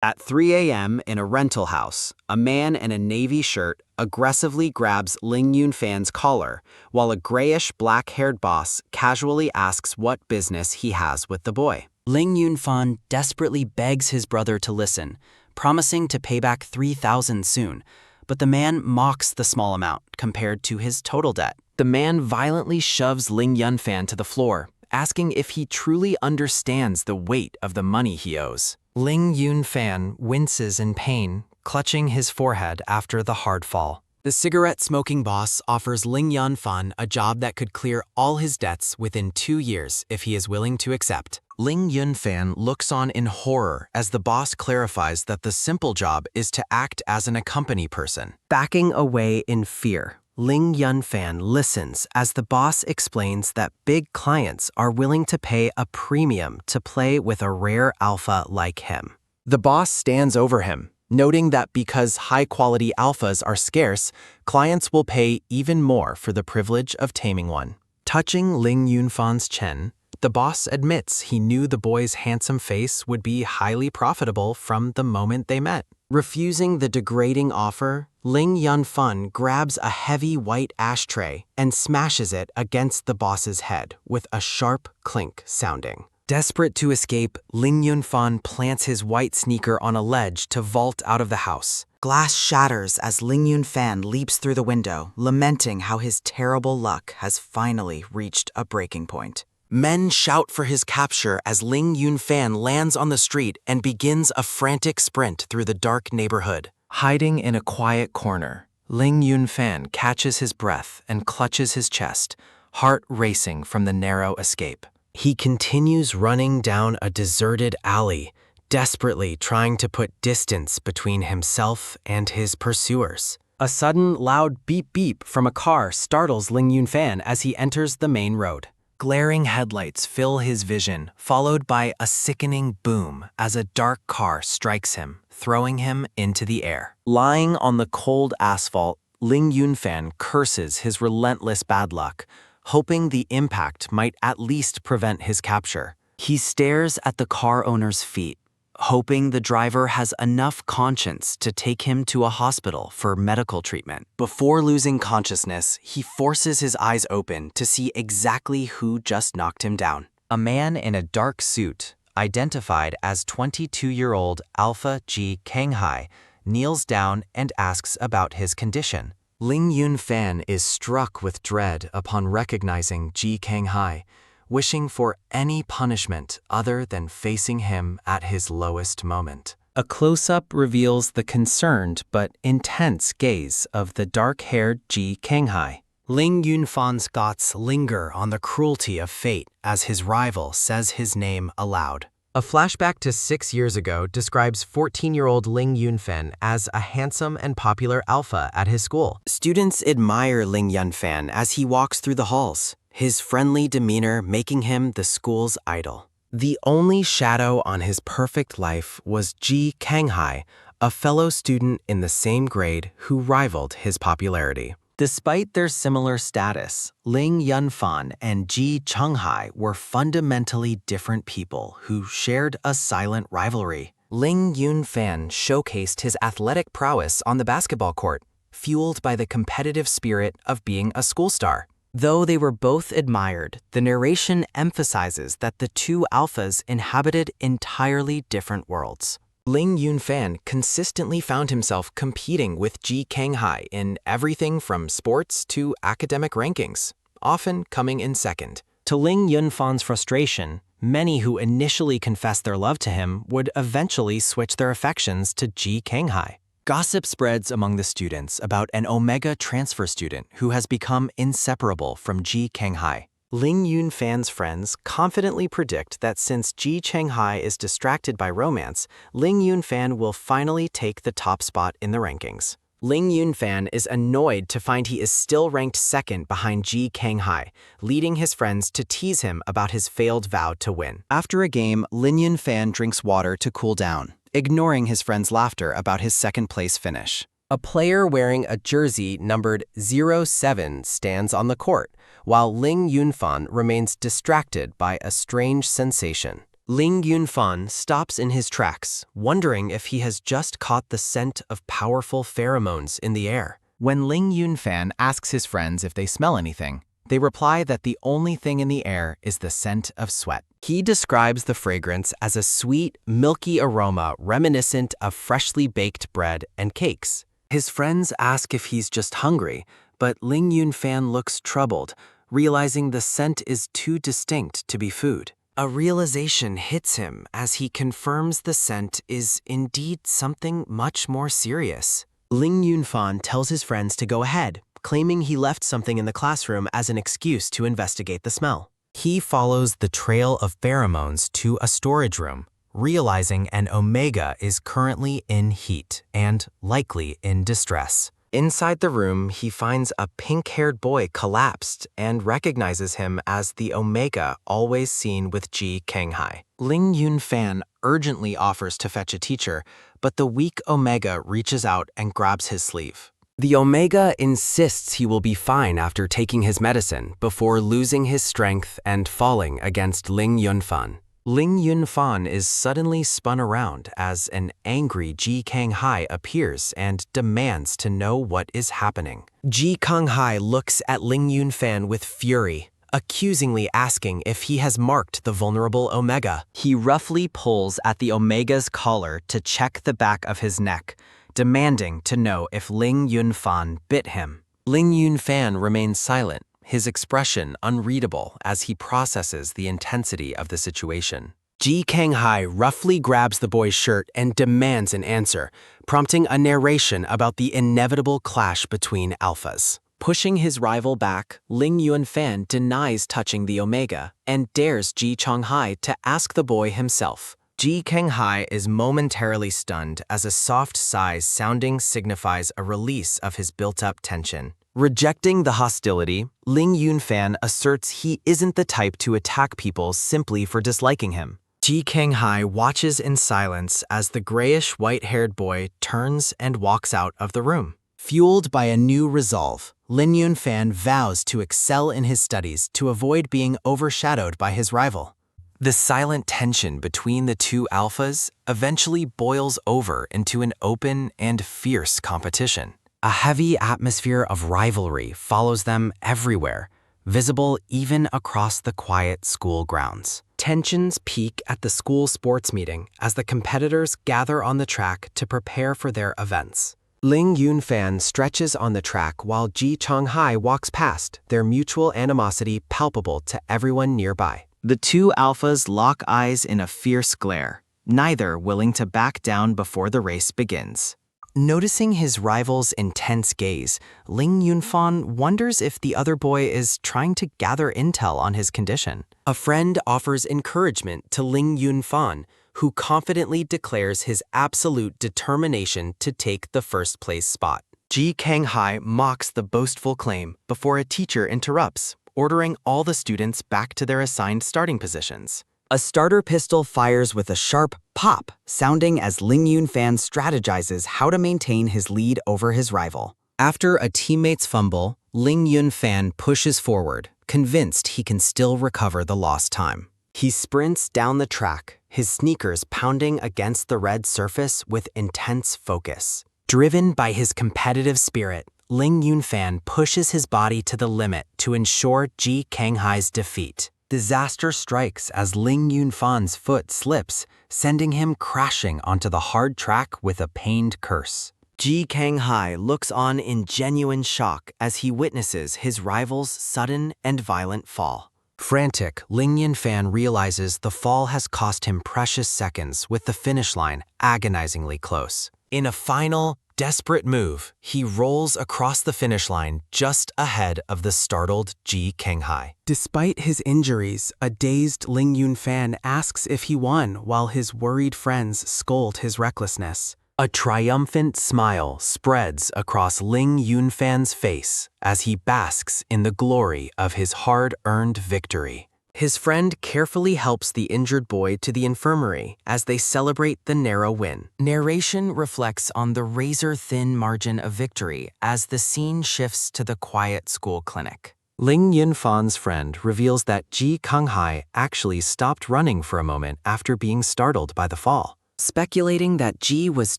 At 3 a.m. in a rental house, a man in a navy shirt aggressively grabs Ling Yunfan's collar, while a grayish-black-haired boss casually asks what business he has with the boy. Ling Yunfan desperately begs his brother to listen, promising to pay back 3,000 soon, but the man mocks the small amount compared to his total debt. The man violently shoves Ling Yunfan to the floor, asking if he truly understands the weight of the money he owes. Ling Yunfan winces in pain, clutching his forehead after the hard fall. The cigarette-smoking boss offers Ling Yunfan a job that could clear all his debts within 2 years if he is willing to accept. Ling Yunfan looks on in horror as the boss clarifies that the simple job is to act as an accompany person. Backing away in fear, Ling Yunfan listens as the boss explains that big clients are willing to pay a premium to play with a rare alpha like him. The boss stands over him, noting that because high-quality alphas are scarce, clients will pay even more for the privilege of taming one. Touching Ling Yunfan's chin, the boss admits he knew the boy's handsome face would be highly profitable from the moment they met. Refusing the degrading offer, Ling Yunfan grabs a heavy white ashtray and smashes it against the boss's head with a sharp clink sounding. Desperate to escape, Ling Yunfan plants his white sneaker on a ledge to vault out of the house. Glass shatters as Ling Yunfan leaps through the window, lamenting how his terrible luck has finally reached a breaking point. Men shout for his capture as Ling Yunfan lands on the street and begins a frantic sprint through the dark neighborhood. Hiding in a quiet corner, Ling Yunfan catches his breath and clutches his chest, heart racing from the narrow escape. He continues running down a deserted alley, desperately trying to put distance between himself and his pursuers. A sudden loud beep-beep from a car startles Ling Yunfan as he enters the main road. Glaring headlights fill his vision, followed by a sickening boom as a dark car strikes him, throwing him into the air. Lying on the cold asphalt, Ling Yunfan curses his relentless bad luck, hoping the impact might at least prevent his capture. He stares at the car owner's feet, hoping the driver has enough conscience to take him to a hospital for medical treatment. Before losing consciousness, he forces his eyes open to see exactly who just knocked him down. A man in a dark suit, identified as 22-year-old Alpha Ji Kanghai, kneels down and asks about his condition. Ling Yunfan is struck with dread upon recognizing Ji Kanghai, wishing for any punishment other than facing him at his lowest moment. A close-up reveals the concerned but intense gaze of the dark-haired Ji Kanghai. Ling Yunfan's thoughts linger on the cruelty of fate as his rival says his name aloud. A flashback to 6 years ago describes 14-year-old Ling Yunfan as a handsome and popular alpha at his school. Students admire Ling Yunfan as he walks through the halls, his friendly demeanor making him the school's idol. The only shadow on his perfect life was Ji Kanghai, a fellow student in the same grade who rivaled his popularity. Despite their similar status, Ling Yunfan and Ji Kanghai were fundamentally different people who shared a silent rivalry. Ling Yunfan showcased his athletic prowess on the basketball court, fueled by the competitive spirit of being a school star. Though they were both admired, the narration emphasizes that the two alphas inhabited entirely different worlds. Ling Yunfan consistently found himself competing with Ji Kanghai in everything from sports to academic rankings, often coming in second. To Ling Yunfan's frustration, many who initially confessed their love to him would eventually switch their affections to Ji Kanghai. Gossip spreads among the students about an Omega transfer student who has become inseparable from Ji Kanghai. Ling Yunfan's friends confidently predict that since Ji Kanghai is distracted by romance, Ling Yunfan will finally take the top spot in the rankings. Ling Yunfan is annoyed to find he is still ranked second behind Ji Kanghai, leading his friends to tease him about his failed vow to win. After a game, Ling Yunfan drinks water to cool down, ignoring his friends' laughter about his second-place finish. A player wearing a jersey numbered 07 stands on the court, while Ling Yunfan remains distracted by a strange sensation. Ling Yunfan stops in his tracks, wondering if he has just caught the scent of powerful pheromones in the air. When Ling Yunfan asks his friends if they smell anything, they reply that the only thing in the air is the scent of sweat. He describes the fragrance as a sweet, milky aroma reminiscent of freshly baked bread and cakes. His friends ask if he's just hungry, but Ling Yunfan looks troubled, realizing the scent is too distinct to be food. A realization hits him as he confirms the scent is indeed something much more serious. Ling Yunfan tells his friends to go ahead, claiming he left something in the classroom as an excuse to investigate the smell. He follows the trail of pheromones to a storage room, realizing an omega is currently in heat and likely in distress. Inside the room, he finds a pink-haired boy collapsed and recognizes him as the omega always seen with Ji Kanghai. Ling Yunfan urgently offers to fetch a teacher, but the weak omega reaches out and grabs his sleeve. The omega insists he will be fine after taking his medicine before losing his strength and falling against Ling Yunfan. Ling Yunfan is suddenly spun around as an angry Ji Kanghai appears and demands to know what is happening. Ji Kanghai looks at Ling Yunfan with fury, accusingly asking if he has marked the vulnerable omega. He roughly pulls at the omega's collar to check the back of his neck, demanding to know if Ling Yunfan bit him. Ling Yunfan remains silent, his expression unreadable as he processes the intensity of the situation. Ji Kanghai roughly grabs the boy's shirt and demands an answer, prompting a narration about the inevitable clash between alphas. Pushing his rival back, Ling Yunfan denies touching the omega and dares Ji Kanghai to ask the boy himself. Ji Kanghai is momentarily stunned as a soft sigh sounding signifies a release of his built-up tension. Rejecting the hostility, Ling Yunfan asserts he isn't the type to attack people simply for disliking him. Ji Kanghai watches in silence as the grayish white-haired boy turns and walks out of the room. Fueled by a new resolve, Ling Yunfan vows to excel in his studies to avoid being overshadowed by his rival. The silent tension between the two alphas eventually boils over into an open and fierce competition. A heavy atmosphere of rivalry follows them everywhere, visible even across the quiet school grounds. Tensions peak at the school sports meeting as the competitors gather on the track to prepare for their events. Ling Yunfan stretches on the track while Ji Kanghai walks past, their mutual animosity palpable to everyone nearby. The two alphas lock eyes in a fierce glare, neither willing to back down before the race begins. Noticing his rival's intense gaze, Ling Yunfan wonders if the other boy is trying to gather intel on his condition. A friend offers encouragement to Ling Yunfan, who confidently declares his absolute determination to take the first-place spot. Ji Kanghai mocks the boastful claim before a teacher interrupts, ordering all the students back to their assigned starting positions. A starter pistol fires with a sharp pop, sounding as Ling Yunfan strategizes how to maintain his lead over his rival. After a teammate's fumble, Ling Yunfan pushes forward, convinced he can still recover the lost time. He sprints down the track, his sneakers pounding against the red surface with intense focus. Driven by his competitive spirit, Ling Yunfan pushes his body to the limit to ensure Ji Kanghai's defeat. Disaster strikes as Ling Yunfan's foot slips, sending him crashing onto the hard track with a pained curse. Ji Kanghai looks on in genuine shock as he witnesses his rival's sudden and violent fall. Frantic, Ling Yunfan realizes the fall has cost him precious seconds with the finish line agonizingly close. In a final, desperate move, he rolls across the finish line just ahead of the startled Ji Kanghai. Despite his injuries, a dazed Ling Yunfan asks if he won while his worried friends scold his recklessness. A triumphant smile spreads across Ling Yunfan's face as he basks in the glory of his hard-earned victory. His friend carefully helps the injured boy to the infirmary as they celebrate the narrow win. Narration reflects on the razor-thin margin of victory as the scene shifts to the quiet school clinic. Ling Yunfan's friend reveals that Ji Konghai actually stopped running for a moment after being startled by the fall. Speculating that Ji was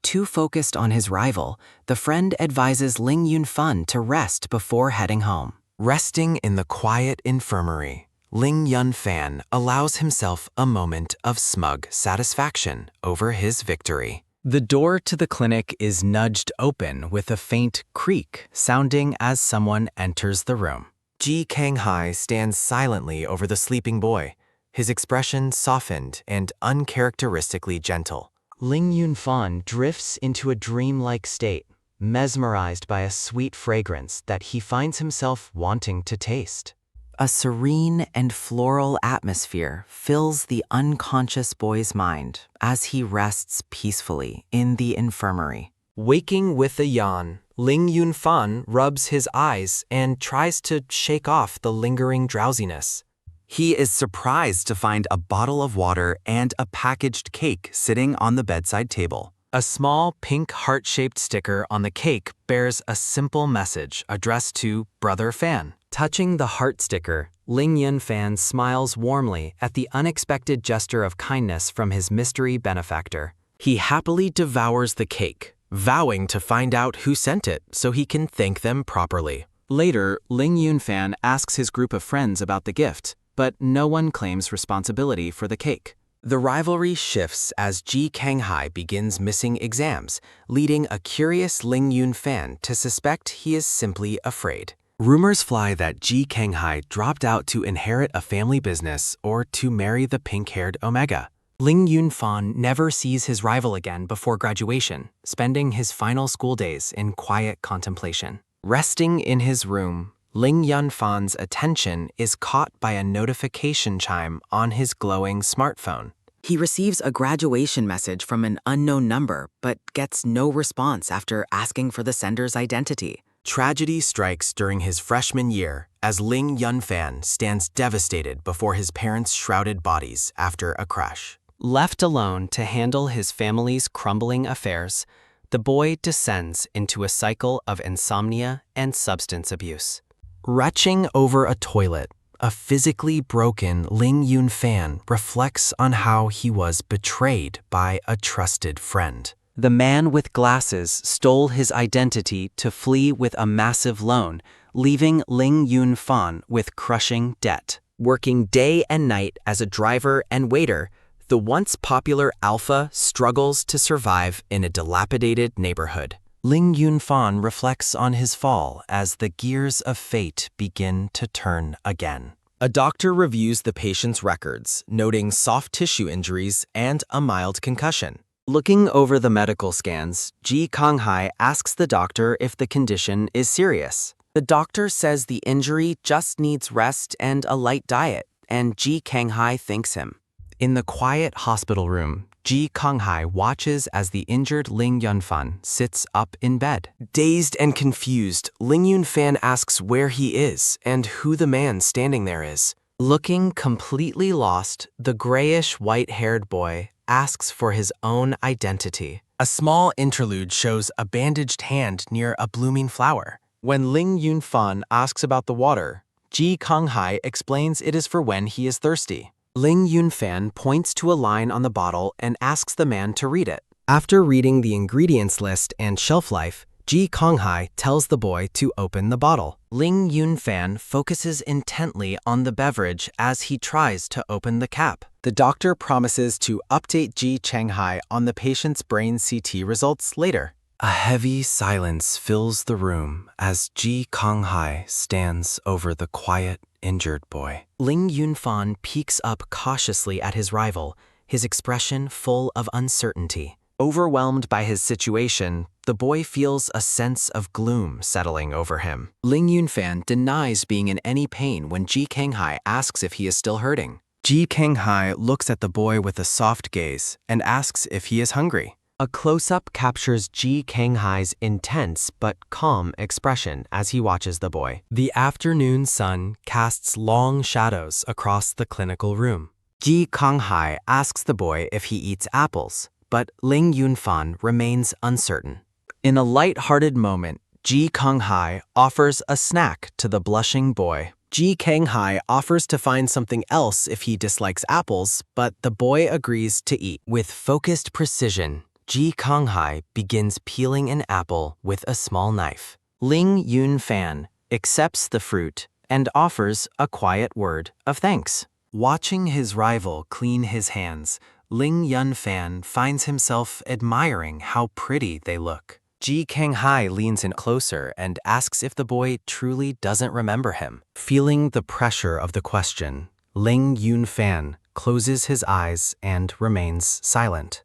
too focused on his rival, the friend advises Ling Yunfan to rest before heading home. Resting in the quiet infirmary, Ling Yunfan allows himself a moment of smug satisfaction over his victory. The door to the clinic is nudged open with a faint creak, sounding as someone enters the room. Ji Konghai stands silently over the sleeping boy, his expression softened and uncharacteristically gentle. Ling Yunfan drifts into a dreamlike state, mesmerized by a sweet fragrance that he finds himself wanting to taste. A serene and floral atmosphere fills the unconscious boy's mind as he rests peacefully in the infirmary. Waking with a yawn, Ling Yunfan rubs his eyes and tries to shake off the lingering drowsiness. He is surprised to find a bottle of water and a packaged cake sitting on the bedside table. A small pink heart-shaped sticker on the cake bears a simple message addressed to Brother Fan. Touching the heart sticker, Ling Yunfan smiles warmly at the unexpected gesture of kindness from his mystery benefactor. He happily devours the cake, vowing to find out who sent it so he can thank them properly. Later, Ling Yunfan asks his group of friends about the gift, but no one claims responsibility for the cake. The rivalry shifts as Ji Konghai begins missing exams, leading a curious Ling Yunfan to suspect he is simply afraid. Rumors fly that Ji Konghai dropped out to inherit a family business or to marry the pink-haired Omega. Ling Yunfan never sees his rival again before graduation, spending his final school days in quiet contemplation. Resting in his room, Ling Yunfan's attention is caught by a notification chime on his glowing smartphone. He receives a graduation message from an unknown number, but gets no response after asking for the sender's identity. Tragedy strikes during his freshman year as Ling Yunfan stands devastated before his parents' shrouded bodies after a crash. Left alone to handle his family's crumbling affairs, the boy descends into a cycle of insomnia and substance abuse. Retching over a toilet, a physically broken Ling Yunfan reflects on how he was betrayed by a trusted friend. The man with glasses stole his identity to flee with a massive loan, leaving Ling Yunfan with crushing debt. Working day and night as a driver and waiter, the once popular Alpha struggles to survive in a dilapidated neighborhood. Ling Yunfan reflects on his fall as the gears of fate begin to turn again. A doctor reviews the patient's records, noting soft tissue injuries and a mild concussion. Looking over the medical scans, Ji Konghai asks the doctor if the condition is serious. The doctor says the injury just needs rest and a light diet, and Ji Konghai thanks him. In the quiet hospital room, Ji Konghai watches as the injured Ling Yunfan sits up in bed. Dazed and confused, Ling Yunfan asks where he is and who the man standing there is. Looking completely lost, the grayish white-haired boy asks for his own identity. A small interlude shows a bandaged hand near a blooming flower. When Ling Yunfan asks about the water, Ji Konghai explains it is for when he is thirsty. Ling Yunfan points to a line on the bottle and asks the man to read it. After reading the ingredients list and shelf life, Ji Konghai tells the boy to open the bottle. Ling Yunfan focuses intently on the beverage as he tries to open the cap. The doctor promises to update Ji Konghai on the patient's brain CT results later. A heavy silence fills the room as Ji Konghai stands over the quiet, injured boy. Ling Yunfan peeks up cautiously at his rival, his expression full of uncertainty. Overwhelmed by his situation, the boy feels a sense of gloom settling over him. Ling Yunfan denies being in any pain when Ji Konghai asks if he is still hurting. Ji Konghai looks at the boy with a soft gaze and asks if he is hungry. A close-up captures Ji Konghai's intense but calm expression as he watches the boy. The afternoon sun casts long shadows across the clinical room. Ji Konghai asks the boy if he eats apples, but Ling Yunfan remains uncertain. In a light-hearted moment, Ji Konghai offers a snack to the blushing boy. Ji Kanghai offers to find something else if he dislikes apples, but the boy agrees to eat. With focused precision, Ji Kanghai begins peeling an apple with a small knife. Ling Yunfan accepts the fruit and offers a quiet word of thanks. Watching his rival clean his hands, Ling Yunfan finds himself admiring how pretty they look. Ji Kanghai leans in closer and asks if the boy truly doesn't remember him. Feeling the pressure of the question, Ling Yunfan closes his eyes and remains silent.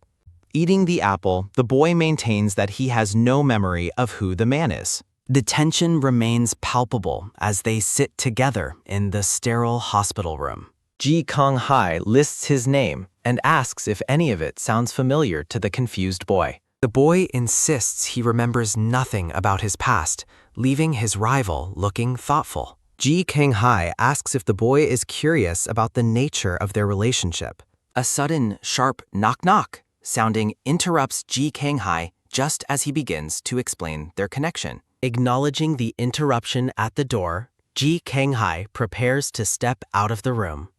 Eating the apple, the boy maintains that he has no memory of who the man is. The tension remains palpable as they sit together in the sterile hospital room. Ji Kanghai lists his name and asks if any of it sounds familiar to the confused boy. The boy insists he remembers nothing about his past, leaving his rival looking thoughtful. Ji Kanghai asks if the boy is curious about the nature of their relationship. A sudden, sharp knock-knock sounding interrupts Ji Kanghai just as he begins to explain their connection. Acknowledging the interruption at the door, Ji Kanghai prepares to step out of the room.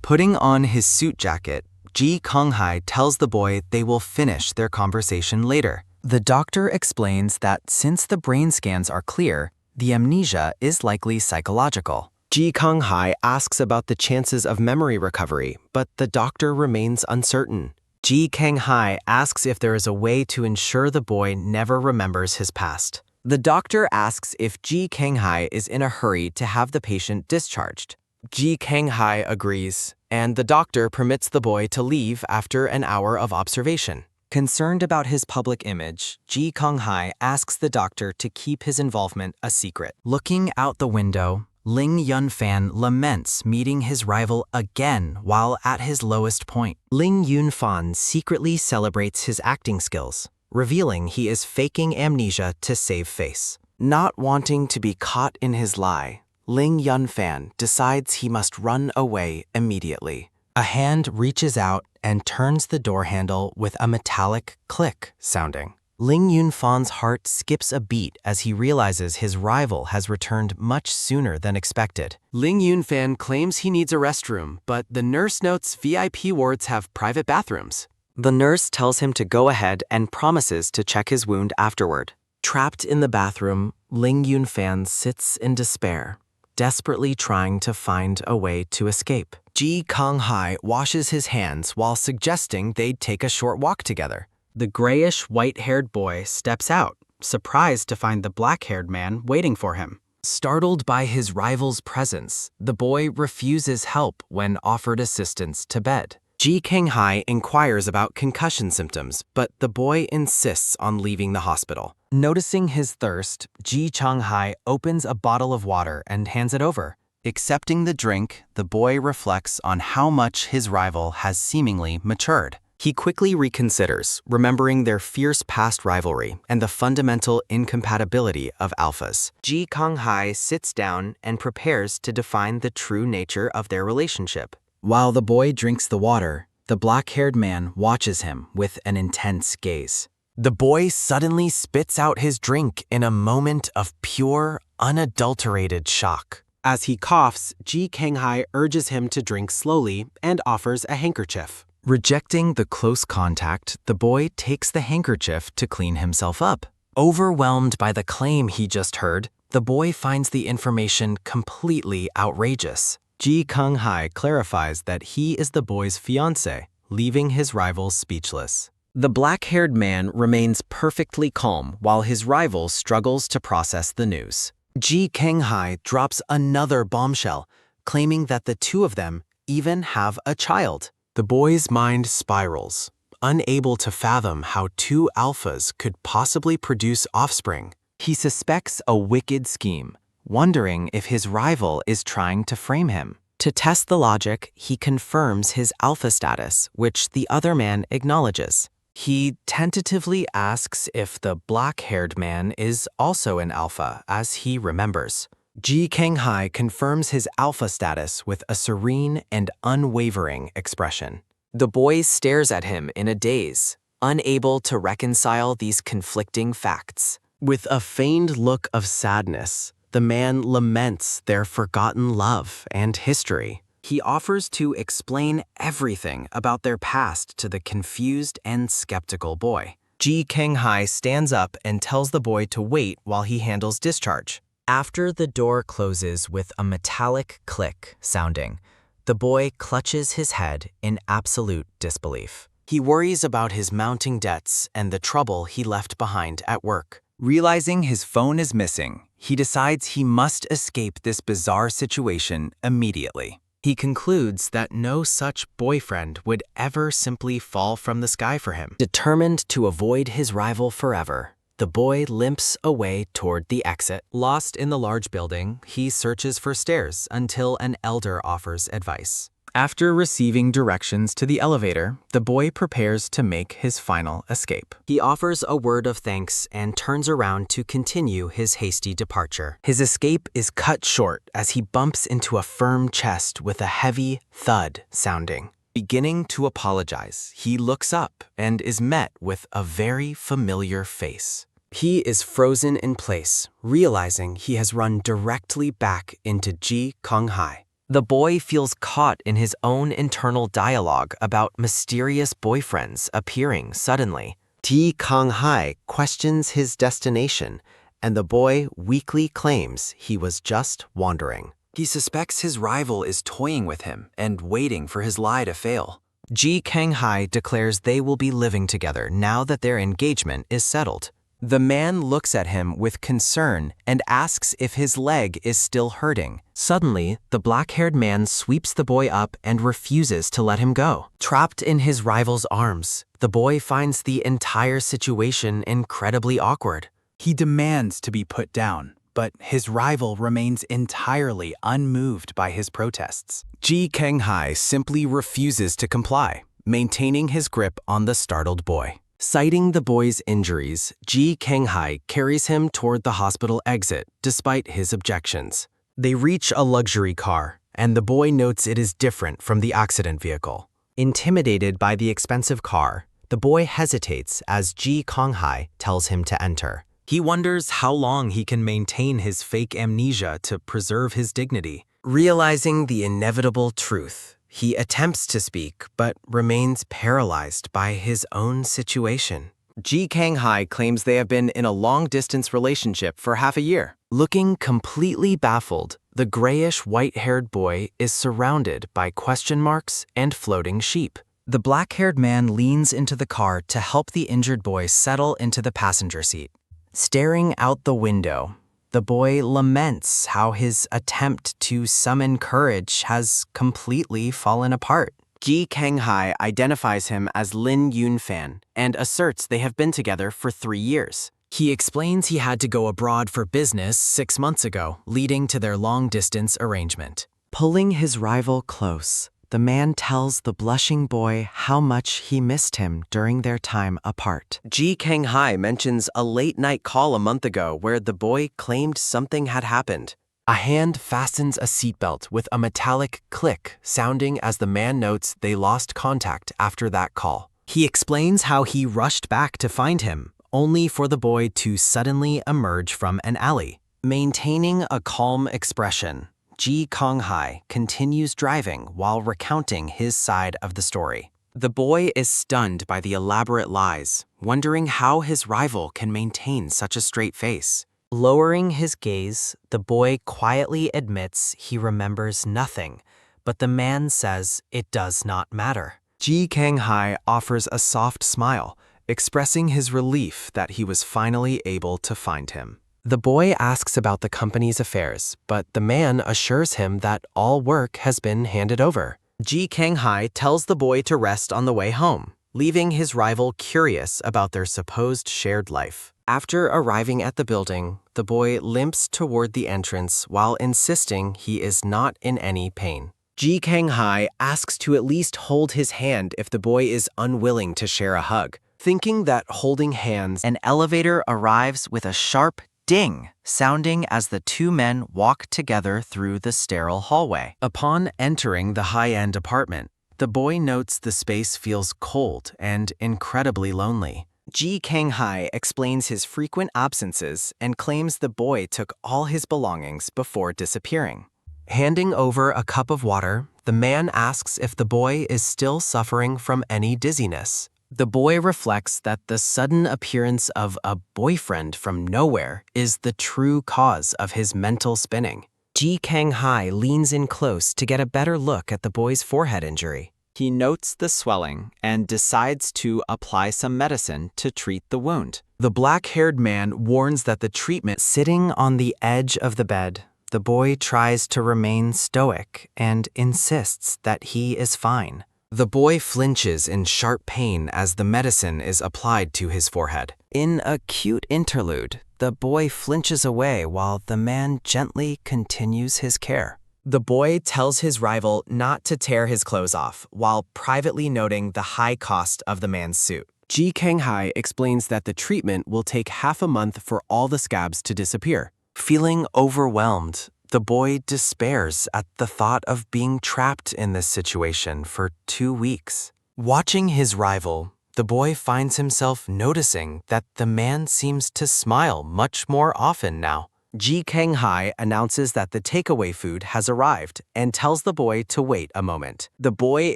Putting on his suit jacket, Ji Kanghai tells the boy they will finish their conversation later. The doctor explains that since the brain scans are clear, the amnesia is likely psychological. Ji Kanghai asks about the chances of memory recovery, but the doctor remains uncertain. Ji Kanghai asks if there is a way to ensure the boy never remembers his past. The doctor asks if Ji Kanghai is in a hurry to have the patient discharged. Ji Kanghai agrees, and the doctor permits the boy to leave after an hour of observation. Concerned about his public image, Ji Kanghai asks the doctor to keep his involvement a secret. Looking out the window, Ling Yunfan laments meeting his rival again while at his lowest point. Ling Yunfan secretly celebrates his acting skills, revealing he is faking amnesia to save face. Not wanting to be caught in his lie, Ling Yunfan decides he must run away immediately. A hand reaches out and turns the door handle with a metallic click sounding. Ling Yunfan's heart skips a beat as he realizes his rival has returned much sooner than expected. Ling Yunfan claims he needs a restroom, but the nurse notes VIP wards have private bathrooms. The nurse tells him to go ahead and promises to check his wound afterward. Trapped in the bathroom, Ling Yunfan sits in despair, desperately trying to find a way to escape. Ji Kanghai washes his hands while suggesting they'd take a short walk together. The grayish, white-haired boy steps out, surprised to find the black-haired man waiting for him. Startled by his rival's presence, the boy refuses help when offered assistance to bed. Ji Kanghai inquires about concussion symptoms, but the boy insists on leaving the hospital. Noticing his thirst, Ji Kanghai opens a bottle of water and hands it over. Accepting the drink, the boy reflects on how much his rival has seemingly matured. He quickly reconsiders, remembering their fierce past rivalry and the fundamental incompatibility of alphas. Ji Kanghai sits down and prepares to define the true nature of their relationship. While the boy drinks the water, the black-haired man watches him with an intense gaze. The boy suddenly spits out his drink in a moment of pure, unadulterated shock. As he coughs, Ji Kanghai urges him to drink slowly and offers a handkerchief. Rejecting the close contact, the boy takes the handkerchief to clean himself up. Overwhelmed by the claim he just heard, the boy finds the information completely outrageous. Ji Kanghai clarifies that he is the boy's fiancé, leaving his rival speechless. The black-haired man remains perfectly calm while his rival struggles to process the news. Ji Kanghai drops another bombshell, claiming that the two of them even have a child. The boy's mind spirals, unable to fathom how two alphas could possibly produce offspring. He suspects a wicked scheme, wondering if his rival is trying to frame him. To test the logic, he confirms his alpha status, which the other man acknowledges. He tentatively asks if the black-haired man is also an alpha, as he remembers. Ji Kanghai confirms his alpha status with a serene and unwavering expression. The boy stares at him in a daze, unable to reconcile these conflicting facts. With a feigned look of sadness, The man laments their forgotten love and history. He offers to explain everything about their past to the confused and skeptical boy. Ji Kanghai stands up and tells the boy to wait while he handles discharge. After the door closes with a metallic click sounding, the boy clutches his head in absolute disbelief. He worries about his mounting debts and the trouble he left behind at work. Realizing his phone is missing, he decides he must escape this bizarre situation immediately. He concludes that no such boyfriend would ever simply fall from the sky for him. Determined to avoid his rival forever, the boy limps away toward the exit. Lost in the large building, he searches for stairs until an elder offers advice. After receiving directions to the elevator, the boy prepares to make his final escape. He offers a word of thanks and turns around to continue his hasty departure. His escape is cut short as he bumps into a firm chest with a heavy thud sounding. Beginning to apologize, he looks up and is met with a very familiar face. He is frozen in place, realizing he has run directly back into Ji Kanghai. The boy feels caught in his own internal dialogue about mysterious boyfriends appearing suddenly. Ji Kanghai questions his destination, and the boy weakly claims he was just wandering. He suspects his rival is toying with him and waiting for his lie to fail. Ji Kanghai declares they will be living together now that their engagement is settled. The man looks at him with concern and asks if his leg is still hurting. Suddenly, the black-haired man sweeps the boy up and refuses to let him go. Trapped in his rival's arms, the boy finds the entire situation incredibly awkward. He demands to be put down, but his rival remains entirely unmoved by his protests. Ji Kanghai simply refuses to comply, maintaining his grip on the startled boy. Citing the boy's injuries, Ji Kanghai carries him toward the hospital exit despite his objections. They reach a luxury car, and the boy notes it is different from the accident vehicle. Intimidated by the expensive car, the boy hesitates as Ji Kanghai tells him to enter. He wonders how long he can maintain his fake amnesia to preserve his dignity. Realizing the inevitable truth, he attempts to speak but remains paralyzed by his own situation. Ji Kanghai claims they have been in a long-distance relationship for half a year. Looking completely baffled, the grayish white-haired boy is surrounded by question marks and floating sheep. The black-haired man leans into the car to help the injured boy settle into the passenger seat. Staring out the window, the boy laments how his attempt to summon courage has completely fallen apart. Ji Kanghai identifies him as Ling Yunfan and asserts they have been together for 3 years. He explains he had to go abroad for business 6 months ago, leading to their long-distance arrangement. Pulling his rival close, the man tells the blushing boy how much he missed him during their time apart. Ji Kanghai mentions a late-night call a month ago where the boy claimed something had happened. A hand fastens a seatbelt with a metallic click sounding as the man notes they lost contact after that call. He explains how he rushed back to find him, only for the boy to suddenly emerge from an alley. Maintaining a calm expression, Ji Kanghai continues driving while recounting his side of the story. The boy is stunned by the elaborate lies, wondering how his rival can maintain such a straight face. Lowering his gaze, the boy quietly admits he remembers nothing, but the man says it does not matter. Ji Kanghai offers a soft smile, expressing his relief that he was finally able to find him. The boy asks about the company's affairs, but the man assures him that all work has been handed over. Ji Kanghai tells the boy to rest on the way home, leaving his rival curious about their supposed shared life. After arriving at the building, the boy limps toward the entrance while insisting he is not in any pain. Ji Kanghai asks to at least hold his hand if the boy is unwilling to share a hug. Thinking that holding hands, An elevator arrives with a sharp ding sounding as the two men walk together through the sterile hallway. Upon entering the high-end apartment, the boy notes the space feels cold and incredibly lonely. Ji Kang-hai explains his frequent absences and claims the boy took all his belongings before disappearing. Handing over a cup of water, the man asks if the boy is still suffering from any dizziness. The boy reflects that the sudden appearance of a boyfriend from nowhere is the true cause of his mental spinning. Ji Kang-hai leans in close to get a better look at the boy's forehead injury. He notes the swelling and decides to apply some medicine to treat the wound. The black-haired man warns that the treatment sitting on the edge of the bed. The boy tries to remain stoic and insists that he is fine. The boy flinches in sharp pain as the medicine is applied to his forehead. In a cute interlude, the boy flinches away while the man gently continues his care. The boy tells his rival not to tear his clothes off, while privately noting the high cost of the man's suit. Ji Kang-hai explains that the treatment will take half a month for all the scabs to disappear. Feeling overwhelmed, the boy despairs at the thought of being trapped in this situation for 2 weeks. Watching his rival, the boy finds himself noticing that the man seems to smile much more often now. Ji Kang-hai announces that the takeaway food has arrived and tells the boy to wait a moment. The boy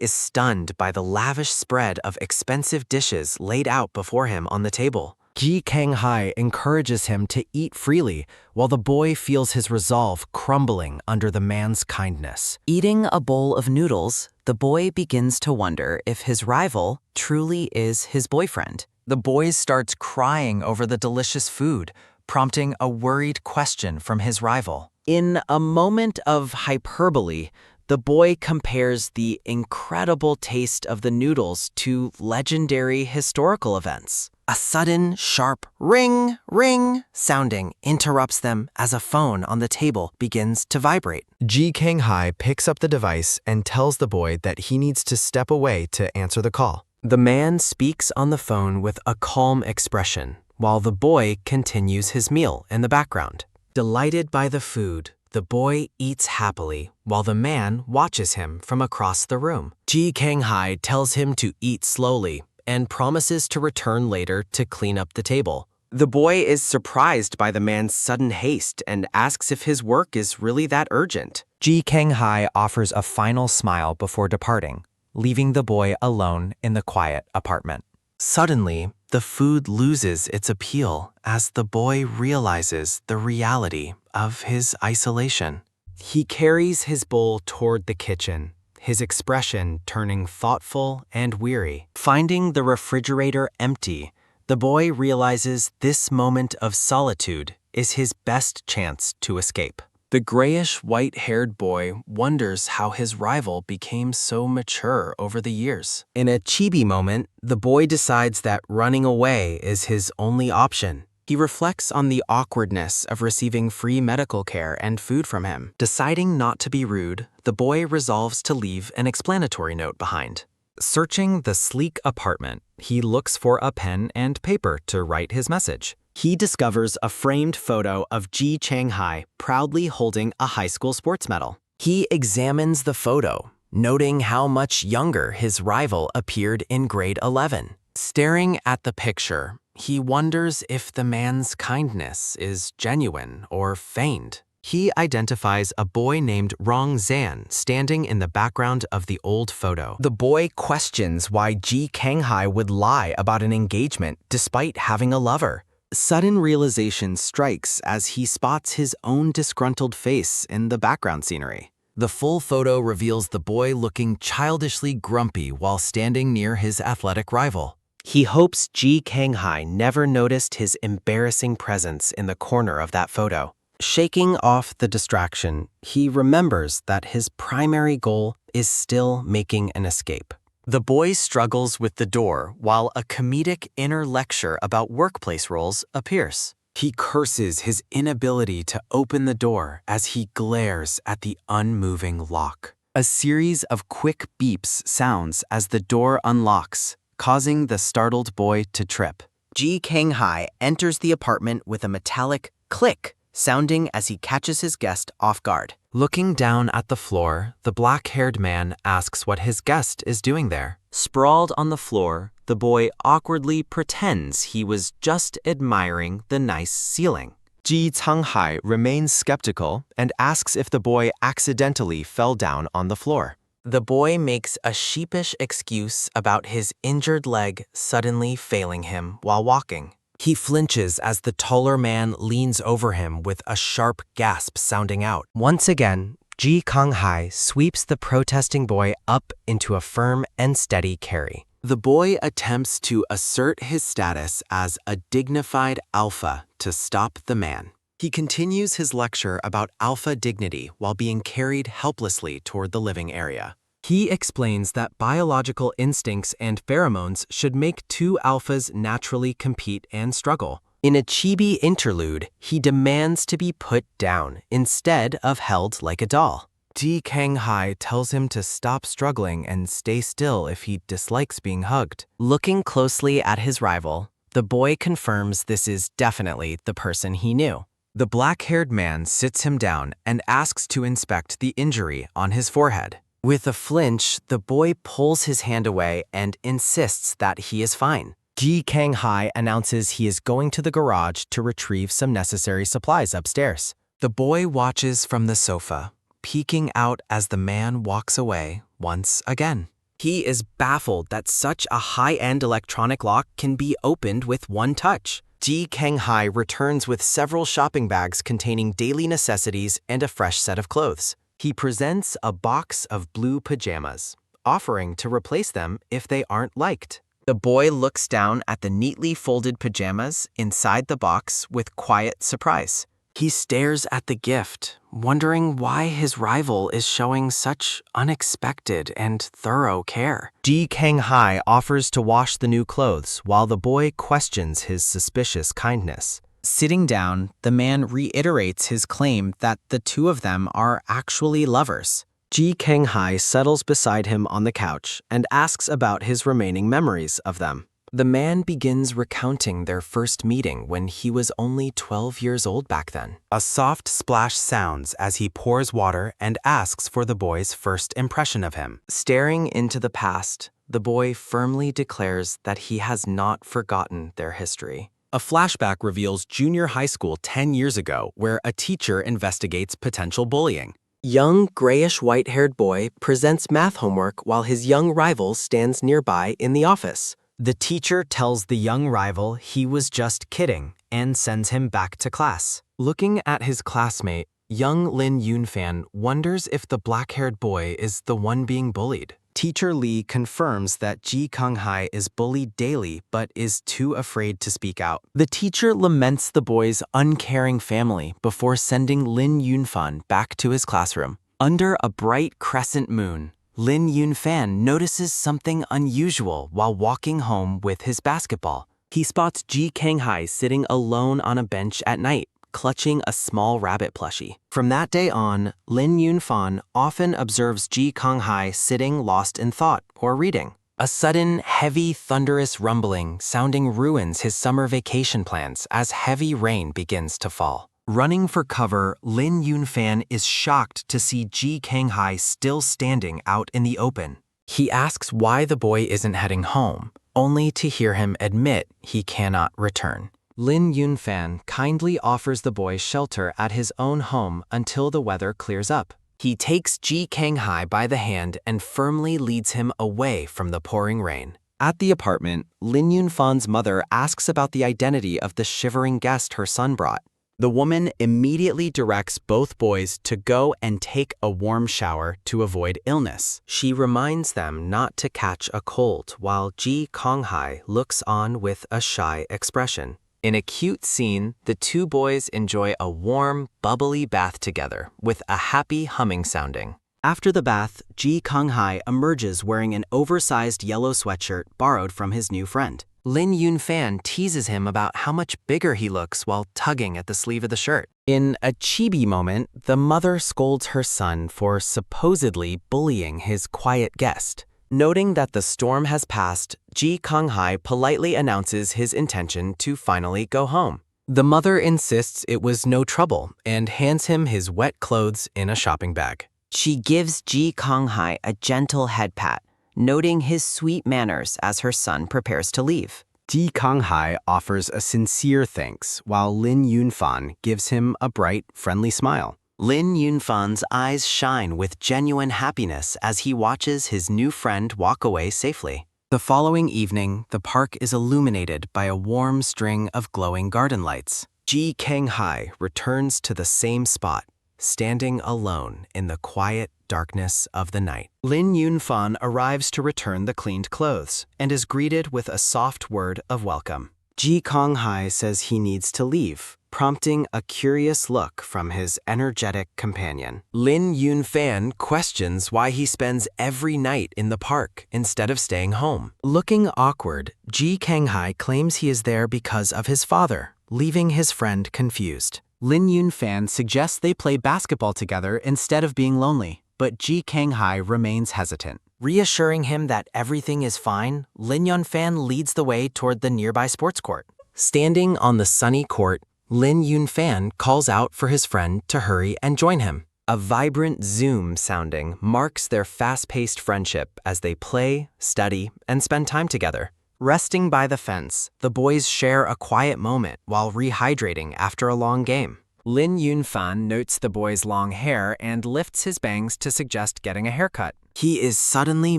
is stunned by the lavish spread of expensive dishes laid out before him on the table. Ji Kang-hai encourages him to eat freely, while the boy feels his resolve crumbling under the man's kindness. Eating a bowl of noodles, the boy begins to wonder if his rival truly is his boyfriend. The boy starts crying over the delicious food, prompting a worried question from his rival. In a moment of hyperbole, the boy compares the incredible taste of the noodles to legendary historical events. A sudden, sharp ring, ring sounding interrupts them as a phone on the table begins to vibrate. Ji Kang-hai picks up the device and tells the boy that he needs to step away to answer the call. The man speaks on the phone with a calm expression, while the boy continues his meal in the background. Delighted by the food, the boy eats happily while the man watches him from across the room. Ji Kang-hai tells him to eat slowly and promises to return later to clean up the table. The boy is surprised by the man's sudden haste and asks if his work is really that urgent. Ji Kang-hai offers a final smile before departing, leaving the boy alone in the quiet apartment. Suddenly, the food loses its appeal as the boy realizes the reality of his isolation. He carries his bowl toward the kitchen, his expression turning thoughtful and weary. Finding the refrigerator empty, the boy realizes this moment of solitude is his best chance to escape. The grayish white-haired boy wonders how his rival became so mature over the years. In a chibi moment, the boy decides that running away is his only option. He reflects on the awkwardness of receiving free medical care and food from him. Deciding not to be rude, the boy resolves to leave an explanatory note behind. Searching the sleek apartment, he looks for a pen and paper to write his message. He discovers a framed photo of Ji Kang-hai proudly holding a high school sports medal. He examines the photo, noting how much younger his rival appeared in grade 11. Staring at the picture, he wonders if the man's kindness is genuine or feigned. He identifies a boy named Rong Zan standing in the background of the old photo. The boy questions why Ji Kang-hai would lie about an engagement despite having a lover. Sudden realization strikes as he spots his own disgruntled face in the background scenery. The full photo reveals the boy looking childishly grumpy while standing near his athletic rival. He hopes Ji Kang-hai never noticed his embarrassing presence in the corner of that photo. Shaking off the distraction, he remembers that his primary goal is still making an escape. The boy struggles with the door while a comedic inner lecture about workplace roles appears. He curses his inability to open the door as he glares at the unmoving lock. A series of quick beeps sounds as the door unlocks, causing the startled boy to trip. Ji Kang-hai enters the apartment with a metallic click sounding as he catches his guest off guard. Looking down at the floor, the black-haired man asks what his guest is doing there. Sprawled on the floor, the boy awkwardly pretends he was just admiring the nice ceiling. Ji Changhai remains skeptical and asks if the boy accidentally fell down on the floor. The boy makes a sheepish excuse about his injured leg suddenly failing him while walking. He flinches as the taller man leans over him with a sharp gasp sounding out. Once again, Ji Changhai sweeps the protesting boy up into a firm and steady carry. The boy attempts to assert his status as a dignified alpha to stop the man. He continues his lecture about alpha dignity while being carried helplessly toward the living area. He explains that biological instincts and pheromones should make two alphas naturally compete and struggle. In a chibi interlude, he demands to be put down instead of held like a doll. Ji Changhai tells him to stop struggling and stay still if he dislikes being hugged. Looking closely at his rival, the boy confirms this is definitely the person he knew. The black-haired man sits him down and asks to inspect the injury on his forehead. With a flinch, the boy pulls his hand away and insists that he is fine. Ji Changhai announces he is going to the garage to retrieve some necessary supplies upstairs. The boy watches from the sofa, peeking out as the man walks away once again. He is baffled that such a high-end electronic lock can be opened with one touch. Ji Changhai returns with several shopping bags containing daily necessities and a fresh set of clothes. He presents a box of blue pajamas, offering to replace them if they aren't liked. The boy looks down at the neatly folded pajamas inside the box with quiet surprise. He stares at the gift, wondering why his rival is showing such unexpected and thorough care. Ji Changhai offers to wash the new clothes while the boy questions his suspicious kindness. Sitting down, the man reiterates his claim that the two of them are actually lovers. Ji Changhai settles beside him on the couch and asks about his remaining memories of them. The man begins recounting their first meeting when he was only 12 years old back then. A soft splash sounds as he pours water and asks for the boy's first impression of him. Staring into the past, the boy firmly declares that he has not forgotten their history. A flashback reveals junior high school 10 years ago, where a teacher investigates potential bullying. Young, grayish-white-haired boy presents math homework while his young rival stands nearby in the office. The teacher tells the young rival he was just kidding and sends him back to class. Looking at his classmate, young Ling Yunfan wonders if the black-haired boy is the one being bullied. Teacher Lee confirms that Ji Changhai is bullied daily but is too afraid to speak out. The teacher laments the boy's uncaring family before sending Ling Yunfan back to his classroom. Under a bright crescent moon, Ling Yunfan notices something unusual while walking home with his basketball. He spots Ji Changhai sitting alone on a bench at night, clutching a small rabbit plushie. From that day on, Ling Yunfan often observes Ji Changhai sitting lost in thought or reading. A sudden, heavy, thunderous rumbling sounding ruins his summer vacation plans as heavy rain begins to fall. Running for cover, Ling Yunfan is shocked to see Ji Changhai still standing out in the open. He asks why the boy isn't heading home, only to hear him admit he cannot return. Ling Yunfan kindly offers the boy shelter at his own home until the weather clears up. He takes Ji Changhai by the hand and firmly leads him away from the pouring rain. At the apartment, Ling Yunfan's mother asks about the identity of the shivering guest her son brought. The woman immediately directs both boys to go and take a warm shower to avoid illness. She reminds them not to catch a cold while Ji Changhai looks on with a shy expression. In a cute scene, the two boys enjoy a warm, bubbly bath together with a happy humming sounding. After the bath, Ji Changhai emerges wearing an oversized yellow sweatshirt borrowed from his new friend. Ling Yunfan teases him about how much bigger he looks while tugging at the sleeve of the shirt. In a chibi moment, the mother scolds her son for supposedly bullying his quiet guest. Noting that the storm has passed, Ji Changhai politely announces his intention to finally go home. The mother insists it was no trouble and hands him his wet clothes in a shopping bag. She gives Ji Konghai a gentle head pat, noting his sweet manners as her son prepares to leave. Ji Konghai offers a sincere thanks, while Ling Yunfan gives him a bright, friendly smile. Ling Yunfan's eyes shine with genuine happiness as he watches his new friend walk away safely. The following evening, the park is illuminated by a warm string of glowing garden lights. Ji Konghai returns to the same spot, standing alone in the quiet darkness of the night. Ling Yunfan arrives to return the cleaned clothes and is greeted with a soft word of welcome. Ji Konghai says he needs to leave, prompting a curious look from his energetic companion. Ling Yunfan questions why he spends every night in the park instead of staying home. Looking awkward, Ji Konghai claims he is there because of his father, leaving his friend confused. Ling Yunfan suggests they play basketball together instead of being lonely, but Ji Konghai remains hesitant. Reassuring him that everything is fine, Ling Yunfan leads the way toward the nearby sports court. Standing on the sunny court, Ling Yunfan calls out for his friend to hurry and join him. A vibrant zoom sounding marks their fast-paced friendship as they play, study, and spend time together. Resting by the fence, the boys share a quiet moment while rehydrating after a long game. Ling Yunfan notes the boy's long hair and lifts his bangs to suggest getting a haircut. He is suddenly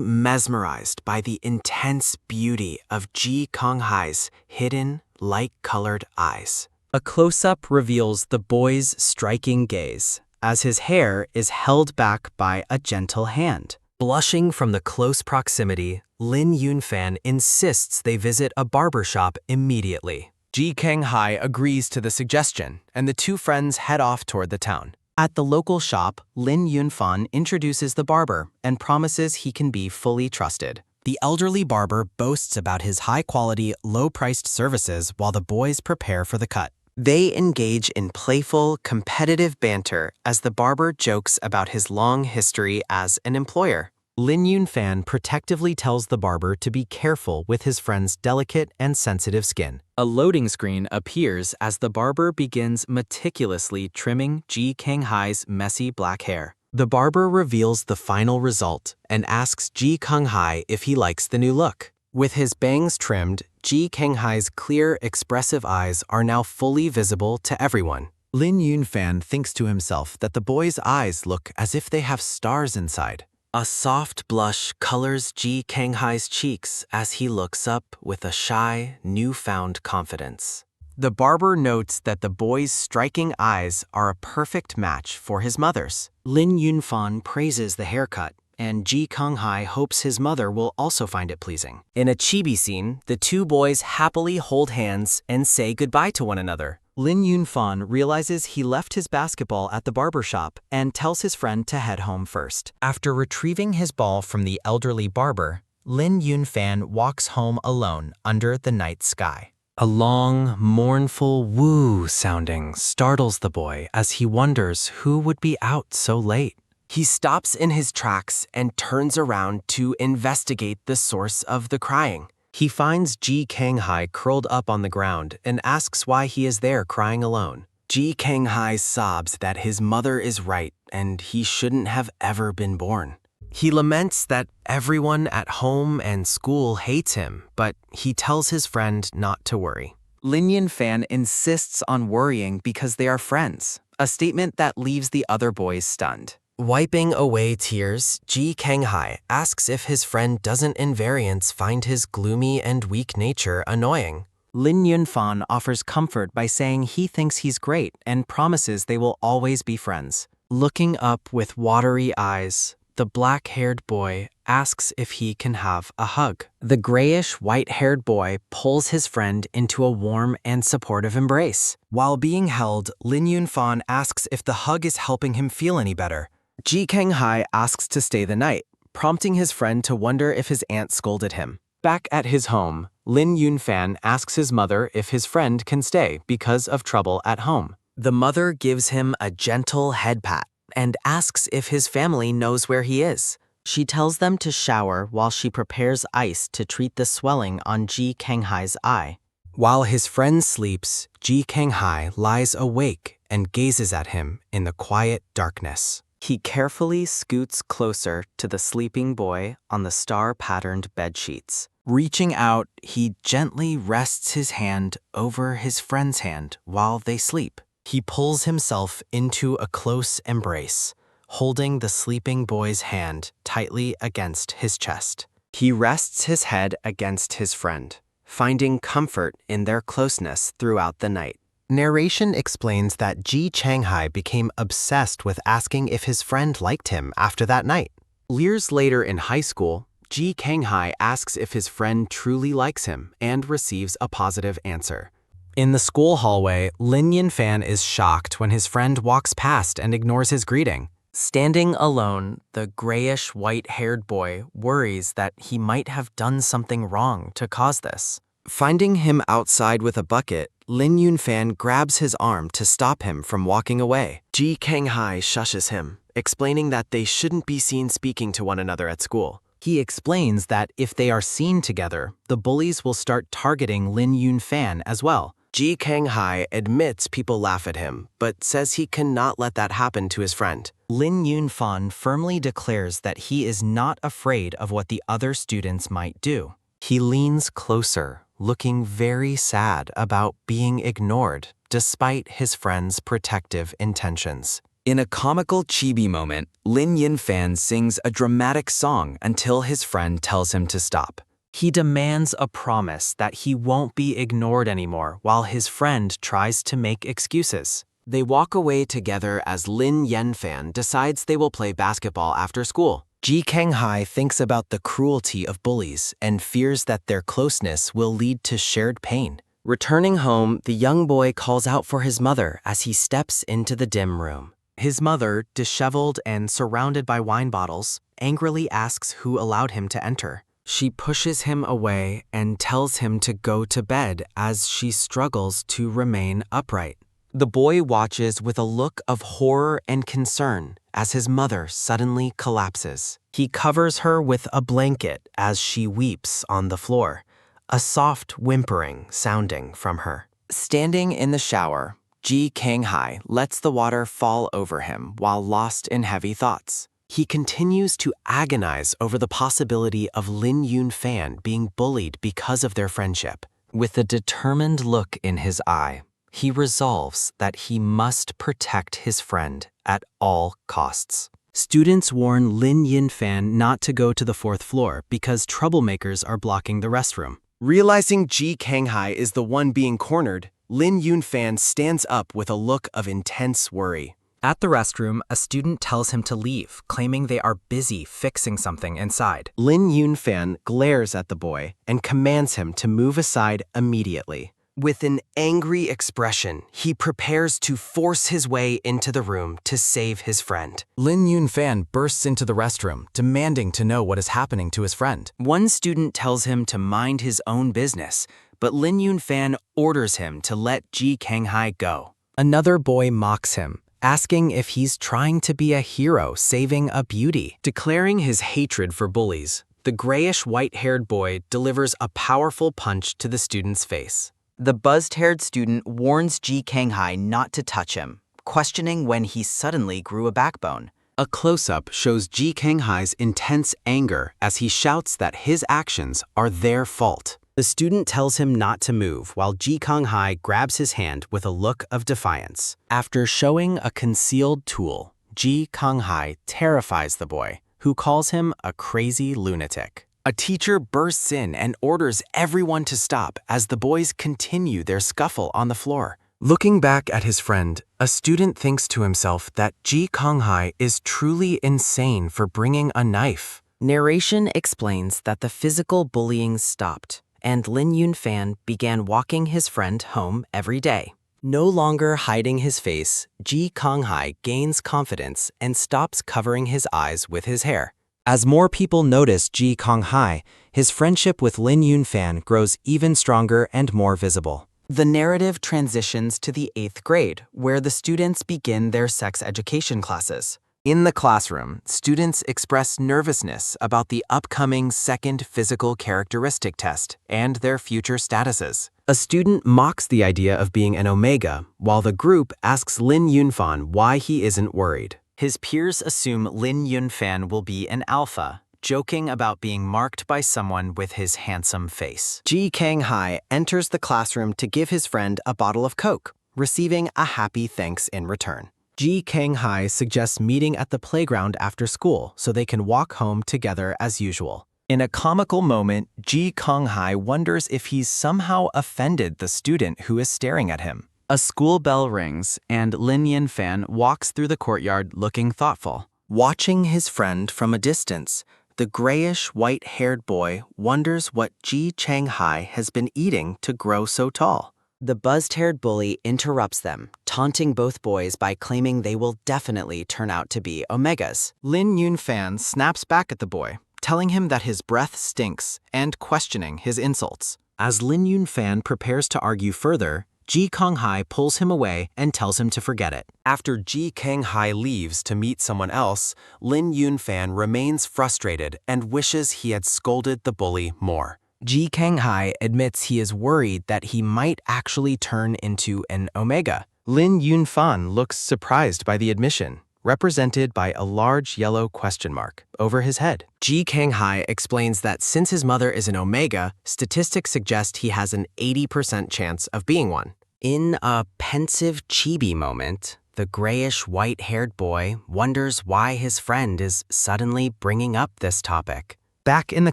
mesmerized by the intense beauty of Ji Konghai's hidden, light-colored eyes. A close-up reveals the boy's striking gaze, as his hair is held back by a gentle hand. Blushing from the close proximity, Ling Yunfan insists they visit a barber shop immediately. Ji Konghai agrees to the suggestion, and the two friends head off toward the town. At the local shop, Ling Yunfan introduces the barber and promises he can be fully trusted. The elderly barber boasts about his high-quality, low-priced services while the boys prepare for the cut. They engage in playful, competitive banter as the barber jokes about his long history as an employer. Ling Yunfan protectively tells the barber to be careful with his friend's delicate and sensitive skin. A loading screen appears as the barber begins meticulously trimming Ji Konghai's messy black hair. The barber reveals the final result and asks Ji Konghai if he likes the new look. With his bangs trimmed, Ji Konghai's clear, expressive eyes are now fully visible to everyone. Ling Yunfan thinks to himself that the boy's eyes look as if they have stars inside. A soft blush colors Ji Konghai's cheeks as he looks up with a shy, newfound confidence. The barber notes that the boy's striking eyes are a perfect match for his mother's. Ling Yunfan praises the haircut, and Ji Konghai hopes his mother will also find it pleasing. In a chibi scene, the two boys happily hold hands and say goodbye to one another. Ling Yunfan realizes he left his basketball at the barber shop and tells his friend to head home first. After retrieving his ball from the elderly barber, Ling Yunfan walks home alone under the night sky. A long, mournful woo sounding startles the boy as he wonders who would be out so late. He stops in his tracks and turns around to investigate the source of the crying. He finds Ji Konghai curled up on the ground and asks why he is there crying alone. Ji Konghai sobs that his mother is right and he shouldn't have ever been born. He laments that everyone at home and school hates him, but he tells his friend not to worry. Ling Yunfan insists on worrying because they are friends, a statement that leaves the other boys stunned. Wiping away tears, Ji Konghai asks if his friend doesn't invariance find his gloomy and weak nature annoying. Ling Yunfan offers comfort by saying he thinks he's great and promises they will always be friends. Looking up with watery eyes, the black-haired boy asks if he can have a hug. The grayish, white-haired boy pulls his friend into a warm and supportive embrace. While being held, Ling Yunfan asks if the hug is helping him feel any better. Ji Konghai asks to stay the night, prompting his friend to wonder if his aunt scolded him. Back at his home, Ling Yunfan asks his mother if his friend can stay because of trouble at home. The mother gives him a gentle head pat and asks if his family knows where he is. She tells them to shower while she prepares ice to treat the swelling on Ji Konghai's eye. While his friend sleeps, Ji Kanghai lies awake and gazes at him in the quiet darkness. He carefully scoots closer to the sleeping boy on the star-patterned bedsheets. Reaching out, he gently rests his hand over his friend's hand while they sleep. He pulls himself into a close embrace, holding the sleeping boy's hand tightly against his chest. He rests his head against his friend, finding comfort in their closeness throughout the night. Narration explains that Ji Kanghai became obsessed with asking if his friend liked him after that night. Years later in high school, Ji Kanghai asks if his friend truly likes him and receives a positive answer. In the school hallway, Ling Yunfan is shocked when his friend walks past and ignores his greeting. Standing alone, the grayish white-haired boy worries that he might have done something wrong to cause this. Finding him outside with a bucket, Ling Yunfan grabs his arm to stop him from walking away. Ji Kanghai shushes him, explaining that they shouldn't be seen speaking to one another at school. He explains that if they are seen together, the bullies will start targeting Ling Yunfan as well. Ji Kanghai admits people laugh at him, but says he cannot let that happen to his friend. Ling Yunfan firmly declares that he is not afraid of what the other students might do. He leans closer, looking very sad about being ignored despite his friend's protective intentions. In a comical chibi moment, Ling Yunfan sings a dramatic song until his friend tells him to stop. He demands a promise that he won't be ignored anymore while his friend tries to make excuses. They walk away together as Ling Yunfan decides they will play basketball after school. Ji Kanghai thinks about the cruelty of bullies and fears that their closeness will lead to shared pain. Returning home, the young boy calls out for his mother as he steps into the dim room. His mother, disheveled and surrounded by wine bottles, angrily asks who allowed him to enter. She pushes him away and tells him to go to bed as she struggles to remain upright. The boy watches with a look of horror and concern as his mother suddenly collapses. He covers her with a blanket as she weeps on the floor, a soft whimpering sounding from her. Standing in the shower, Ji Kanghai lets the water fall over him while lost in heavy thoughts. He continues to agonize over the possibility of Ling Yunfan being bullied because of their friendship. With a determined look in his eye, he resolves that he must protect his friend at all costs. Students warn Ling Yunfan not to go to the 4th floor because troublemakers are blocking the restroom. Realizing Ji Kanghai is the one being cornered, Ling Yunfan stands up with a look of intense worry. At the restroom, a student tells him to leave, claiming they are busy fixing something inside. Ling Yunfan glares at the boy and commands him to move aside immediately. With an angry expression, he prepares to force his way into the room to save his friend. Ling Yunfan bursts into the restroom, demanding to know what is happening to his friend. One student tells him to mind his own business, but Ling Yunfan orders him to let Ji Kanghai go. Another boy mocks him, asking if he's trying to be a hero saving a beauty. Declaring his hatred for bullies, the grayish white-haired boy delivers a powerful punch to the student's face. The buzzed-haired student warns Ji Kanghai not to touch him, questioning when he suddenly grew a backbone. A close-up shows Ji Kanghai's intense anger as he shouts that his actions are their fault. The student tells him not to move while Ji Kanghai grabs his hand with a look of defiance. After showing a concealed tool, Ji Kanghai terrifies the boy, who calls him a crazy lunatic. A teacher bursts in and orders everyone to stop as the boys continue their scuffle on the floor. Looking back at his friend, a student thinks to himself that Ji Kanghai is truly insane for bringing a knife. Narration explains that the physical bullying stopped, and Ling Yunfan began walking his friend home every day. No longer hiding his face, Ji Kanghai gains confidence and stops covering his eyes with his hair. As more people notice Ji Kanghai, his friendship with Ling Yunfan grows even stronger and more visible. The narrative transitions to the 8th grade, where the students begin their sex education classes. In the classroom, students express nervousness about the upcoming second physical characteristic test and their future statuses. A student mocks the idea of being an omega, while the group asks Ling Yunfan why he isn't worried. His peers assume Ling Yunfan will be an alpha, joking about being marked by someone with his handsome face. Ji Kanghai enters the classroom to give his friend a bottle of Coke, receiving a happy thanks in return. Ji Kanghai suggests meeting at the playground after school so they can walk home together as usual. In a comical moment, Ji Kanghai wonders if he's somehow offended the student who is staring at him. A school bell rings, and Ling Yunfan walks through the courtyard looking thoughtful. Watching his friend from a distance, the grayish, white-haired boy wonders what Ji Kanghai has been eating to grow so tall. The buzzed-haired bully interrupts them, taunting both boys by claiming they will definitely turn out to be omegas. Ling Yunfan snaps back at the boy, telling him that his breath stinks and questioning his insults. As Ling Yunfan prepares to argue further, Ji Kanghai pulls him away and tells him to forget it. After Ji Kanghai leaves to meet someone else, Ling Yunfan remains frustrated and wishes he had scolded the bully more. Ji Kanghai admits he is worried that he might actually turn into an omega. Ling Yunfan looks surprised by the admission, represented by a large yellow question mark over his head. Ji Kanghai explains that since his mother is an omega, statistics suggest he has an 80% chance of being one. In a pensive chibi moment, the grayish white-haired boy wonders why his friend is suddenly bringing up this topic. Back in the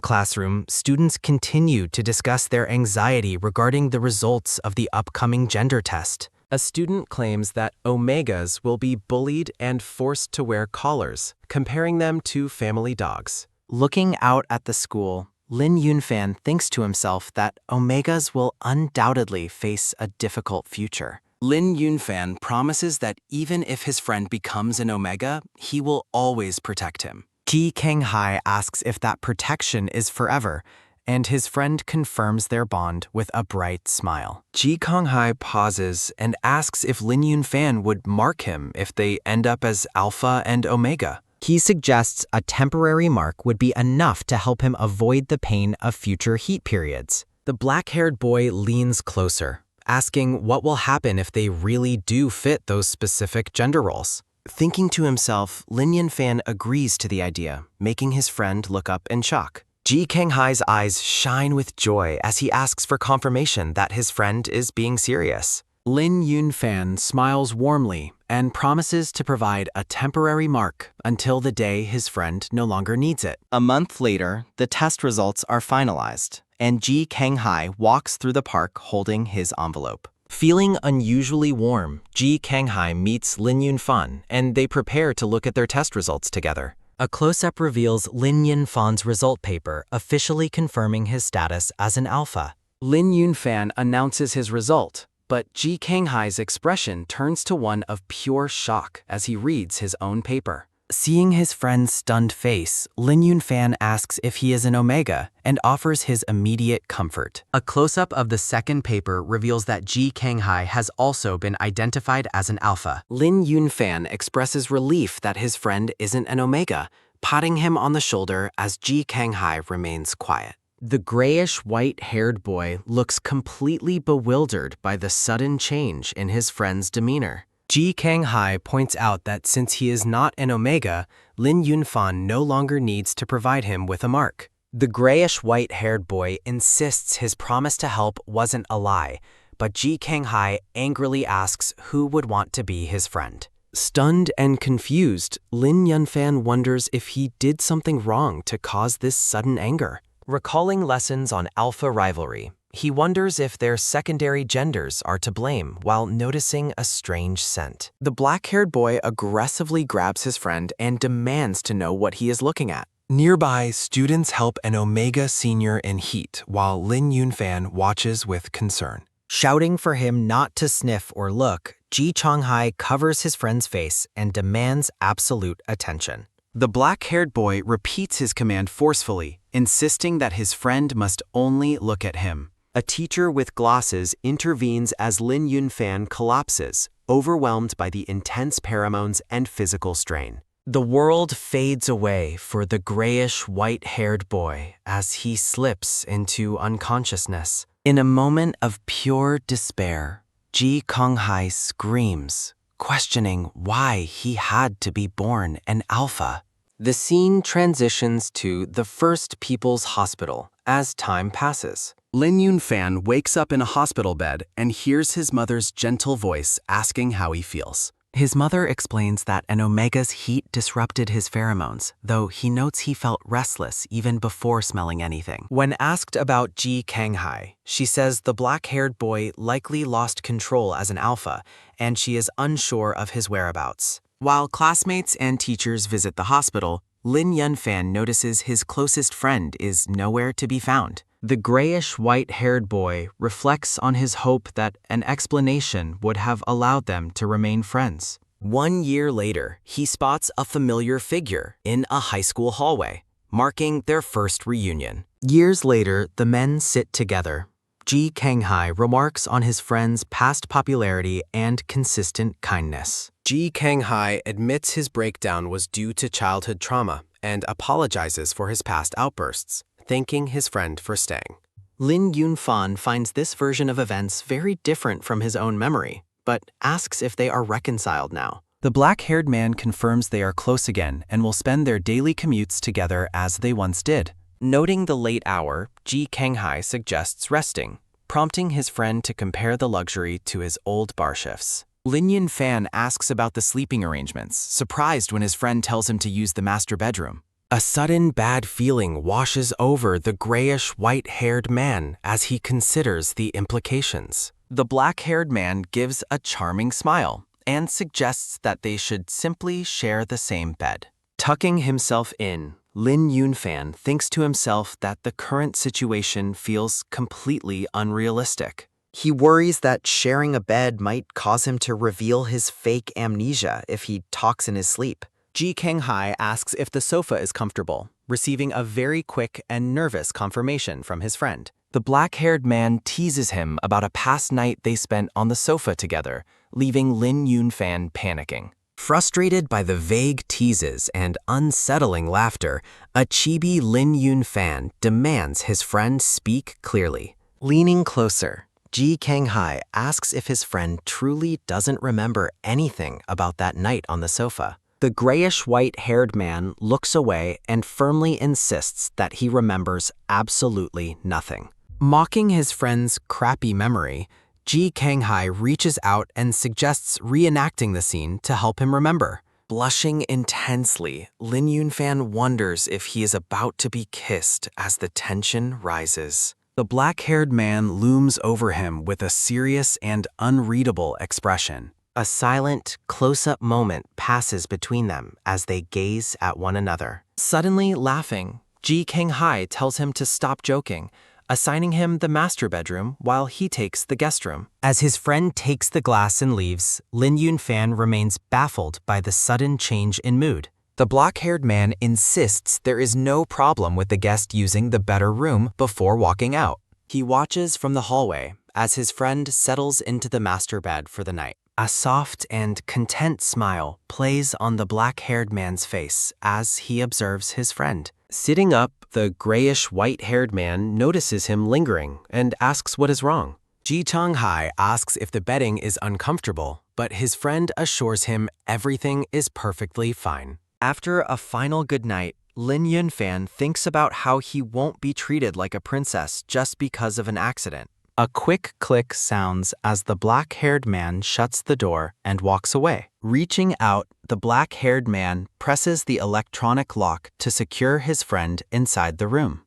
classroom, students continue to discuss their anxiety regarding the results of the upcoming gender test. A student claims that omegas will be bullied and forced to wear collars, comparing them to family dogs. Looking out at the school, Ling Yunfan thinks to himself that omegas will undoubtedly face a difficult future. Ling Yunfan promises that even if his friend becomes an omega, he will always protect him. Ji Kanghai asks if that protection is forever, and his friend confirms their bond with a bright smile. Ji Kanghai pauses and asks if Ling Yunfan would mark him if they end up as alpha and omega. He suggests a temporary mark would be enough to help him avoid the pain of future heat periods. The black-haired boy leans closer, asking what will happen if they really do fit those specific gender roles. Thinking to himself, Ling Yunfan agrees to the idea, making his friend look up in shock. Ji Kanghai's eyes shine with joy as he asks for confirmation that his friend is being serious. Ling Yunfan smiles warmly and promises to provide a temporary mark until the day his friend no longer needs it. A month later, the test results are finalized, and Ji Kanghai walks through the park holding his envelope. Feeling unusually warm, Ji Kanghai meets Ling Yunfan, and they prepare to look at their test results together. A close-up reveals Ling Yunfan's result paper, officially confirming his status as an alpha. Ling Yunfan announces his result, but Ji Kanghai's expression turns to one of pure shock as he reads his own paper. Seeing his friend's stunned face, Ling Yunfan asks if he is an omega and offers his immediate comfort. A close-up of the second paper reveals that Ji Kanghai has also been identified as an alpha. Ling Yunfan expresses relief that his friend isn't an omega, patting him on the shoulder as Ji Kanghai remains quiet. The grayish white-haired boy looks completely bewildered by the sudden change in his friend's demeanor. Ji Kanghai points out that since he is not an omega, Ling Yunfan no longer needs to provide him with a mark. The grayish white-haired boy insists his promise to help wasn't a lie, but Ji Kanghai angrily asks who would want to be his friend. Stunned and confused, Ling Yunfan wonders if he did something wrong to cause this sudden anger. Recalling lessons on alpha rivalry, he wonders if their secondary genders are to blame while noticing a strange scent. The black-haired boy aggressively grabs his friend and demands to know what he is looking at. Nearby, students help an omega senior in heat while Ling Yunfan watches with concern. Shouting for him not to sniff or look, Ji Kanghai covers his friend's face and demands absolute attention. The black-haired boy repeats his command forcefully, insisting that his friend must only look at him. A teacher with glasses intervenes as Ling Yunfan collapses, overwhelmed by the intense pheromones and physical strain. The world fades away for the grayish white-haired boy as he slips into unconsciousness. In a moment of pure despair, Ji Kong-hai screams, questioning why he had to be born an alpha. The scene transitions to the First People's Hospital as time passes. Ling Yunfan wakes up in a hospital bed and hears his mother's gentle voice asking how he feels. His mother explains that an omega's heat disrupted his pheromones, though he notes he felt restless even before smelling anything. When asked about Ji Kang-hai, she says the black-haired boy likely lost control as an alpha, and she is unsure of his whereabouts. While classmates and teachers visit the hospital, Ling Yunfan notices his closest friend is nowhere to be found. The grayish-white-haired boy reflects on his hope that an explanation would have allowed them to remain friends. 1 year later, he spots a familiar figure in a high school hallway, marking their first reunion. Years later, the men sit together. Ji Kang-hai remarks on his friend's past popularity and consistent kindness. Ji Kang-hai admits his breakdown was due to childhood trauma and apologizes for his past outbursts, thanking his friend for staying. Ling Yunfan finds this version of events very different from his own memory, but asks if they are reconciled now. The black-haired man confirms they are close again and will spend their daily commutes together as they once did. Noting the late hour, Ji Kang-hai suggests resting, prompting his friend to compare the luxury to his old bar shifts. Ling Yunfan asks about the sleeping arrangements, surprised when his friend tells him to use the master bedroom. A sudden bad feeling washes over the grayish-white-haired man as he considers the implications. The black-haired man gives a charming smile and suggests that they should simply share the same bed. Tucking himself in, Ling Yunfan thinks to himself that the current situation feels completely unrealistic. He worries that sharing a bed might cause him to reveal his fake amnesia if he talks in his sleep. Ji Kang-hai asks if the sofa is comfortable, receiving a very quick and nervous confirmation from his friend. The black-haired man teases him about a past night they spent on the sofa together, leaving Ling Yunfan panicking. Frustrated by the vague teases and unsettling laughter, a chibi Ling Yunfan demands his friend speak clearly. Leaning closer, Ji Kang-hai asks if his friend truly doesn't remember anything about that night on the sofa. The grayish-white-haired man looks away and firmly insists that he remembers absolutely nothing. Mocking his friend's crappy memory, Ji Kang-hai reaches out and suggests reenacting the scene to help him remember. Blushing intensely, Ling Yunfan wonders if he is about to be kissed as the tension rises. The black-haired man looms over him with a serious and unreadable expression. A silent, close-up moment passes between them as they gaze at one another. Suddenly laughing, Ji Kang-hai tells him to stop joking, assigning him the master bedroom while he takes the guest room. As his friend takes the glass and leaves, Ling Yunfan remains baffled by the sudden change in mood. The black-haired man insists there is no problem with the guest using the better room before walking out. He watches from the hallway as his friend settles into the master bed for the night. A soft and content smile plays on the black-haired man's face as he observes his friend. Sitting up, the grayish-white-haired man notices him lingering and asks what is wrong. Ji Kang-hai asks if the bedding is uncomfortable, but his friend assures him everything is perfectly fine. After a final goodnight, Ling Yunfan thinks about how he won't be treated like a princess just because of an accident. A quick click sounds as the black-haired man shuts the door and walks away. Reaching out, the black-haired man presses the electronic lock to secure his friend inside the room.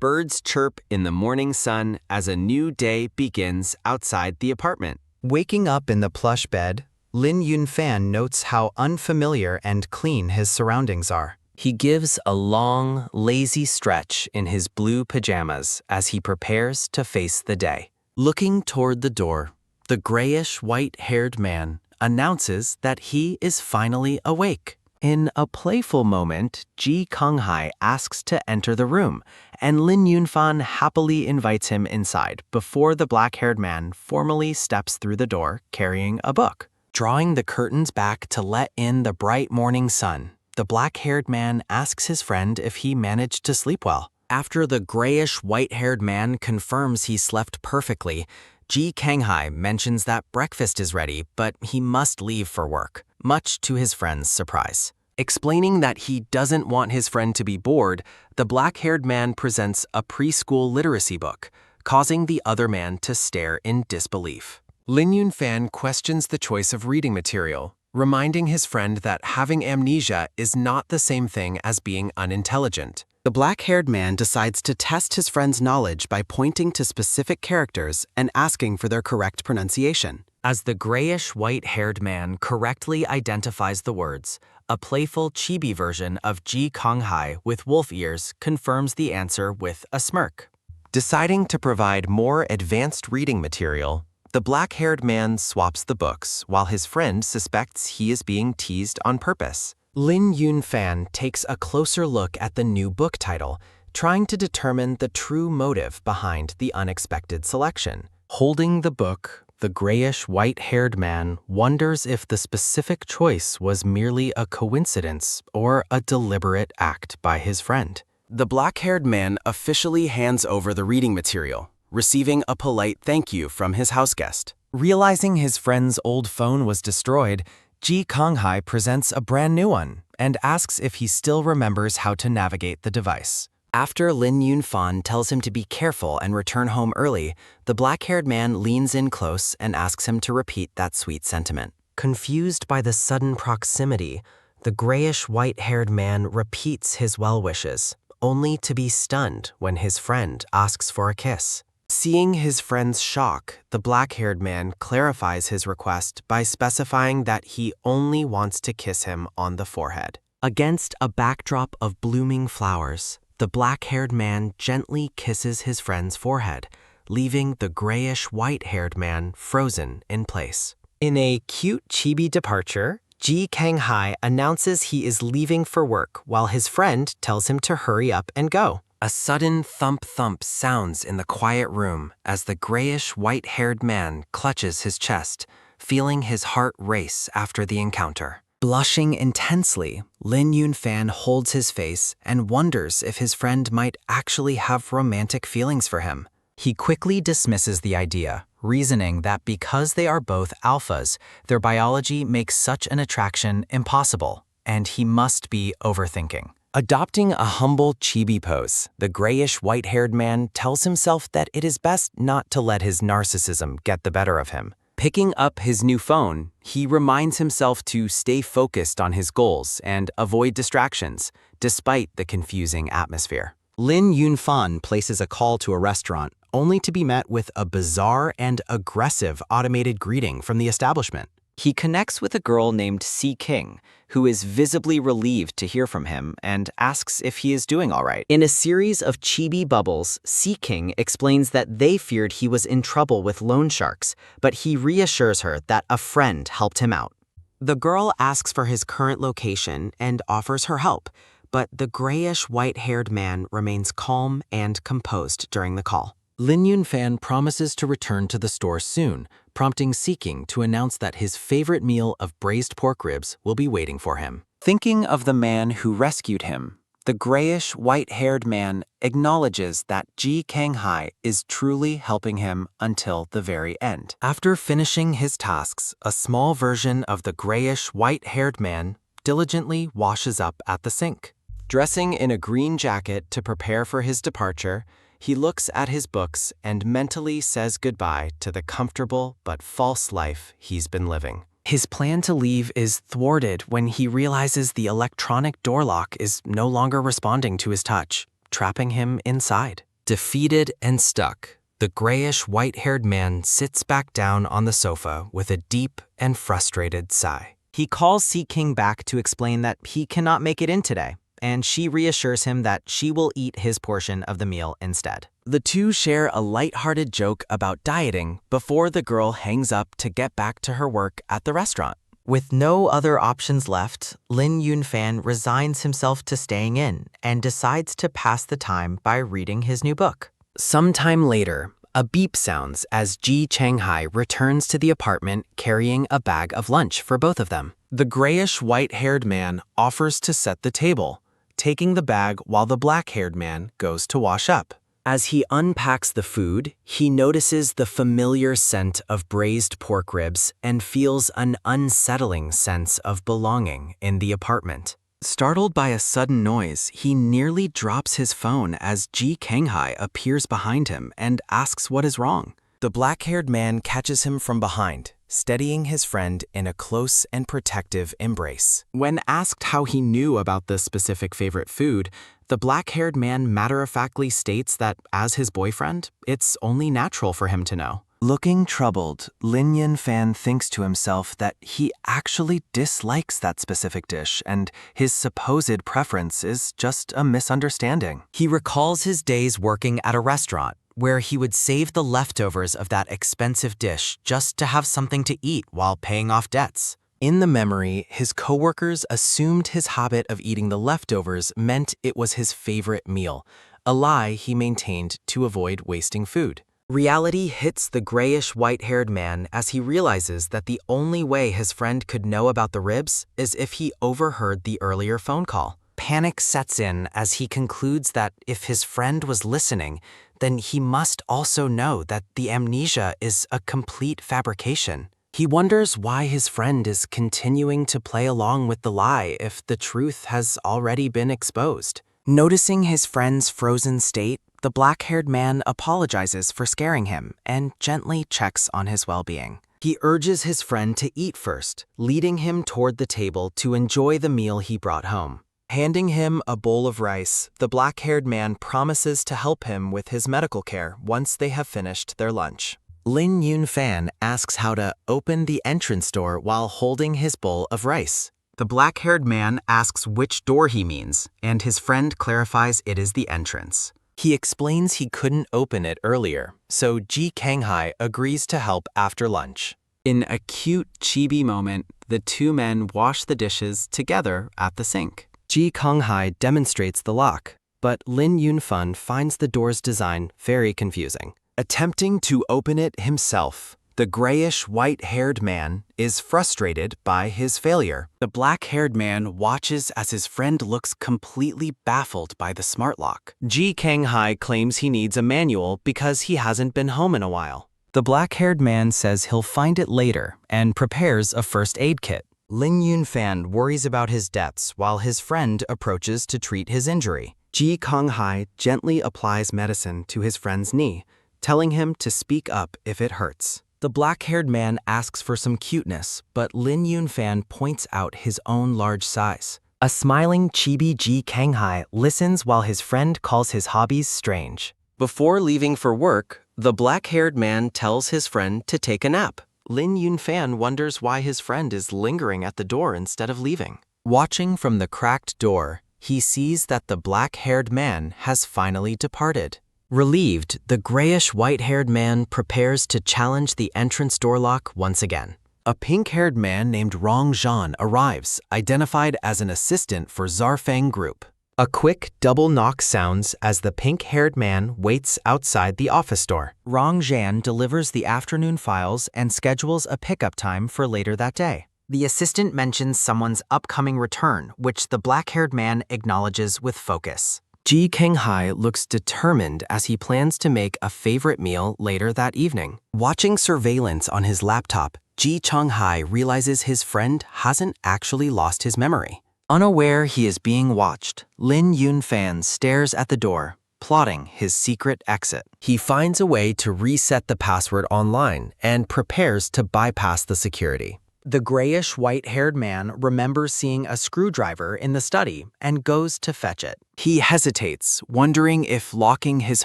Birds chirp in the morning sun as a new day begins outside the apartment. Waking up in the plush bed, Ling Yunfan notes how unfamiliar and clean his surroundings are. He gives a long, lazy stretch in his blue pajamas as he prepares to face the day. Looking toward the door, the grayish-white-haired man announces that he is finally awake. In a playful moment, Ji Kang-hai asks to enter the room, and Ling Yunfan happily invites him inside before the black-haired man formally steps through the door carrying a book. Drawing the curtains back to let in the bright morning sun, the black-haired man asks his friend if he managed to sleep well. After the grayish white-haired man confirms he slept perfectly, Ji Kanghai mentions that breakfast is ready, but he must leave for work, much to his friend's surprise. Explaining that he doesn't want his friend to be bored, the black-haired man presents a preschool literacy book, causing the other man to stare in disbelief. Ling Yunfan questions the choice of reading material, reminding his friend that having amnesia is not the same thing as being unintelligent. The black-haired man decides to test his friend's knowledge by pointing to specific characters and asking for their correct pronunciation. As the grayish white-haired man correctly identifies the words, a playful chibi version of Ji Kanghai with wolf ears confirms the answer with a smirk. Deciding to provide more advanced reading material, the black-haired man swaps the books while his friend suspects he is being teased on purpose. Ling Yunfan takes a closer look at the new book title, trying to determine the true motive behind the unexpected selection. Holding the book, the grayish white-haired man wonders if the specific choice was merely a coincidence or a deliberate act by his friend. The black-haired man officially hands over the reading material, receiving a polite thank you from his houseguest. Realizing his friend's old phone was destroyed, Ji Kanghai presents a brand new one and asks if he still remembers how to navigate the device. After Ling Yunfan tells him to be careful and return home early, the black-haired man leans in close and asks him to repeat that sweet sentiment. Confused by the sudden proximity, the grayish white-haired man repeats his well wishes, only to be stunned when his friend asks for a kiss. Seeing his friend's shock, the black-haired man clarifies his request by specifying that he only wants to kiss him on the forehead. Against a backdrop of blooming flowers, the black-haired man gently kisses his friend's forehead, leaving the grayish white-haired man frozen in place. In a cute chibi departure, Ji Kanghai announces he is leaving for work while his friend tells him to hurry up and go. A sudden thump-thump sounds in the quiet room as the grayish white-haired man clutches his chest, feeling his heart race after the encounter. Blushing intensely, Ling Yunfan holds his face and wonders if his friend might actually have romantic feelings for him. He quickly dismisses the idea, reasoning that because they are both alphas, their biology makes such an attraction impossible, and he must be overthinking. Adopting a humble chibi pose, the grayish white-haired man tells himself that it is best not to let his narcissism get the better of him. Picking up his new phone, he reminds himself to stay focused on his goals and avoid distractions, despite the confusing atmosphere. Ling Yunfan places a call to a restaurant, only to be met with a bizarre and aggressive automated greeting from the establishment. He connects with a girl named Si King, who is visibly relieved to hear from him and asks if he is doing all right. In a series of chibi bubbles, Si King explains that they feared he was in trouble with loan sharks, but he reassures her that a friend helped him out. The girl asks for his current location and offers her help, but the grayish white-haired man remains calm and composed during the call. Ling Yunfan promises to return to the store soon, prompting Si King to announce that his favorite meal of braised pork ribs will be waiting for him. Thinking of the man who rescued him, the grayish white-haired man acknowledges that Ji Kanghai is truly helping him until the very end. After finishing his tasks, a small version of the grayish white-haired man diligently washes up at the sink. Dressing in a green jacket to prepare for his departure, he looks at his books and mentally says goodbye to the comfortable but false life he's been living. His plan to leave is thwarted when he realizes the electronic door lock is no longer responding to his touch, trapping him inside. Defeated and stuck, the grayish white-haired man sits back down on the sofa with a deep and frustrated sigh. He calls Si King back to explain that he cannot make it in today, and she reassures him that she will eat his portion of the meal instead. The two share a light-hearted joke about dieting before the girl hangs up to get back to her work at the restaurant. With no other options left, Ling Yunfan resigns himself to staying in and decides to pass the time by reading his new book. Sometime later, a beep sounds as Ji Kanghai returns to the apartment carrying a bag of lunch for both of them. The grayish white-haired man offers to set the table, taking the bag while the black-haired man goes to wash up. As he unpacks the food, he notices the familiar scent of braised pork ribs and feels an unsettling sense of belonging in the apartment. Startled by a sudden noise, he nearly drops his phone as Ji Kanghai appears behind him and asks what is wrong. The black-haired man catches him from behind, steadying his friend in a close and protective embrace. When asked how he knew about the specific favorite food, the black-haired man matter-of-factly states that, as his boyfriend, it's only natural for him to know. Looking troubled, Ling Yunfan thinks to himself that he actually dislikes that specific dish and his supposed preference is just a misunderstanding. He recalls his days working at a restaurant, where he would save the leftovers of that expensive dish just to have something to eat while paying off debts. In the memory, his coworkers assumed his habit of eating the leftovers meant it was his favorite meal, a lie he maintained to avoid wasting food. Reality hits the grayish white-haired man as he realizes that the only way his friend could know about the ribs is if he overheard the earlier phone call. Panic sets in as he concludes that if his friend was listening, then he must also know that the amnesia is a complete fabrication. He wonders why his friend is continuing to play along with the lie if the truth has already been exposed. Noticing his friend's frozen state, the black-haired man apologizes for scaring him and gently checks on his well-being. He urges his friend to eat first, leading him toward the table to enjoy the meal he brought home. Handing him a bowl of rice, the black-haired man promises to help him with his medical care once they have finished their lunch. Ling Yunfan asks how to open the entrance door while holding his bowl of rice. The black-haired man asks which door he means, and his friend clarifies it is the entrance. He explains he couldn't open it earlier, so Ji Kanghai agrees to help after lunch. In a cute chibi moment, the two men wash the dishes together at the sink. Ji Kanghai demonstrates the lock, but Ling Yunfan finds the door's design very confusing. Attempting to open it himself, the grayish white-haired man is frustrated by his failure. The black-haired man watches as his friend looks completely baffled by the smart lock. Ji Kanghai claims he needs a manual because he hasn't been home in a while. The black-haired man says he'll find it later and prepares a first aid kit. Ling Yunfan worries about his debts while his friend approaches to treat his injury. Ji Kanghai gently applies medicine to his friend's knee, telling him to speak up if it hurts. The black-haired man asks for some cuteness, but Ling Yunfan points out his own large size. A smiling chibi Ji Kanghai listens while his friend calls his hobbies strange. Before leaving for work, the black-haired man tells his friend to take a nap. Ling Yunfan wonders why his friend is lingering at the door instead of leaving. Watching from the cracked door, he sees that the black-haired man has finally departed. Relieved, the grayish white-haired man prepares to challenge the entrance door lock once again. A pink-haired man named Rong Zhan arrives, identified as an assistant for Zarfeng Group. A quick double knock sounds as the pink-haired man waits outside the office door. Rong Zhan delivers the afternoon files and schedules a pickup time for later that day. The assistant mentions someone's upcoming return, which the black-haired man acknowledges with focus. Ji Kanghai looks determined as he plans to make a favorite meal later that evening. Watching surveillance on his laptop, Ji Kanghai realizes his friend hasn't actually lost his memory. Unaware he is being watched, Ling Yunfan stares at the door, plotting his secret exit. He finds a way to reset the password online and prepares to bypass the security. The grayish white-haired man remembers seeing a screwdriver in the study and goes to fetch it. He hesitates, wondering if locking his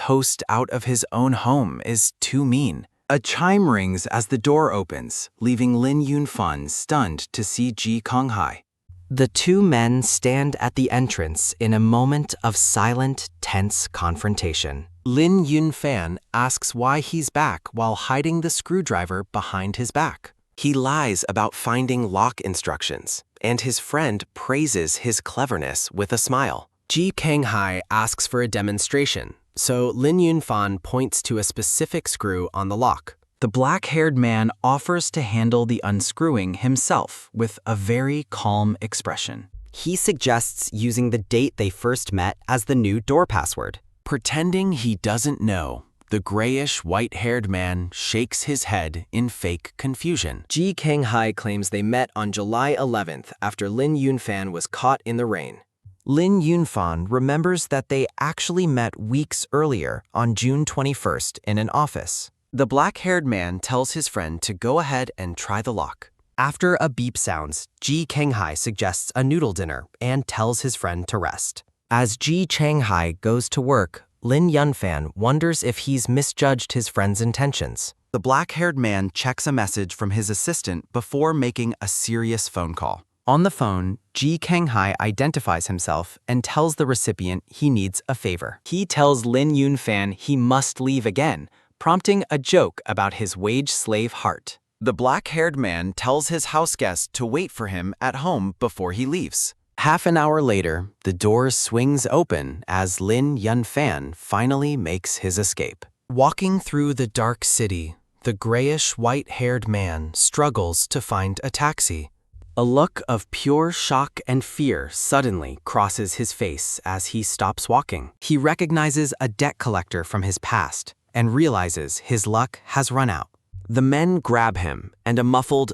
host out of his own home is too mean. A chime rings as the door opens, leaving Ling Yunfan stunned to see Ji Kanghai. The two men stand at the entrance in a moment of silent, tense confrontation. Ling Yunfan asks why he's back while hiding the screwdriver behind his back. He lies about finding lock instructions, and his friend praises his cleverness with a smile. Ji Kanghai asks for a demonstration, so Ling Yunfan points to a specific screw on the lock. The black-haired man offers to handle the unscrewing himself with a very calm expression. He suggests using the date they first met as the new door password. Pretending he doesn't know, the grayish, white-haired man shakes his head in fake confusion. Ji Kang-hai claims they met on July 11th after Ling Yunfan was caught in the rain. Ling Yunfan remembers that they actually met weeks earlier on June 21st in an office. The black-haired man tells his friend to go ahead and try the lock. After a beep sounds, Ji Kang-hai suggests a noodle dinner and tells his friend to rest. As Ji Kang-hai goes to work, Ling Yunfan wonders if he's misjudged his friend's intentions. The black-haired man checks a message from his assistant before making a serious phone call. On the phone, Ji Kang-hai identifies himself and tells the recipient he needs a favor. He tells Ling Yunfan he must leave again, prompting a joke about his wage-slave heart. The black-haired man tells his houseguest to wait for him at home before he leaves. Half an hour later, the door swings open as Ling Yunfan finally makes his escape. Walking through the dark city, the grayish, white-haired man struggles to find a taxi. A look of pure shock and fear suddenly crosses his face as he stops walking. He recognizes a debt collector from his past and realizes his luck has run out. The men grab him, and a muffled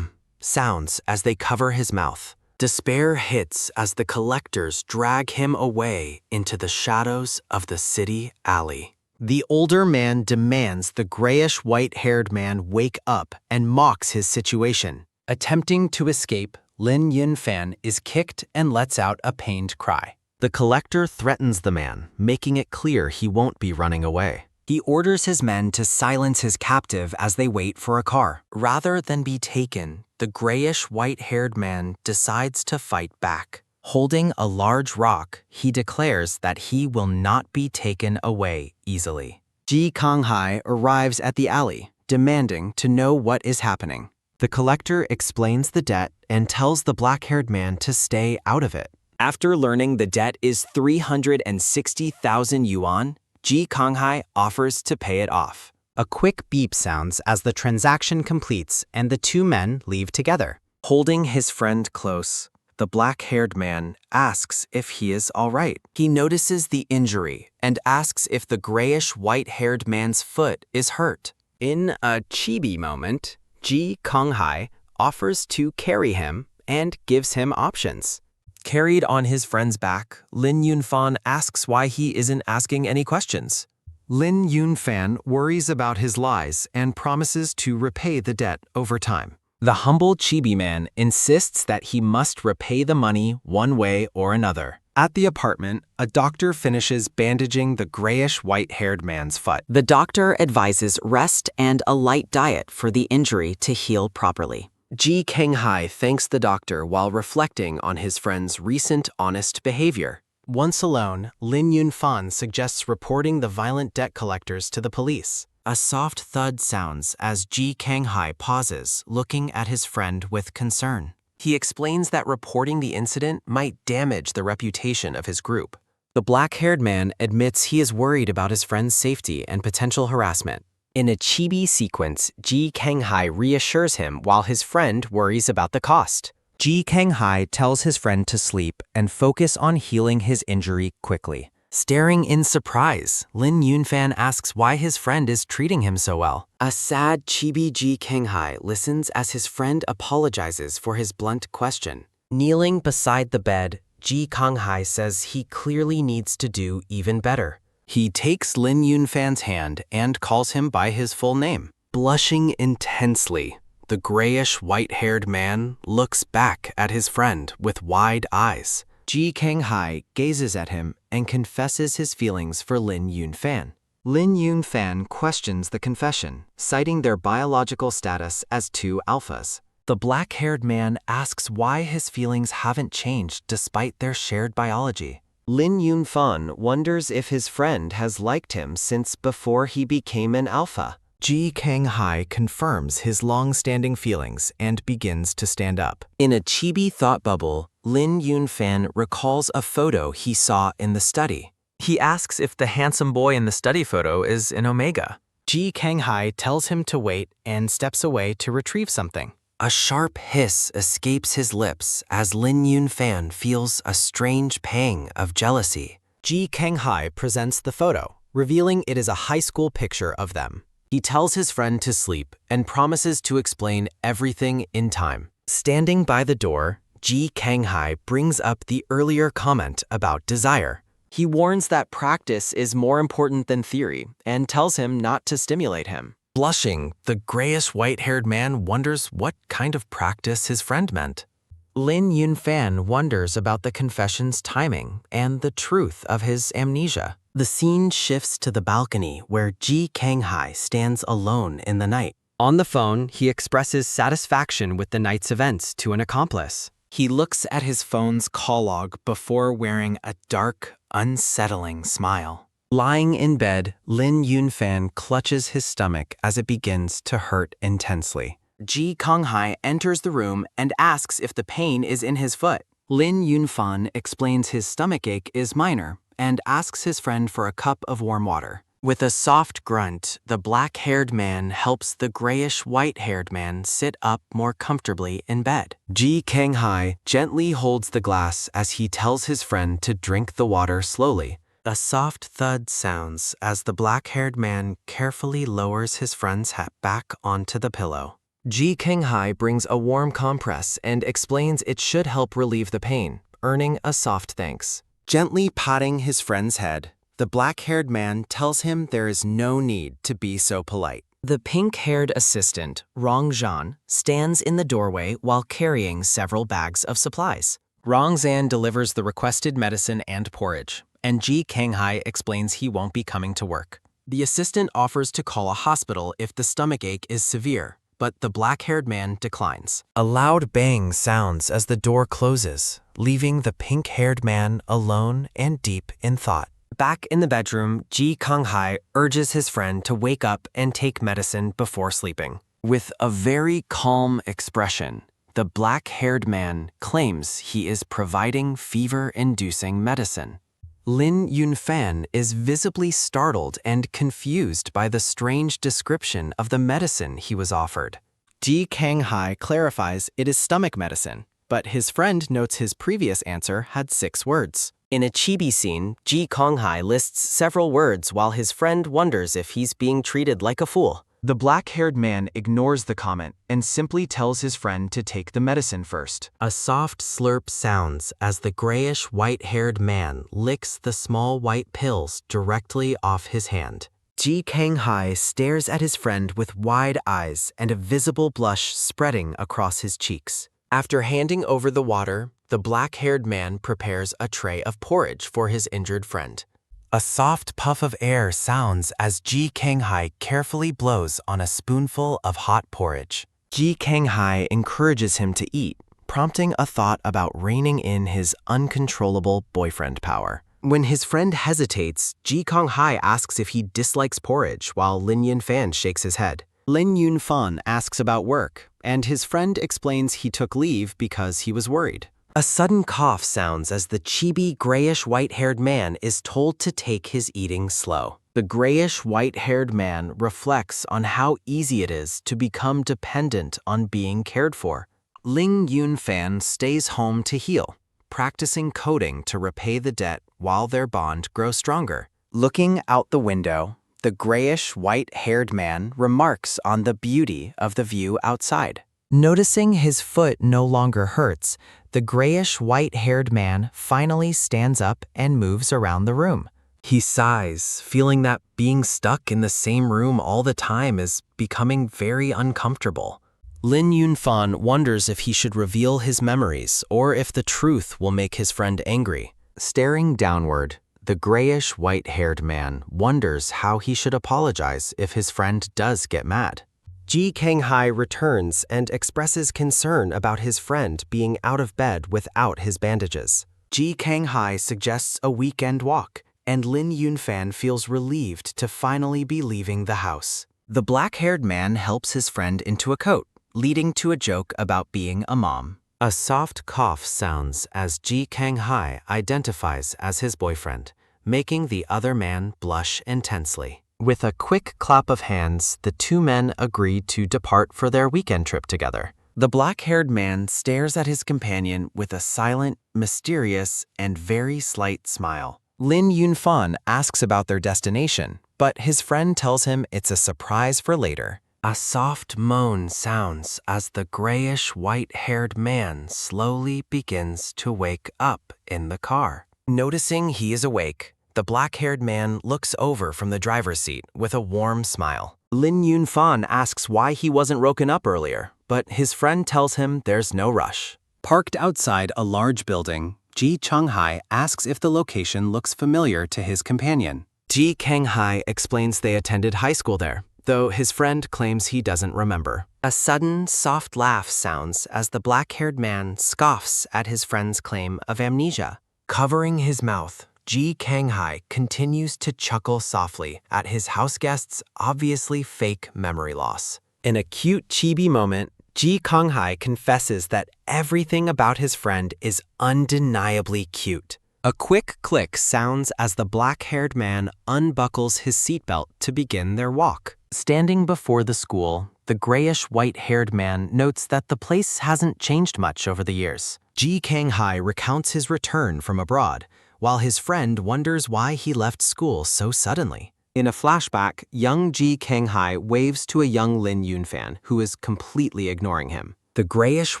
sounds as they cover his mouth. Despair hits as the collectors drag him away into the shadows of the city alley. The older man demands the grayish white-haired man wake up and mocks his situation. Attempting to escape, Ling Yunfan is kicked and lets out a pained cry. The collector threatens the man, making it clear he won't be running away. He orders his men to silence his captive as they wait for a car. Rather than be taken, the grayish, white-haired man decides to fight back. Holding a large rock, he declares that he will not be taken away easily. Ji Kang-hai arrives at the alley, demanding to know what is happening. The collector explains the debt and tells the black-haired man to stay out of it. After learning the debt is 360,000 yuan, Ji Kang-hai offers to pay it off. A quick beep sounds as the transaction completes and the two men leave together. Holding his friend close, the black-haired man asks if he is all right. He notices the injury and asks if the grayish white-haired man's foot is hurt. In a chibi moment, Ji Kang-hai offers to carry him and gives him options. Carried on his friend's back, Ling Yunfan asks why he isn't asking any questions. Ling Yunfan worries about his lies and promises to repay the debt over time. The humble chibi man insists that he must repay the money one way or another. At the apartment, a doctor finishes bandaging the grayish white-haired man's foot. The doctor advises rest and a light diet for the injury to heal properly. Ji Kang-hai thanks the doctor while reflecting on his friend's recent honest behavior. Once alone, Ling Yunfan suggests reporting the violent debt collectors to the police. A soft thud sounds as Ji Kang-hai pauses, looking at his friend with concern. He explains that reporting the incident might damage the reputation of his group. The black-haired man admits he is worried about his friend's safety and potential harassment. In a chibi sequence, Ji Kang-hai reassures him while his friend worries about the cost. Ji Kang-hai tells his friend to sleep and focus on healing his injury quickly. Staring in surprise, Ling Yunfan asks why his friend is treating him so well. A sad chibi Ji Kang-hai listens as his friend apologizes for his blunt question. Kneeling beside the bed, Ji Kang-hai says he clearly needs to do even better. He takes Ling Yunfan's hand and calls him by his full name. Blushing intensely, the grayish white-haired man looks back at his friend with wide eyes. Ji Kang-hai gazes at him and confesses his feelings for Ling Yunfan. Ling Yunfan questions the confession, citing their biological status as two alphas. The black-haired man asks why his feelings haven't changed despite their shared biology. Ling Yunfan wonders if his friend has liked him since before he became an alpha. Ji Kang-hai confirms his long-standing feelings and begins to stand up. In a chibi thought bubble, Ling Yunfan recalls a photo he saw in the study. He asks if the handsome boy in the study photo is an omega. Ji Kang-hai tells him to wait and steps away to retrieve something. A sharp hiss escapes his lips as Lin Yunfan feels a strange pang of jealousy. Ji Kanghai presents the photo, revealing it is a high school picture of them. He tells his friend to sleep and promises to explain everything in time. Standing by the door, Ji Kanghai brings up the earlier comment about desire. He warns that practice is more important than theory and tells him not to stimulate him. Blushing, the grayish white-haired man wonders what kind of practice his friend meant. Lin Yunfan wonders about the confession's timing and the truth of his amnesia. The scene shifts to the balcony where Ji Kanghai stands alone in the night. On the phone, he expresses satisfaction with the night's events to an accomplice. He looks at his phone's call log before wearing a dark, unsettling smile. Lying in bed, Lin Yunfan clutches his stomach as it begins to hurt intensely. Ji Kanghai enters the room and asks if the pain is in his foot. Lin Yunfan explains his stomachache is minor and asks his friend for a cup of warm water. With a soft grunt, the black-haired man helps the grayish-white-haired man sit up more comfortably in bed. Ji Kanghai gently holds the glass as he tells his friend to drink the water slowly. A soft thud sounds as the black-haired man carefully lowers his friend's head back onto the pillow. Ji Kanghai brings a warm compress and explains it should help relieve the pain, earning a soft thanks. Gently patting his friend's head, the black-haired man tells him there is no need to be so polite. The pink-haired assistant, Rong Zhan, stands in the doorway while carrying several bags of supplies. Rong Zhan delivers the requested medicine and porridge, and Ji Kanghai explains he won't be coming to work. The assistant offers to call a hospital if the stomachache is severe, but the black-haired man declines. A loud bang sounds as the door closes, leaving the pink-haired man alone and deep in thought. Back in the bedroom, Ji Kanghai urges his friend to wake up and take medicine before sleeping. With a very calm expression, the black-haired man claims he is providing fever-inducing medicine. Lin Yunfan is visibly startled and confused by the strange description of the medicine he was offered. Ji Kanghai clarifies it is stomach medicine, but his friend notes his previous answer had 6 words. In a chibi scene, Ji Kanghai lists several words while his friend wonders if he's being treated like a fool. The black-haired man ignores the comment and simply tells his friend to take the medicine first. A soft slurp sounds as the grayish white-haired man licks the small white pills directly off his hand. Ji Kanghai stares at his friend with wide eyes and a visible blush spreading across his cheeks. After handing over the water, the black-haired man prepares a tray of porridge for his injured friend. A soft puff of air sounds as Ji Kanghai carefully blows on a spoonful of hot porridge. Ji Kanghai encourages him to eat, prompting a thought about reining in his uncontrollable boyfriend power. When his friend hesitates, Ji Kanghai asks if he dislikes porridge while Lin Yunfan shakes his head. Lin Yunfan asks about work, and his friend explains he took leave because he was worried. A sudden cough sounds as the chibi grayish white-haired man is told to take his eating slow. The grayish white-haired man reflects on how easy it is to become dependent on being cared for. Ling Yunfan stays home to heal, practicing coding to repay the debt while their bond grows stronger. Looking out the window, the grayish white-haired man remarks on the beauty of the view outside. Noticing his foot no longer hurts, the grayish white-haired man finally stands up and moves around the room. He sighs, feeling that being stuck in the same room all the time is becoming very uncomfortable. Lin Yunfan wonders if he should reveal his memories or if the truth will make his friend angry. Staring downward, the grayish white-haired man wonders how he should apologize if his friend does get mad. Ji Kanghai returns and expresses concern about his friend being out of bed without his bandages. Ji Kanghai suggests a weekend walk, and Lin Yunfan feels relieved to finally be leaving the house. The black-haired man helps his friend into a coat, leading to a joke about being a mom. A soft cough sounds as Ji Kanghai identifies as his boyfriend, making the other man blush intensely. With a quick clap of hands, the 2 men agreed to depart for their weekend trip together. The black-haired man stares at his companion with a silent, mysterious, and very slight smile. Ling Yunfan asks about their destination, but his friend tells him it's a surprise for later. A soft moan sounds as the grayish white-haired man slowly begins to wake up in the car. Noticing he is awake, the black-haired man looks over from the driver's seat with a warm smile. Ling Yunfan asks why he wasn't woken up earlier, but his friend tells him there's no rush. Parked outside a large building, Ji Chonghai asks if the location looks familiar to his companion. Ji Kanghai explains they attended high school there, though his friend claims he doesn't remember. A sudden, soft laugh sounds as the black-haired man scoffs at his friend's claim of amnesia. Covering his mouth, Ji Kanghai continues to chuckle softly at his houseguest's obviously fake memory loss. In a cute chibi moment, Ji Kanghai confesses that everything about his friend is undeniably cute. A quick click sounds as the black-haired man unbuckles his seatbelt to begin their walk. Standing before the school, the grayish-white-haired man notes that the place hasn't changed much over the years. Ji Kanghai recounts his return from abroad, while his friend wonders why he left school so suddenly. In a flashback, young Ji Kanghai waves to a young Ling Yunfan, who is completely ignoring him. The grayish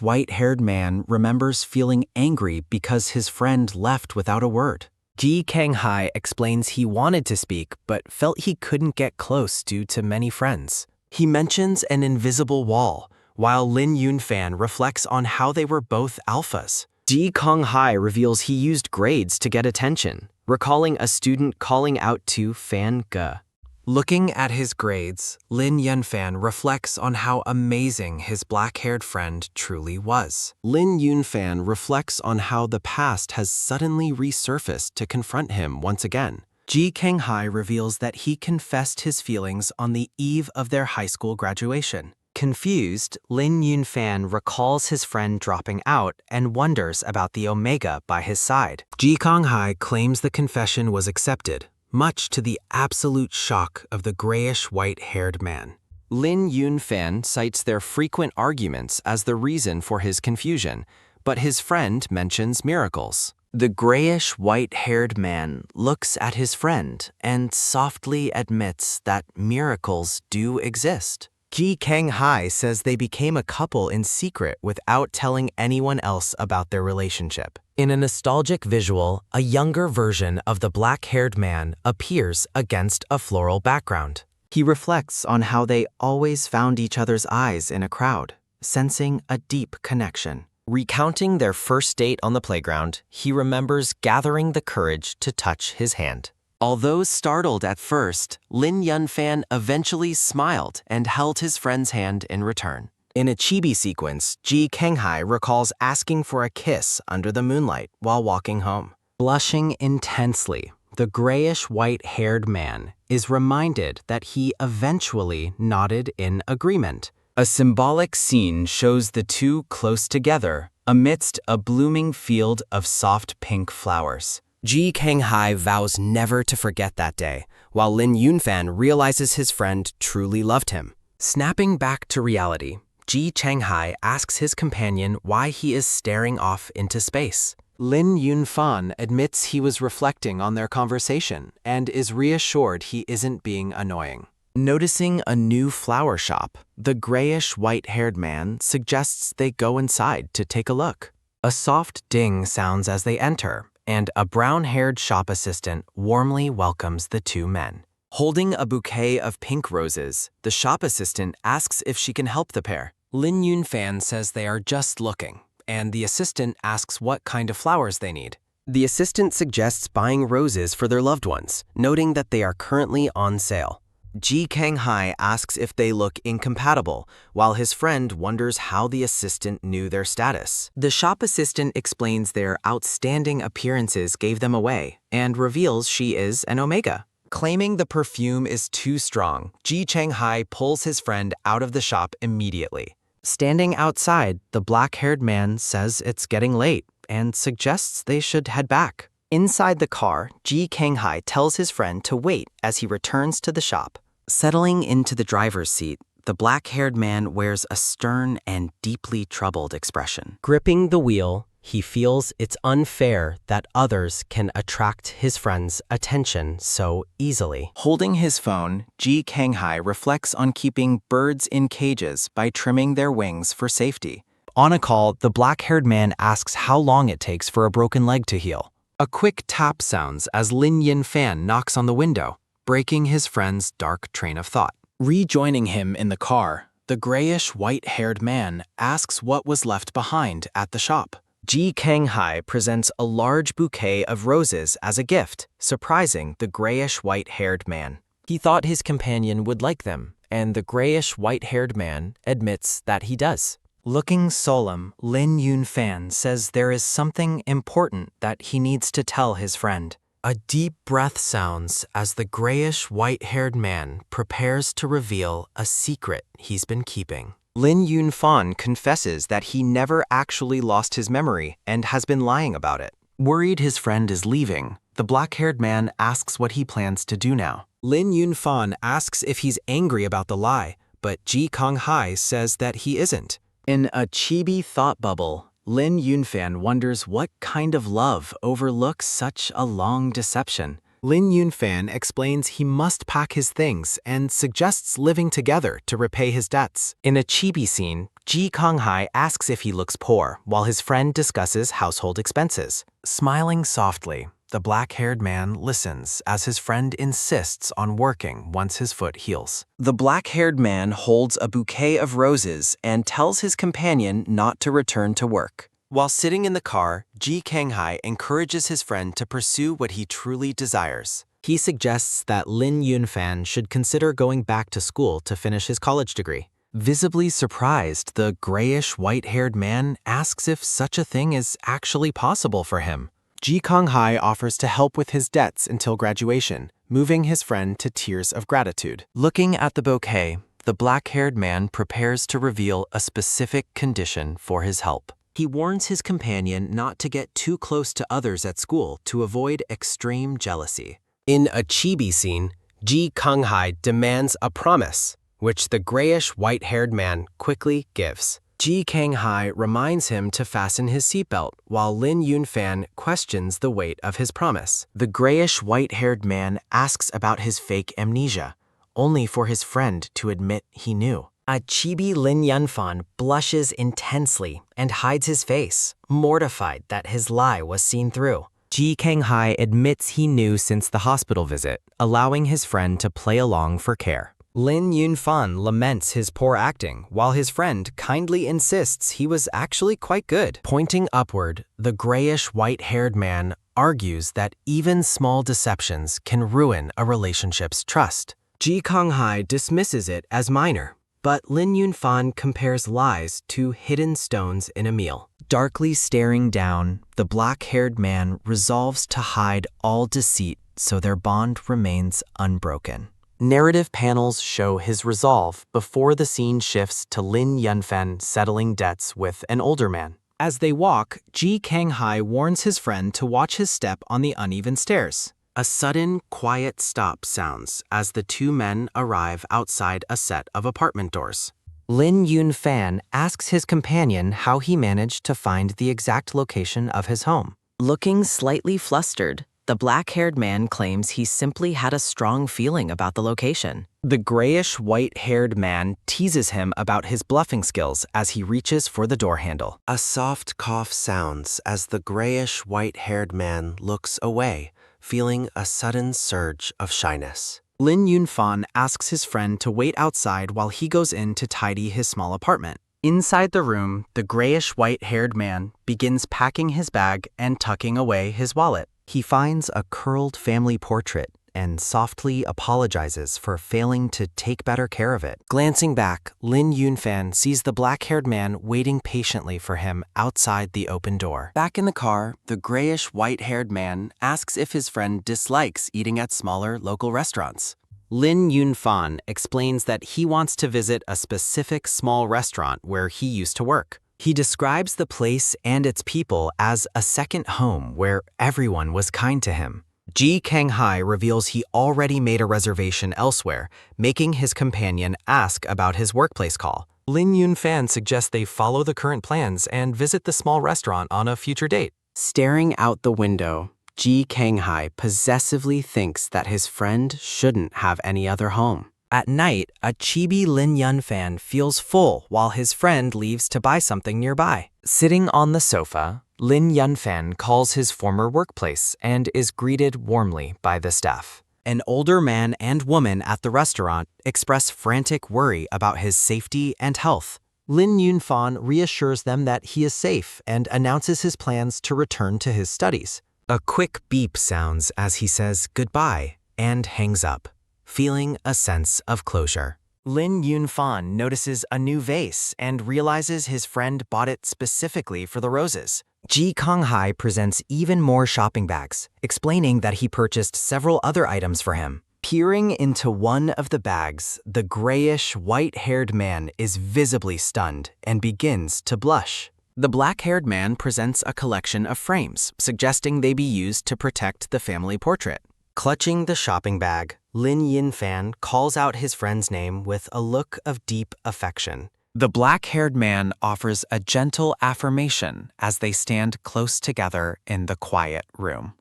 white-haired man remembers feeling angry because his friend left without a word. Ji Kanghai explains he wanted to speak but felt he couldn't get close due to many friends. He mentions an invisible wall, while Ling Yunfan reflects on how they were both alphas. Ji Kanghai reveals he used grades to get attention, recalling a student calling out to Fan Ge. Looking at his grades, Ling Yunfan reflects on how amazing his black-haired friend truly was. Ling Yunfan reflects on how the past has suddenly resurfaced to confront him once again. Ji Kanghai reveals that he confessed his feelings on the eve of their high school graduation. Confused, Ling Yunfan recalls his friend dropping out and wonders about the Omega by his side. Ji Kanghai claims the confession was accepted, much to the absolute shock of the grayish-white-haired man. Ling Yunfan cites their frequent arguments as the reason for his confusion, but his friend mentions miracles. The grayish-white-haired man looks at his friend and softly admits that miracles do exist. Ji Kanghai says they became a couple in secret without telling anyone else about their relationship. In a nostalgic visual, a younger version of the black-haired man appears against a floral background. He reflects on how they always found each other's eyes in a crowd, sensing a deep connection. Recounting their first date on the playground, he remembers gathering the courage to touch his hand. Although startled at first, Ling Yunfan eventually smiled and held his friend's hand in return. In a chibi sequence, Ji Kanghai recalls asking for a kiss under the moonlight while walking home. Blushing intensely, the grayish-white-haired man is reminded that he eventually nodded in agreement. A symbolic scene shows the two close together amidst a blooming field of soft pink flowers. Ji Kanghai vows never to forget that day, while Ling Yunfan realizes his friend truly loved him. Snapping back to reality, Ji Kanghai asks his companion why he is staring off into space. Ling Yunfan admits he was reflecting on their conversation and is reassured he isn't being annoying. Noticing a new flower shop, the grayish-white-haired man suggests they go inside to take a look. A soft ding sounds as they enter, and a brown-haired shop assistant warmly welcomes the two men. Holding a bouquet of pink roses, the shop assistant asks if she can help the pair. Ling Yunfan says they are just looking, and the assistant asks what kind of flowers they need. The assistant suggests buying roses for their loved ones, noting that they are currently on sale. Ji Kanghai asks if they look incompatible, while his friend wonders how the assistant knew their status. The shop assistant explains their outstanding appearances gave them away, and reveals she is an Omega. Claiming the perfume is too strong, Ji Kanghai pulls his friend out of the shop immediately. Standing outside, the black-haired man says it's getting late, and suggests they should head back. Inside the car, Ji Kanghai tells his friend to wait as he returns to the shop. Settling into the driver's seat, the black-haired man wears a stern and deeply troubled expression. Gripping the wheel, he feels it's unfair that others can attract his friend's attention so easily. Holding his phone, Ji Kanghai reflects on keeping birds in cages by trimming their wings for safety. On a call, the black-haired man asks how long it takes for a broken leg to heal. A quick tap sounds as Ling Yunfan knocks on the window, breaking his friend's dark train of thought. Rejoining him in the car, the grayish white-haired man asks what was left behind at the shop. Ji Kanghai presents a large bouquet of roses as a gift, surprising the grayish white-haired man. He thought his companion would like them, and the grayish white-haired man admits that he does. Looking solemn, Ling Yunfan says there is something important that he needs to tell his friend. A deep breath sounds as the grayish white-haired man prepares to reveal a secret he's been keeping. Ling Yunfan confesses that he never actually lost his memory and has been lying about it. Worried his friend is leaving, the black-haired man asks what he plans to do now. Ling Yunfan asks if he's angry about the lie, but Ji Kanghai says that he isn't. In a chibi thought bubble, Ling Yunfan wonders what kind of love overlooks such a long deception. Ling Yunfan explains he must pack his things and suggests living together to repay his debts. In a chibi scene, Ji Kanghai asks if he looks poor while his friend discusses household expenses. Smiling softly, the black-haired man listens as his friend insists on working once his foot heals. The black-haired man holds a bouquet of roses and tells his companion not to return to work. While sitting in the car, Ji Kanghai encourages his friend to pursue what he truly desires. He suggests that Ling Yunfan should consider going back to school to finish his college degree. Visibly surprised, the grayish white-haired man asks if such a thing is actually possible for him. Ji Kanghai offers to help with his debts until graduation, moving his friend to tears of gratitude. Looking at the bouquet, the black-haired man prepares to reveal a specific condition for his help. He warns his companion not to get too close to others at school to avoid extreme jealousy. In a chibi scene, Ji Kanghai demands a promise, which the grayish white-haired man quickly gives. Ji Kanghai reminds him to fasten his seatbelt, while Ling Yunfan questions the weight of his promise. The grayish white-haired man asks about his fake amnesia, only for his friend to admit he knew. A chibi Ling Yunfan blushes intensely and hides his face, mortified that his lie was seen through. Ji Kanghai admits he knew since the hospital visit, allowing his friend to play along for care. Ling Yunfan laments his poor acting, while his friend kindly insists he was actually quite good. Pointing upward, the grayish white-haired man argues that even small deceptions can ruin a relationship's trust. Ji Kanghai dismisses it as minor, but Ling Yunfan compares lies to hidden stones in a meal. Darkly staring down, the black-haired man resolves to hide all deceit so their bond remains unbroken. Narrative panels show his resolve before the scene shifts to Ling Yunfan settling debts with an older man. As they walk, Ji Kanghai warns his friend to watch his step on the uneven stairs. A sudden, quiet stop sounds as the two men arrive outside a set of apartment doors. Ling Yunfan asks his companion how he managed to find the exact location of his home. Looking slightly flustered, the black-haired man claims he simply had a strong feeling about the location. The grayish white-haired man teases him about his bluffing skills as he reaches for the door handle. A soft cough sounds as the grayish white-haired man looks away, feeling a sudden surge of shyness. Ling Yunfan asks his friend to wait outside while he goes in to tidy his small apartment. Inside the room, the grayish white-haired man begins packing his bag and tucking away his wallet. He finds a curled family portrait and softly apologizes for failing to take better care of it. Glancing back, Ling Yunfan sees the black-haired man waiting patiently for him outside the open door. Back in the car, the grayish white-haired man asks if his friend dislikes eating at smaller local restaurants. Ling Yunfan explains that he wants to visit a specific small restaurant where he used to work. He describes the place and its people as a second home where everyone was kind to him. Ji Kanghai reveals he already made a reservation elsewhere, making his companion ask about his workplace call. Ling Yunfan suggests they follow the current plans and visit the small restaurant on a future date. Staring out the window, Ji Kanghai possessively thinks that his friend shouldn't have any other home. At night, a chibi Ling Yunfan feels full while his friend leaves to buy something nearby. Sitting on the sofa, Ling Yunfan calls his former workplace and is greeted warmly by the staff. An older man and woman at the restaurant express frantic worry about his safety and health. Ling Yunfan reassures them that he is safe and announces his plans to return to his studies. A quick beep sounds as he says goodbye and hangs up, feeling a sense of closure. Ling Yunfan notices a new vase and realizes his friend bought it specifically for the roses. Ji Kanghai presents even more shopping bags, explaining that he purchased several other items for him. Peering into one of the bags, the grayish, white-haired man is visibly stunned and begins to blush. The black-haired man presents a collection of frames, suggesting they be used to protect the family portrait. Clutching the shopping bag, Ling Yunfan calls out his friend's name with a look of deep affection. The black-haired man offers a gentle affirmation as they stand close together in the quiet room.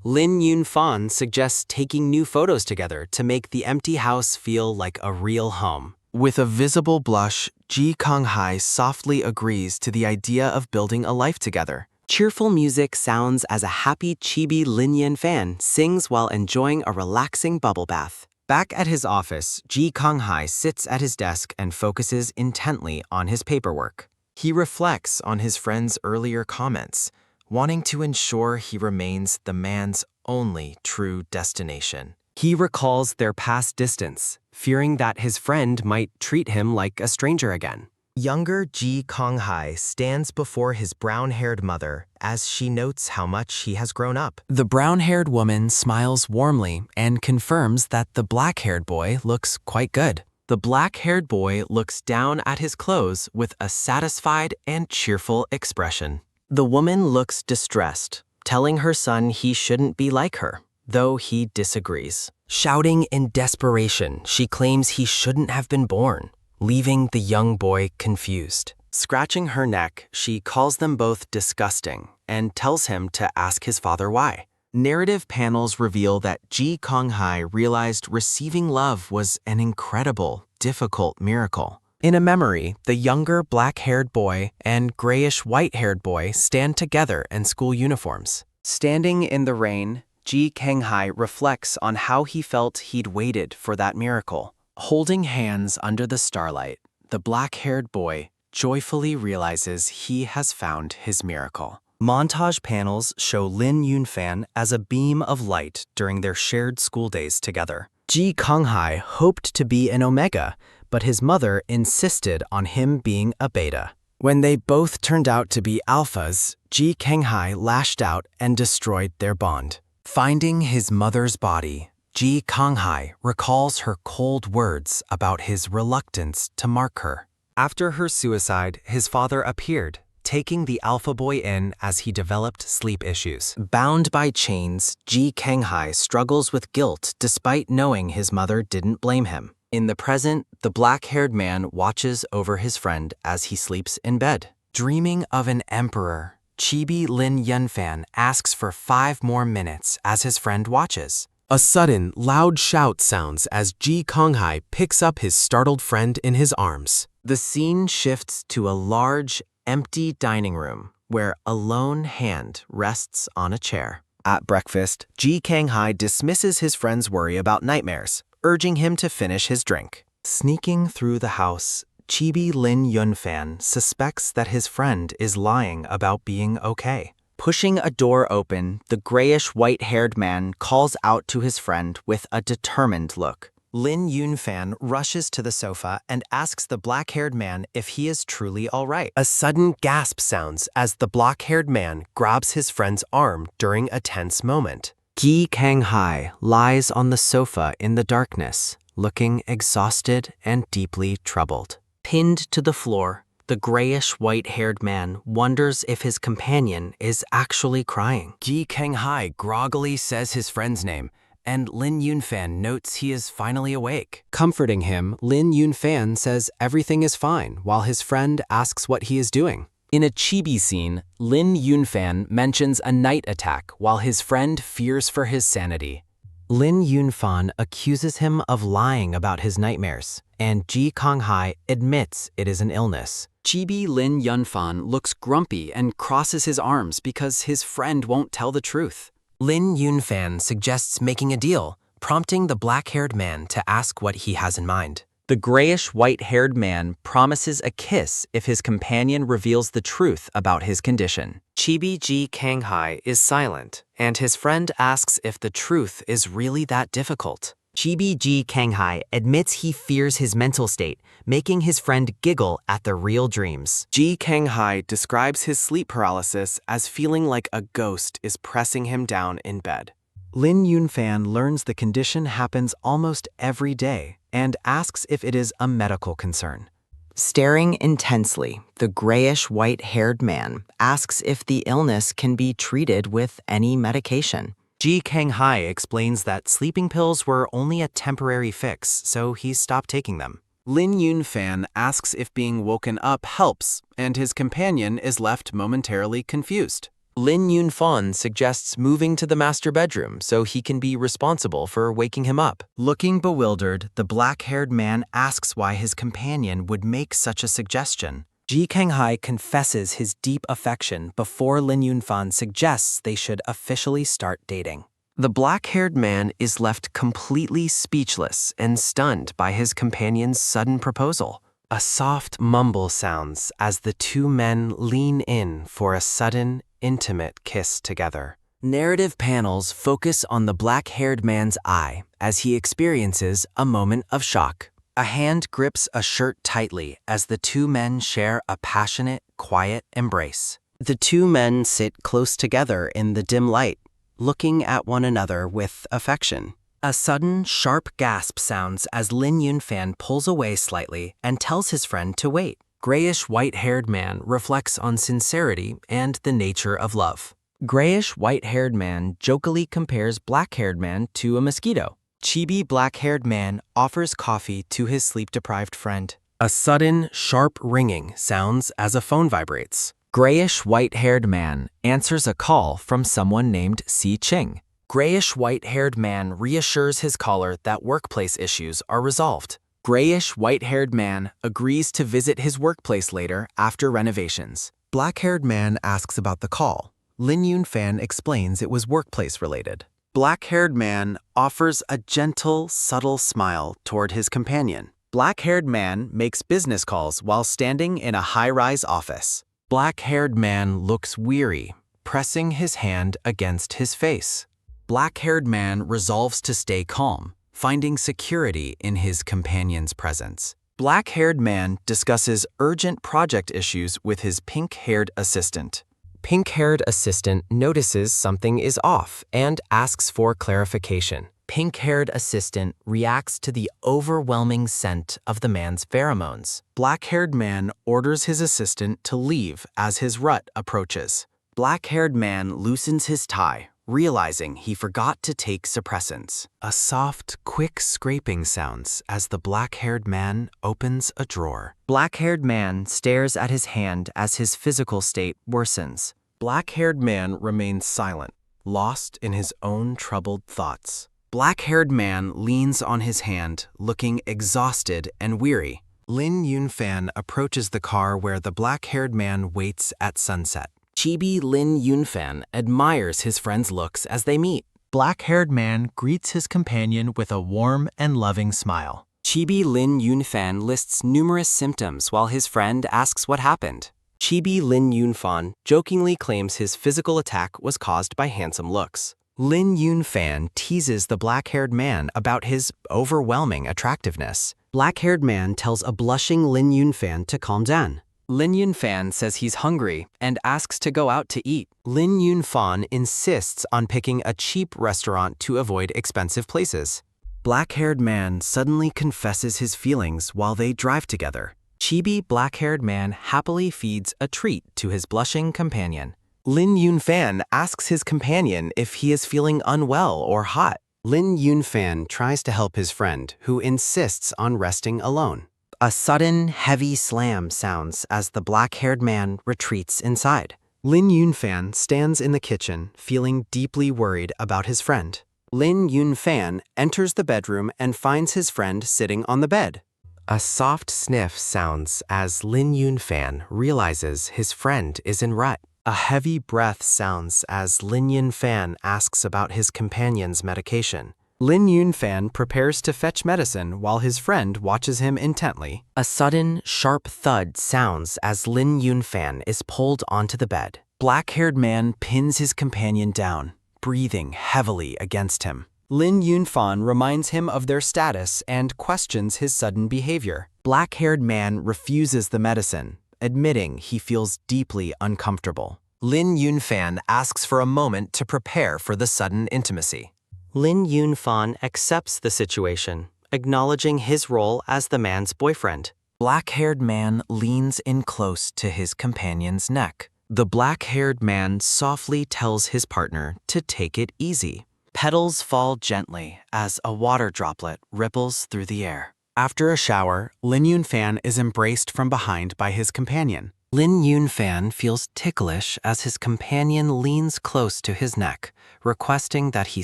Ling Yunfan suggests taking new photos together to make the empty house feel like a real home. With a visible blush, Ji Kanghai softly agrees to the idea of building a life together. Cheerful music sounds as a happy chibi Ling Yunfan sings while enjoying a relaxing bubble bath. Back at his office, Ji Kanghai sits at his desk and focuses intently on his paperwork. He reflects on his friend's earlier comments, wanting to ensure he remains the man's only true destination. He recalls their past distance, fearing that his friend might treat him like a stranger again. Younger Ji Kanghai stands before his brown-haired mother as she notes how much he has grown up. The brown-haired woman smiles warmly and confirms that the black-haired boy looks quite good. The black-haired boy looks down at his clothes with a satisfied and cheerful expression. The woman looks distressed, telling her son he shouldn't be like her, though he disagrees. Shouting in desperation, she claims he shouldn't have been born, leaving the young boy confused. Scratching her neck, she calls them both disgusting and tells him to ask his father why. Narrative panels reveal that Ji Kanghai realized receiving love was an incredible, difficult miracle. In a memory, the younger black-haired boy and grayish white-haired boy stand together in school uniforms. Standing in the rain, Ji Kanghai reflects on how he felt he'd waited for that miracle. Holding hands under the starlight, the black-haired boy joyfully realizes he has found his miracle. Montage panels show Ling Yunfan as a beam of light during their shared school days together. Ji Kanghai hoped to be an omega, but his mother insisted on him being a beta. When they both turned out to be alphas, Ji Kanghai lashed out and destroyed their bond. Finding his mother's body, Ji Kanghai recalls her cold words about his reluctance to mark her. After her suicide, his father appeared, taking the alpha boy in as he developed sleep issues. Bound by chains, Ji Kanghai struggles with guilt despite knowing his mother didn't blame him. In the present, the black-haired man watches over his friend as he sleeps in bed. Dreaming of an emperor, chibi Ling Yunfan asks for 5 more minutes as his friend watches. A sudden, loud shout sounds as Ji Kanghai picks up his startled friend in his arms. The scene shifts to a large, empty dining room where a lone hand rests on a chair. At breakfast, Ji Kanghai dismisses his friend's worry about nightmares, urging him to finish his drink. Sneaking through the house, chibi Ling Yunfan suspects that his friend is lying about being okay. Pushing a door open, the grayish white-haired man calls out to his friend with a determined look. Ling Yunfan rushes to the sofa and asks the black-haired man if he is truly all right. A sudden gasp sounds as the black-haired man grabs his friend's arm during a tense moment. Ji Kanghai lies on the sofa in the darkness, looking exhausted and deeply troubled. Pinned to the floor, The grayish-white-haired man wonders if his companion is actually crying. Ji Kanghai groggily says his friend's name, and Ling Yunfan notes he is finally awake. Comforting him, Ling Yunfan says everything is fine while his friend asks what he is doing. In a chibi scene, Ling Yunfan mentions a night attack while his friend fears for his sanity. Ling Yunfan accuses him of lying about his nightmares, and Ji Kanghai admits it is an illness. Chibi Ling Yunfan looks grumpy and crosses his arms because his friend won't tell the truth. Ling Yunfan suggests making a deal, prompting the black-haired man to ask what he has in mind. The grayish-white-haired man promises a kiss if his companion reveals the truth about his condition. Chibi Ji Kanghai is silent, and his friend asks if the truth is really that difficult. Chibi Ji Kanghai admits he fears his mental state, making his friend giggle at the real dreams. Ji Kanghai describes his sleep paralysis as feeling like a ghost is pressing him down in bed. Ling Yunfan learns the condition happens almost every day and asks if it is a medical concern. Staring intensely, the grayish-white-haired man asks if the illness can be treated with any medication. Ji Kanghai explains that sleeping pills were only a temporary fix, so he stopped taking them. Ling Yunfan asks if being woken up helps, and his companion is left momentarily confused. Ling Yunfan suggests moving to the master bedroom so he can be responsible for waking him up. Looking bewildered, the black-haired man asks why his companion would make such a suggestion. Ji Kanghai confesses his deep affection before Ling Yunfan suggests they should officially start dating. The black-haired man is left completely speechless and stunned by his companion's sudden proposal. A soft mumble sounds as the two men lean in for a sudden, intimate kiss together. Narrative panels focus on the black-haired man's eye as he experiences a moment of shock. A hand grips a shirt tightly as the two men share a passionate, quiet embrace. The two men sit close together in the dim light, looking at one another with affection. A sudden, sharp gasp sounds as Ling Yunfan pulls away slightly and tells his friend to wait. Grayish-white-haired man reflects on sincerity and the nature of love. Grayish-white-haired man jokingly compares black-haired man to a mosquito. Chibi black-haired man offers coffee to his sleep-deprived friend. A sudden, sharp ringing sounds as a phone vibrates. Grayish-white-haired man answers a call from someone named Si Ching. Grayish-white-haired man reassures his caller that workplace issues are resolved. Grayish-white-haired man agrees to visit his workplace later after renovations. Black-haired man asks about the call. Ling Yunfan explains it was workplace-related. Black-haired man offers a gentle, subtle smile toward his companion. Black-haired man makes business calls while standing in a high-rise office. Black-haired man looks weary, pressing his hand against his face. Black-haired man resolves to stay calm, finding security in his companion's presence. Black-haired man discusses urgent project issues with his pink-haired assistant. Pink-haired assistant notices something is off and asks for clarification. Pink-haired assistant reacts to the overwhelming scent of the man's pheromones. Black-haired man orders his assistant to leave as his rut approaches. Black-haired man loosens his tie, realizing he forgot to take suppressants. A soft, quick scraping sounds as the black-haired man opens a drawer. Black-haired man stares at his hand as his physical state worsens. Black-haired man remains silent, lost in his own troubled thoughts. Black-haired man leans on his hand, looking exhausted and weary. Ling Yunfan approaches the car where the black-haired man waits at sunset. Chibi Ling Yunfan admires his friend's looks as they meet. Black-haired man greets his companion with a warm and loving smile. Chibi Ling Yunfan lists numerous symptoms while his friend asks what happened. Chibi Ling Yunfan jokingly claims his physical attack was caused by handsome looks. Ling Yunfan teases the black-haired man about his overwhelming attractiveness. Black-haired man tells a blushing Ling Yunfan to calm down. Ling Yunfan says he's hungry and asks to go out to eat. Ling Yunfan insists on picking a cheap restaurant to avoid expensive places. Black-haired man suddenly confesses his feelings while they drive together. Chibi black-haired man happily feeds a treat to his blushing companion. Ling Yunfan asks his companion if he is feeling unwell or hot. Ling Yunfan tries to help his friend, who insists on resting alone. A sudden, heavy slam sounds as the black-haired man retreats inside. Ling Yunfan stands in the kitchen, feeling deeply worried about his friend. Ling Yunfan enters the bedroom and finds his friend sitting on the bed. A soft sniff sounds as Ling Yunfan realizes his friend is en route. A heavy breath sounds as Ling Yunfan asks about his companion's medication. Ling Yunfan prepares to fetch medicine while his friend watches him intently. A sudden, sharp thud sounds as Ling Yunfan is pulled onto the bed. Black-haired man pins his companion down, breathing heavily against him. Ling Yunfan reminds him of their status and questions his sudden behavior. Black-haired man refuses the medicine, admitting he feels deeply uncomfortable. Ling Yunfan asks for a moment to prepare for the sudden intimacy. Ling Yunfan accepts the situation, acknowledging his role as the man's boyfriend. Black-haired man leans in close to his companion's neck. The black-haired man softly tells his partner to take it easy. Petals fall gently as a water droplet ripples through the air. After a shower, Ling Yunfan is embraced from behind by his companion. Ling Yunfan feels ticklish as his companion leans close to his neck, requesting that he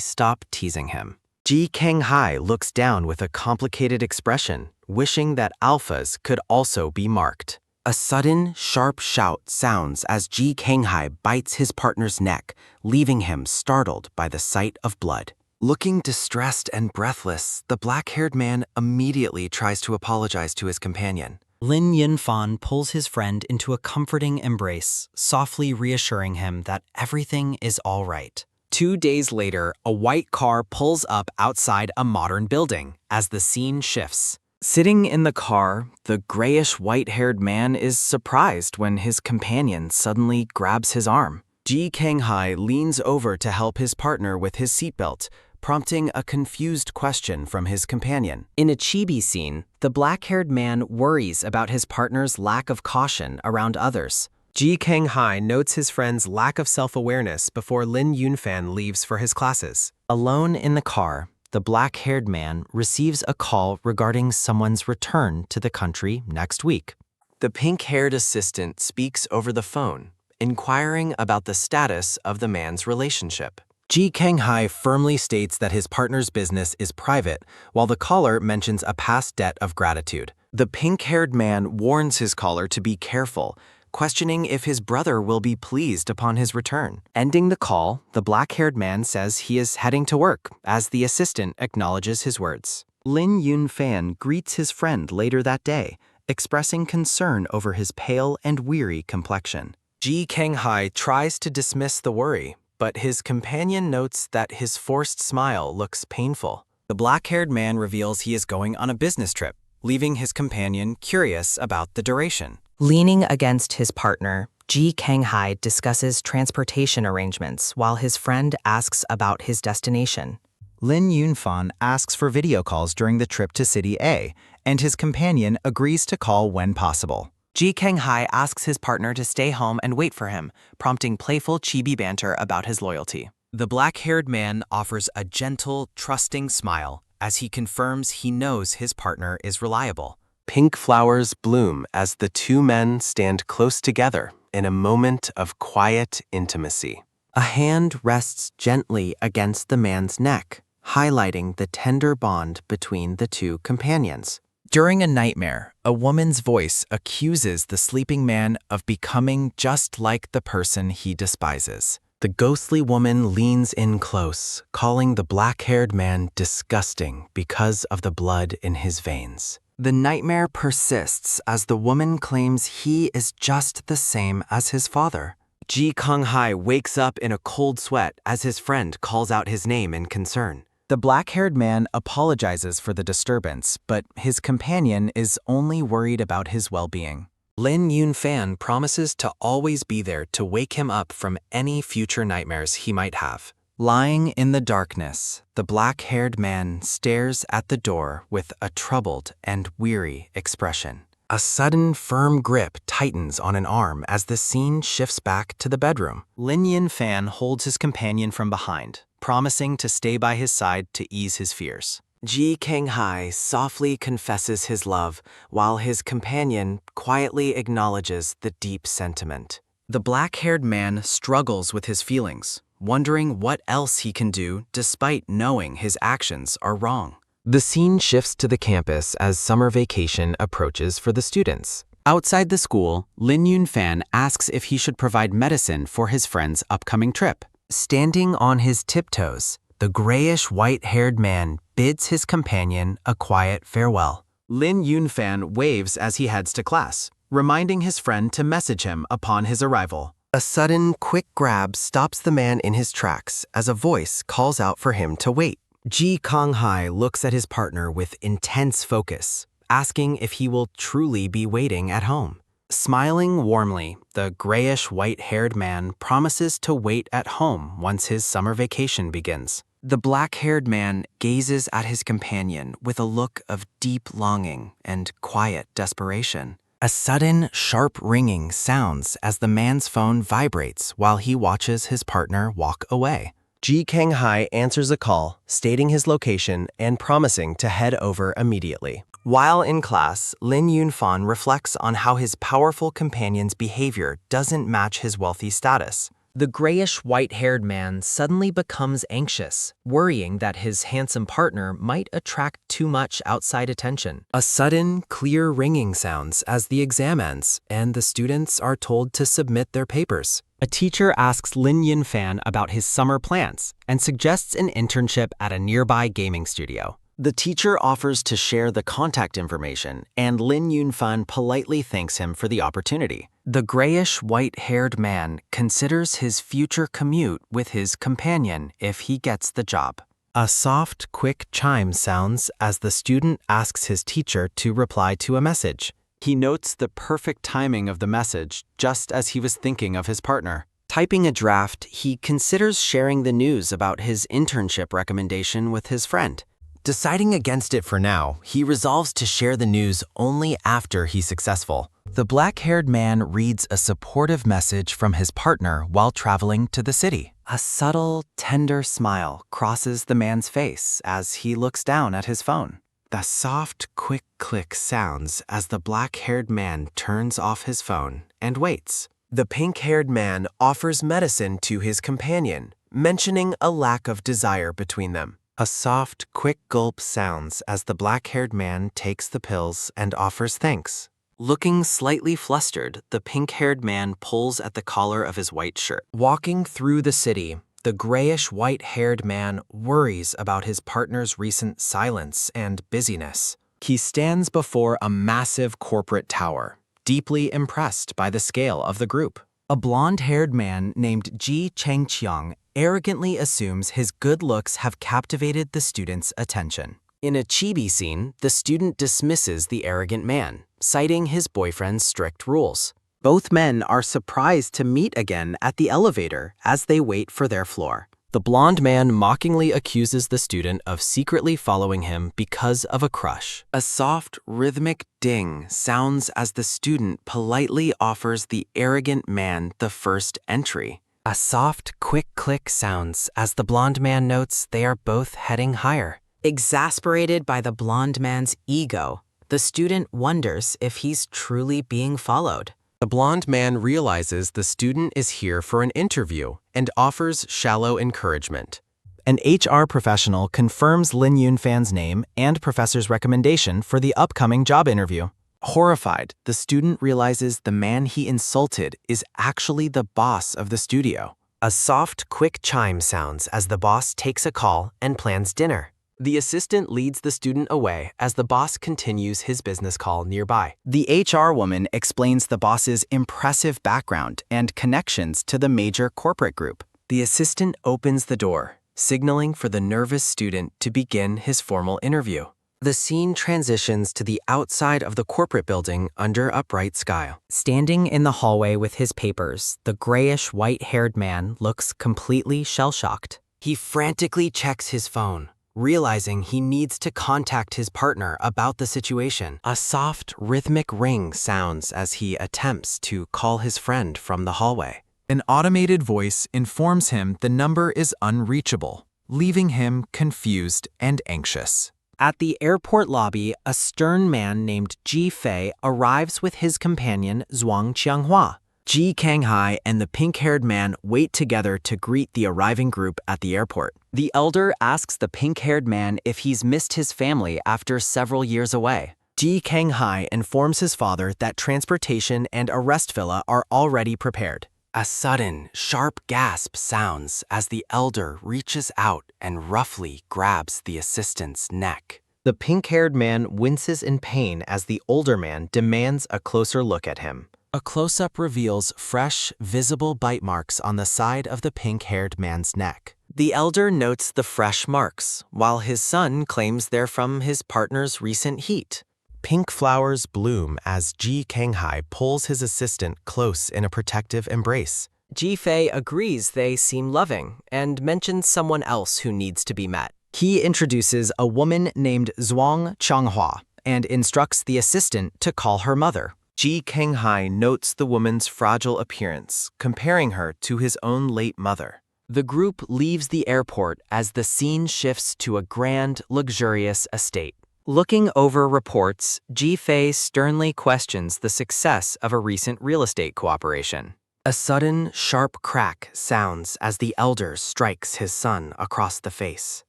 stop teasing him. Ji Kanghai looks down with a complicated expression, wishing that alphas could also be marked. A sudden, sharp shout sounds as Ji Kanghai bites his partner's neck, leaving him startled by the sight of blood. Looking distressed and breathless, the black-haired man immediately tries to apologize to his companion. Ling Yunfan pulls his friend into a comforting embrace, softly reassuring him that everything is all right. 2 days later, a white car pulls up outside a modern building as the scene shifts. Sitting in the car, the grayish white-haired man is surprised when his companion suddenly grabs his arm. Ji Kanghai leans over to help his partner with his seatbelt, prompting a confused question from his companion. In a chibi scene, the black-haired man worries about his partner's lack of caution around others. Ji Kanghai notes his friend's lack of self-awareness before Ling Yunfan leaves for his classes. Alone in the car, the black-haired man receives a call regarding someone's return to the country next week. The pink-haired assistant speaks over the phone, inquiring about the status of the man's relationship. Ji Kanghai firmly states that his partner's business is private, while the caller mentions a past debt of gratitude. The pink-haired man warns his caller to be careful, questioning if his brother will be pleased upon his return. Ending the call, the black-haired man says he is heading to work, as the assistant acknowledges his words. Ling Yunfan greets his friend later that day, expressing concern over his pale and weary complexion. Ji Kanghai tries to dismiss the worry, but his companion notes that his forced smile looks painful. The black-haired man reveals he is going on a business trip, leaving his companion curious about the duration. Leaning against his partner, Ji Kanghai discusses transportation arrangements while his friend asks about his destination. Ling Yunfan asks for video calls during the trip to City A, and his companion agrees to call when possible. Ji Kanghai asks his partner to stay home and wait for him, prompting playful chibi banter about his loyalty. The black-haired man offers a gentle, trusting smile as he confirms he knows his partner is reliable. Pink flowers bloom as the two men stand close together in a moment of quiet intimacy. A hand rests gently against the man's neck, highlighting the tender bond between the two companions. During a nightmare, a woman's voice accuses the sleeping man of becoming just like the person he despises. The ghostly woman leans in close, calling the black-haired man disgusting because of the blood in his veins. The nightmare persists as the woman claims he is just the same as his father. Ji Kanghai wakes up in a cold sweat as his friend calls out his name in concern. The black-haired man apologizes for the disturbance, but his companion is only worried about his well-being. Ling Yunfan promises to always be there to wake him up from any future nightmares he might have. Lying in the darkness, the black-haired man stares at the door with a troubled and weary expression. A sudden, firm grip tightens on an arm as the scene shifts back to the bedroom. Ling Yunfan holds his companion from behind, promising to stay by his side to ease his fears. Ji Kanghai softly confesses his love, while his companion quietly acknowledges the deep sentiment. The black-haired man struggles with his feelings, wondering what else he can do despite knowing his actions are wrong. The scene shifts to the campus as summer vacation approaches for the students. Outside the school, Ling Yunfan asks if he should provide medicine for his friend's upcoming trip. Standing on his tiptoes, the grayish-white-haired man bids his companion a quiet farewell. Ling Yunfan waves as he heads to class, reminding his friend to message him upon his arrival. A sudden, quick grab stops the man in his tracks as a voice calls out for him to wait. Ji Kanghai looks at his partner with intense focus, asking if he will truly be waiting at home. Smiling warmly, the grayish-white-haired man promises to wait at home once his summer vacation begins. The black-haired man gazes at his companion with a look of deep longing and quiet desperation. A sudden, sharp ringing sounds as the man's phone vibrates while he watches his partner walk away. Ji Kanghai answers a call, stating his location and promising to head over immediately. While in class, Ling Yunfan reflects on how his powerful companion's behavior doesn't match his wealthy status. The grayish-white-haired man suddenly becomes anxious, worrying that his handsome partner might attract too much outside attention. A sudden, clear ringing sounds as the exam ends, and the students are told to submit their papers. A teacher asks Ling Yunfan about his summer plans and suggests an internship at a nearby gaming studio. The teacher offers to share the contact information, and Ling Yunfan politely thanks him for the opportunity. The grayish-white-haired man considers his future commute with his companion if he gets the job. A soft, quick chime sounds as the student asks his teacher to reply to a message. He notes the perfect timing of the message just as he was thinking of his partner. Typing a draft, he considers sharing the news about his internship recommendation with his friend. Deciding against it for now, he resolves to share the news only after he's successful. The black-haired man reads a supportive message from his partner while traveling to the city. A subtle, tender smile crosses the man's face as he looks down at his phone. The soft, quick click sounds as the black-haired man turns off his phone and waits. The pink-haired man offers medicine to his companion, mentioning a lack of desire between them. A soft, quick gulp sounds as the black-haired man takes the pills and offers thanks. Looking slightly flustered, the pink-haired man pulls at the collar of his white shirt. Walking through the city, the grayish-white-haired man worries about his partner's recent silence and busyness. He stands before a massive corporate tower, deeply impressed by the scale of the group. A blonde-haired man named Ji Changqiang arrogantly assumes his good looks have captivated the student's attention. In a chibi scene, the student dismisses the arrogant man, citing his boyfriend's strict rules. Both men are surprised to meet again at the elevator as they wait for their floor. The blonde man mockingly accuses the student of secretly following him because of a crush. A soft, rhythmic ding sounds as the student politely offers the arrogant man the first entry. A soft, quick click sounds as the blonde man notes they are both heading higher. Exasperated by the blonde man's ego, the student wonders if he's truly being followed. The blonde man realizes the student is here for an interview and offers shallow encouragement. An HR professional confirms Ling Yunfan's name and professor's recommendation for the upcoming job interview. Horrified, the student realizes the man he insulted is actually the boss of the studio. A soft, quick chime sounds as the boss takes a call and plans dinner. The assistant leads the student away as the boss continues his business call nearby. The HR woman explains the boss's impressive background and connections to the major corporate group. The assistant opens the door, signaling for the nervous student to begin his formal interview. The scene transitions to the outside of the corporate building under a bright sky. Standing in the hallway with his papers, the grayish-white-haired man looks completely shell-shocked. He frantically checks his phone, realizing he needs to contact his partner about the situation. A soft, rhythmic ring sounds as he attempts to call his friend from the hallway. An automated voice informs him the number is unreachable, leaving him confused and anxious. At the airport lobby, a stern man named Ji Fei arrives with his companion Zhuang Qianghua. Ji Kanghai and the pink-haired man wait together to greet the arriving group at the airport. The elder asks the pink-haired man if he's missed his family after several years away. Ji Kanghai informs his father that transportation and a rest villa are already prepared. A sudden, sharp gasp sounds as the elder reaches out and roughly grabs the assistant's neck. The pink-haired man winces in pain as the older man demands a closer look at him. A close-up reveals fresh, visible bite marks on the side of the pink-haired man's neck. The elder notes the fresh marks, while his son claims they're from his partner's recent heat. Pink flowers bloom as Ji Kanghai pulls his assistant close in a protective embrace. Ji Fei agrees they seem loving and mentions someone else who needs to be met. He introduces a woman named Zhuang Qianghua and instructs the assistant to call her mother. Ji Kanghai notes the woman's fragile appearance, comparing her to his own late mother. The group leaves the airport as the scene shifts to a grand, luxurious estate. Looking over reports, Ji Fei sternly questions the success of a recent real estate cooperation. A sudden, sharp crack sounds as the elder strikes his son across the face.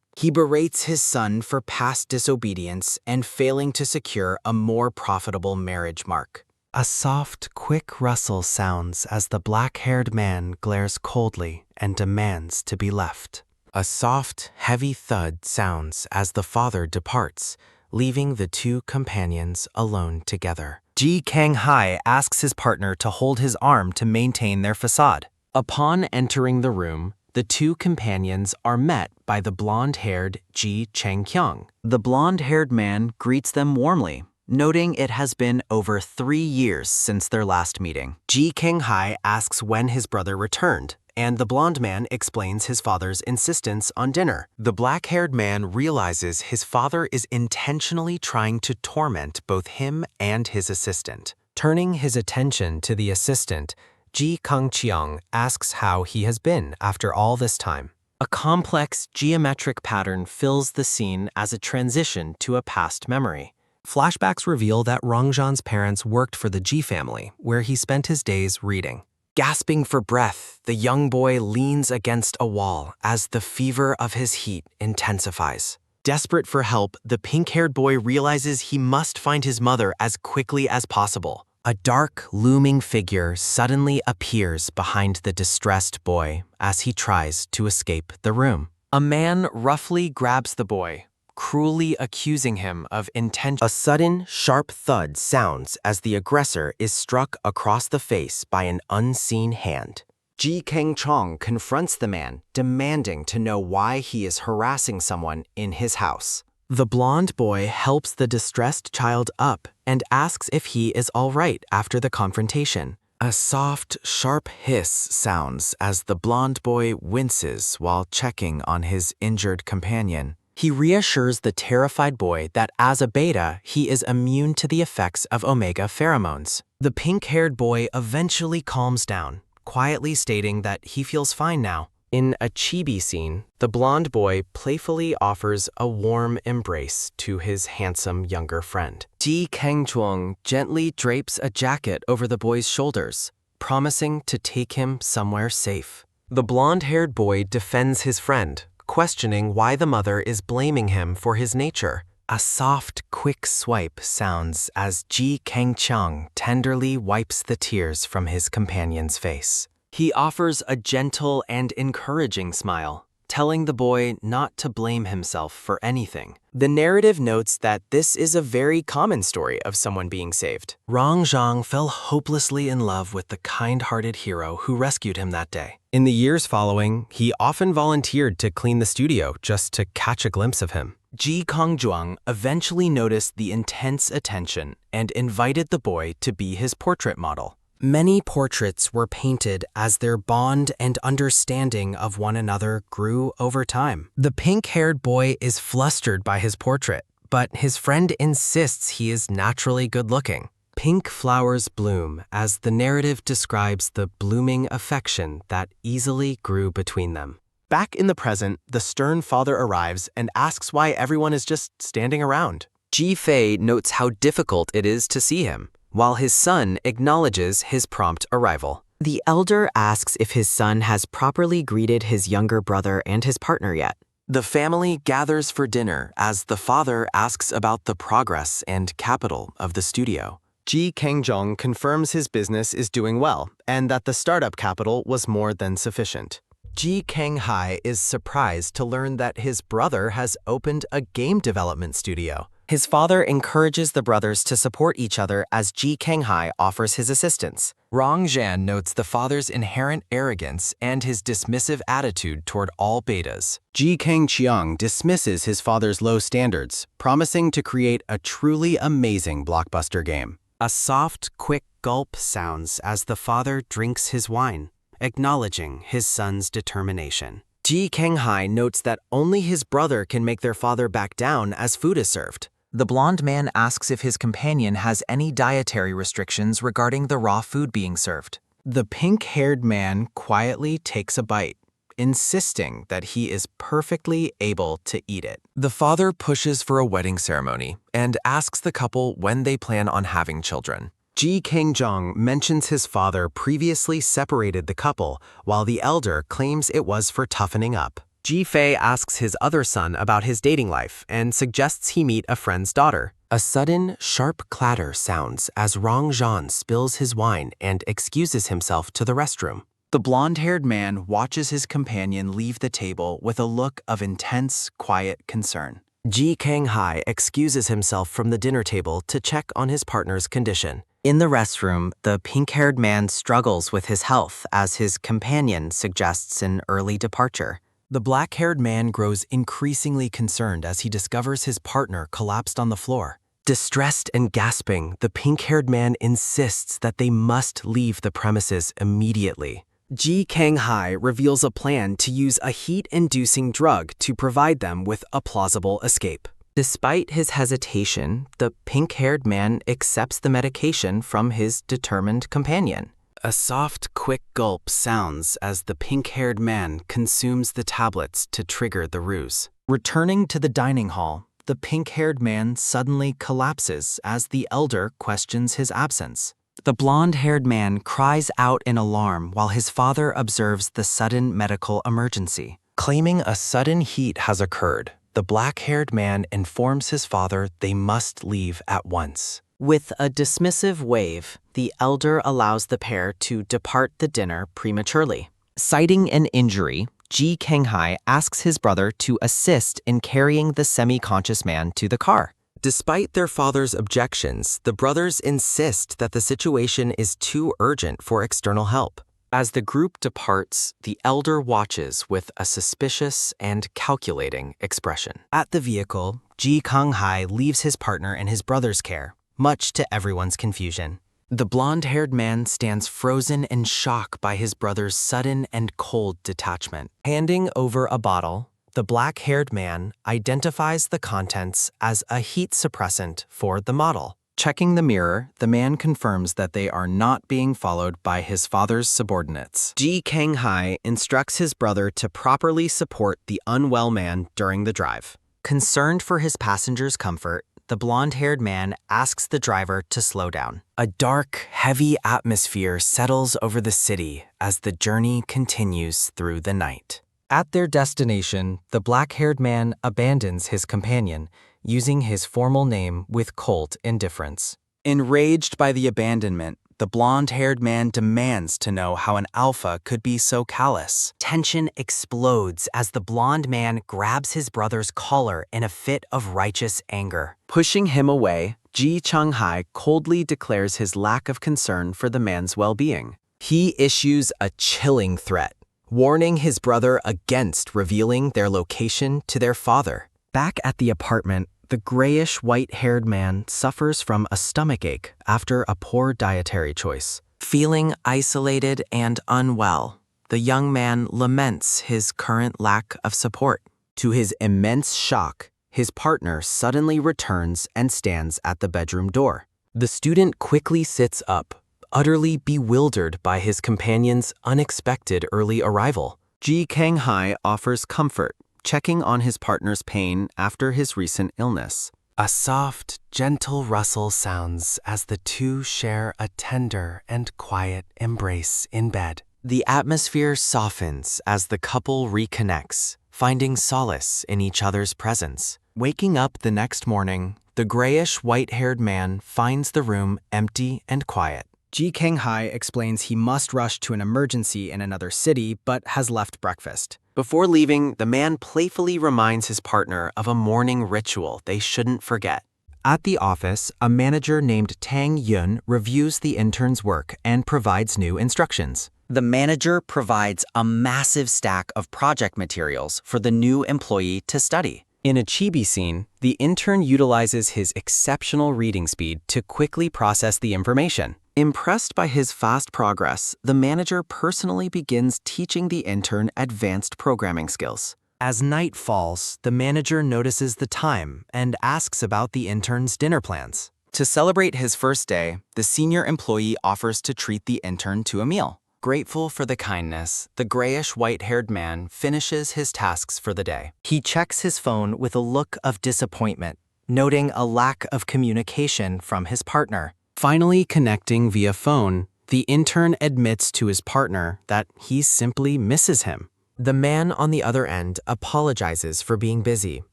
He berates his son for past disobedience and failing to secure a more profitable marriage mark. A soft, quick rustle sounds as the black-haired man glares coldly and demands to be left. A soft, heavy thud sounds as the father departs, leaving the two companions alone together. Ji Kanghai asks his partner to hold his arm to maintain their facade. Upon entering the room, the two companions are met by the blonde-haired Ji Chengqiang. The blonde-haired man greets them warmly, noting it has been over 3 years since their last meeting. Ji Kanghai asks when his brother returned, and the blonde man explains his father's insistence on dinner. The black-haired man realizes his father is intentionally trying to torment both him and his assistant. Turning his attention to the assistant, Ji Kangqiang asks how he has been after all this time. A complex geometric pattern fills the scene as a transition to a past memory. Flashbacks reveal that Rongzhan's parents worked for the Ji family, where he spent his days reading. Gasping for breath, the young boy leans against a wall as the fever of his heat intensifies. Desperate for help, the pink-haired boy realizes he must find his mother as quickly as possible. A dark, looming figure suddenly appears behind the distressed boy as he tries to escape the room. A man roughly grabs the boy, cruelly accusing him of intent. A sudden, sharp thud sounds as the aggressor is struck across the face by an unseen hand. Ji Kangchong confronts the man, demanding to know why he is harassing someone in his house. The blonde boy helps the distressed child up and asks if he is all right after the confrontation. A soft, sharp hiss sounds as the blonde boy winces while checking on his injured companion. He reassures the terrified boy that as a beta, he is immune to the effects of omega pheromones. The pink-haired boy eventually calms down, quietly stating that he feels fine now. In a chibi scene, the blonde boy playfully offers a warm embrace to his handsome younger friend. Ji Kangchuang gently drapes a jacket over the boy's shoulders, promising to take him somewhere safe. The blonde-haired boy defends his friend, questioning why the mother is blaming him for his nature. A soft, quick swipe sounds as Ji Kangchang tenderly wipes the tears from his companion's face. He offers a gentle and encouraging smile, telling the boy not to blame himself for anything. The narrative notes that this is a very common story of someone being saved. Rongzhang fell hopelessly in love with the kind-hearted hero who rescued him that day. In the years following, he often volunteered to clean the studio just to catch a glimpse of him. Ji Kongjuang eventually noticed the intense attention and invited the boy to be his portrait model. Many portraits were painted as their bond and understanding of one another grew over time. The pink-haired boy is flustered by his portrait, but his friend insists he is naturally good-looking. Pink flowers bloom as the narrative describes the blooming affection that easily grew between them. Back in the present, the stern father arrives and asks why everyone is just standing around. Ji Fei notes how difficult it is to see him, while his son acknowledges his prompt arrival. The elder asks if his son has properly greeted his younger brother and his partner yet. The family gathers for dinner as the father asks about the progress and capital of the studio. Ji Kengjong confirms his business is doing well and that the startup capital was more than sufficient. Ji Kenghai is surprised to learn that his brother has opened a game development studio. His father encourages the brothers to support each other as Ji Kenghai offers his assistance. Rong Zhan notes the father's inherent arrogance and his dismissive attitude toward all betas. Ji Kengqiang dismisses his father's low standards, promising to create a truly amazing blockbuster game. A soft, quick gulp sounds as the father drinks his wine, acknowledging his son's determination. Ji Kenghai notes that only his brother can make their father back down as food is served. The blonde man asks if his companion has any dietary restrictions regarding the raw food being served. The pink-haired man quietly takes a bite, insisting that he is perfectly able to eat it. The father pushes for a wedding ceremony and asks the couple when they plan on having children. Ji Kengjong mentions his father previously separated the couple, while the elder claims it was for toughening up. Ji Fei asks his other son about his dating life and suggests he meet a friend's daughter. A sudden, sharp clatter sounds as Rong Zhan spills his wine and excuses himself to the restroom. The blonde-haired man watches his companion leave the table with a look of intense, quiet concern. Ji Kenghai excuses himself from the dinner table to check on his partner's condition. In the restroom, the pink-haired man struggles with his health as his companion suggests an early departure. The black-haired man grows increasingly concerned as he discovers his partner collapsed on the floor. Distressed and gasping, the pink-haired man insists that they must leave the premises immediately. Ji Kenghai reveals a plan to use a heat-inducing drug to provide them with a plausible escape. Despite his hesitation, the pink-haired man accepts the medication from his determined companion. A soft, quick gulp sounds as the pink-haired man consumes the tablets to trigger the ruse. Returning to the dining hall, the pink-haired man suddenly collapses as the elder questions his absence. The blonde-haired man cries out in alarm while his father observes the sudden medical emergency. Claiming a sudden heat has occurred, the black-haired man informs his father they must leave at once. With a dismissive wave, the elder allows the pair to depart the dinner prematurely. Citing an injury, Ji Kenghai asks his brother to assist in carrying the semi-conscious man to the car. Despite their father's objections, the brothers insist that the situation is too urgent for external help. As the group departs, the elder watches with a suspicious and calculating expression. At the vehicle, Ji Kenghai leaves his partner in his brother's care, much to everyone's confusion. The blonde-haired man stands frozen in shock by his brother's sudden and cold detachment. Handing over a bottle, the black-haired man identifies the contents as a heat suppressant for the model. Checking the mirror, the man confirms that they are not being followed by his father's subordinates. Ji Kenghai instructs his brother to properly support the unwell man during the drive. Concerned for his passengers' comfort, the blonde-haired man asks the driver to slow down. A dark, heavy atmosphere settles over the city as the journey continues through the night. At their destination, the black-haired man abandons his companion, using his formal name with cold indifference. Enraged by the abandonment, the blonde-haired man demands to know how an alpha could be so callous. Tension explodes as the blonde man grabs his brother's collar in a fit of righteous anger. Pushing him away, Ji Kenghai coldly declares his lack of concern for the man's well-being. He issues a chilling threat, warning his brother against revealing their location to their father. Back at the apartment, the grayish white-haired man suffers from a stomachache after a poor dietary choice. Feeling isolated and unwell, the young man laments his current lack of support. To his immense shock, his partner suddenly returns and stands at the bedroom door. The student quickly sits up, utterly bewildered by his companion's unexpected early arrival. Ji Kanghai offers comfort, checking on his partner's pain after his recent illness. A soft, gentle rustle sounds as the two share a tender and quiet embrace in bed. The atmosphere softens as the couple reconnects, finding solace in each other's presence. Waking up the next morning, the grayish white-haired man finds the room empty and quiet. Ji Kanghai explains he must rush to an emergency in another city but has left breakfast. Before leaving, the man playfully reminds his partner of a morning ritual they shouldn't forget. At the office, a manager named Tang Yun reviews the intern's work and provides new instructions. The manager provides a massive stack of project materials for the new employee to study. In a chibi scene, the intern utilizes his exceptional reading speed to quickly process the information. Impressed by his fast progress, the manager personally begins teaching the intern advanced programming skills. As night falls, the manager notices the time and asks about the intern's dinner plans. To celebrate his first day, the senior employee offers to treat the intern to a meal. Grateful for the kindness, the grayish white-haired man finishes his tasks for the day. He checks his phone with a look of disappointment, noting a lack of communication from his partner. Finally connecting via phone, the intern admits to his partner that he simply misses him. The man on the other end apologizes for being busy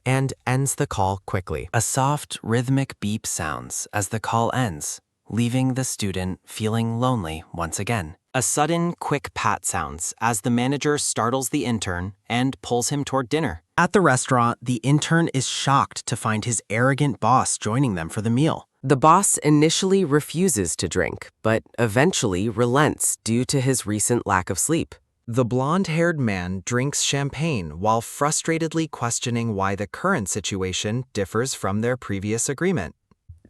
and ends the call quickly. A soft, rhythmic beep sounds as the call ends, leaving the student feeling lonely once again. A sudden, quick pat sounds as the manager startles the intern and pulls him toward dinner. At the restaurant, the intern is shocked to find his arrogant boss joining them for the meal. The boss initially refuses to drink, but eventually relents due to his recent lack of sleep. The blonde-haired man drinks champagne while frustratedly questioning why the current situation differs from their previous agreement.